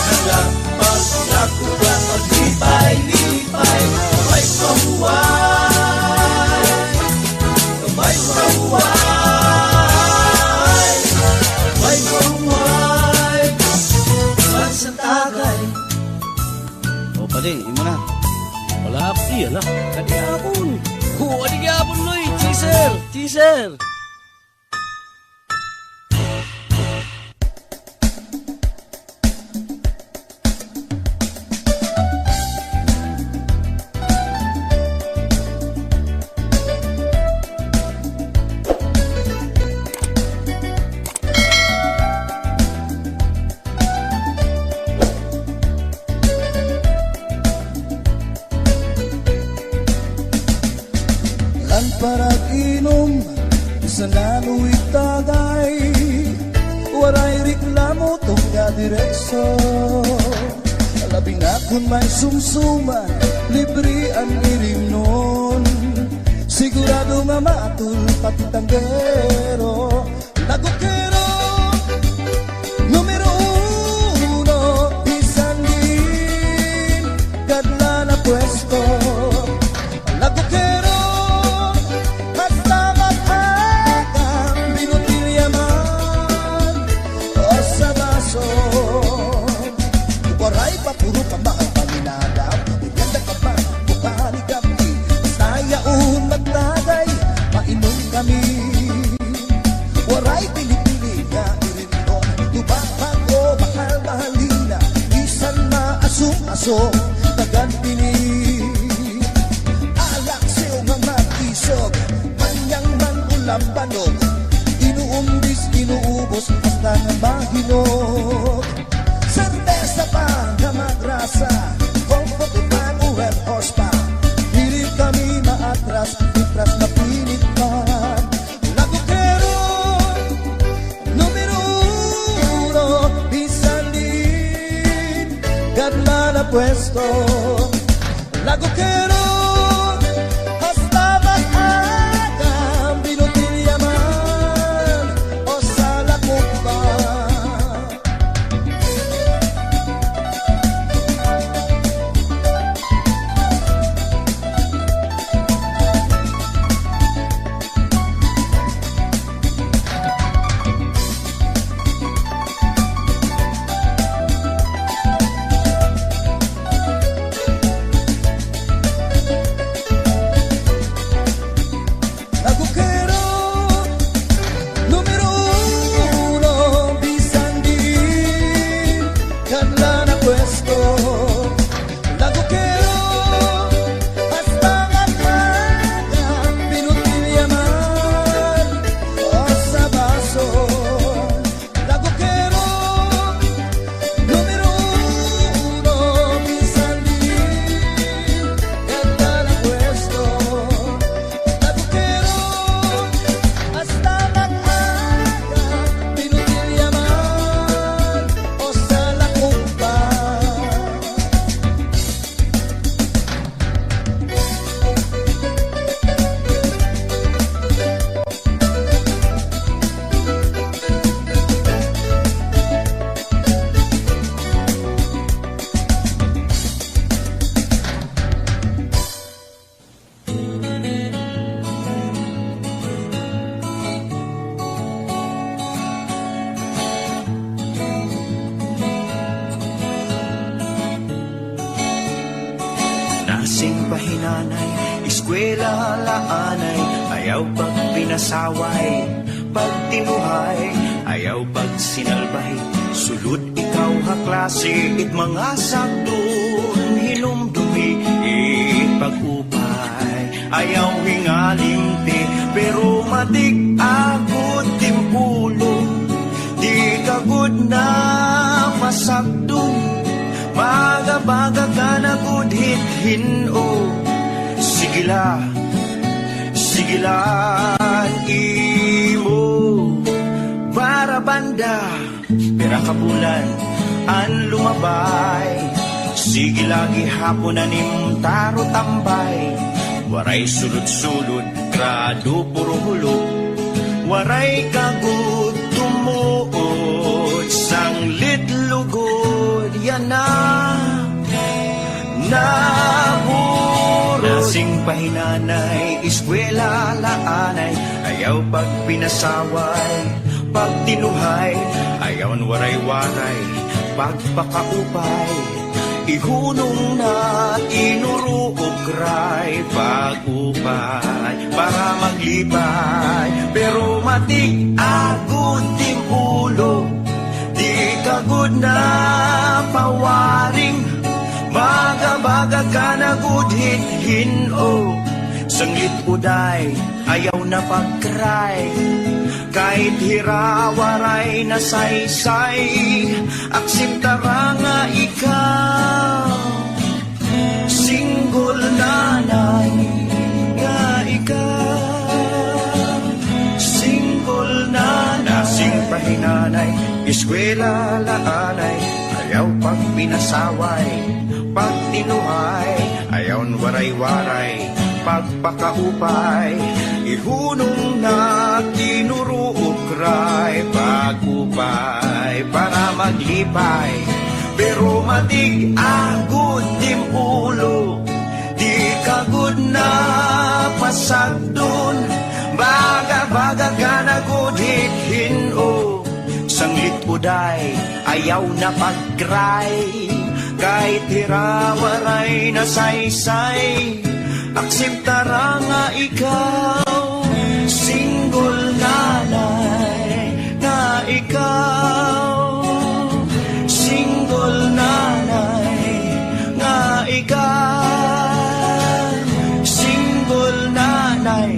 Hanggang pag-lakuan, maglipay-lipay. Kamay pamuhay, kamay pamuhay. Pade, imo na. Wala pa iyan na. Kadiapon. Kadiapon, Loy. Teaser. Teaser. Parag inom sa nanuit tagay, waray reklamo tungga direkso. Labing akon may sumsuman, libre ang irim nun. Sigurado nga matul pati tanggero. Lagokero, numero uno, isang din, kadla na pwesto. Lagokero, waray pa puro pamahal paminadam. Iganda ka ba, bukani kami. Sayaon magtagay, mainom kami. Waray pili-pili nga irinton. Tubapag o mahal-mahalina. Isan maasong-asong tagan pili. Alak siyo nga matisog, manyang man ulam panog. Inuumbis, inuubos, basta nga mahinog. Cerveza pa na magrasa, comfort pa o red horse pa. Hilig kami maatras, itras na pinit pa. Lagokero, numero uno, bisan din, gadla na pwesto. Lagokero, hasta mag-aga, binutilyaman, o sa lakot pa. pahinanay, eskwela laanay, ayaw pag pinasaway, pag tinuhay, ayaw pag sinalbay, sulod ikaw ha klase, it mga sakdon, hinumdumi, pag-upay, ayaw hingalimti, pero matik agod timpulo, di kagod na masakdon, baga-baga ka na gudhit hino, sigila, sigilan imo, para banda, pera kabulan, an lumabay, sige lagi hapon na taro tambay, waray sulod-sulod, grado puro hulog, waray kagud tumuod, sanglit lugod, yan na, naburod. Nasing pahinanay, eskwela laanay, ayaw pag pinasaway, pag tinuhay, ayaw waray-waray, pagpakaupay, ihunong na inuruokray, pag-upay, para maglipay, pero matik agud ting ulo, di kagud na pawaring, baga-baga ka na gudhit hino, sanglit uday, ayaw na pagkray, kahit hirawaray na saysay, akseptara nga ikaw, single nanay nga ikaw, single nanay. Nasing pahinanay, eskwela laanay, ayaw pag pinasaway, pag tinuhay, ayaw waray-waray, pagpakaupay, ihunong na tinuruokray, pagupay, para maglipay, pero matig agud timpulo, di kagud na pasagdon, baga-baga ka na gudhit hino, sanglit uday, ayaw na pagkray, kahit hirawaray na saysay, akseptara nga ikaw, single nanay na ikaw, single nanay nga ikaw, single nanay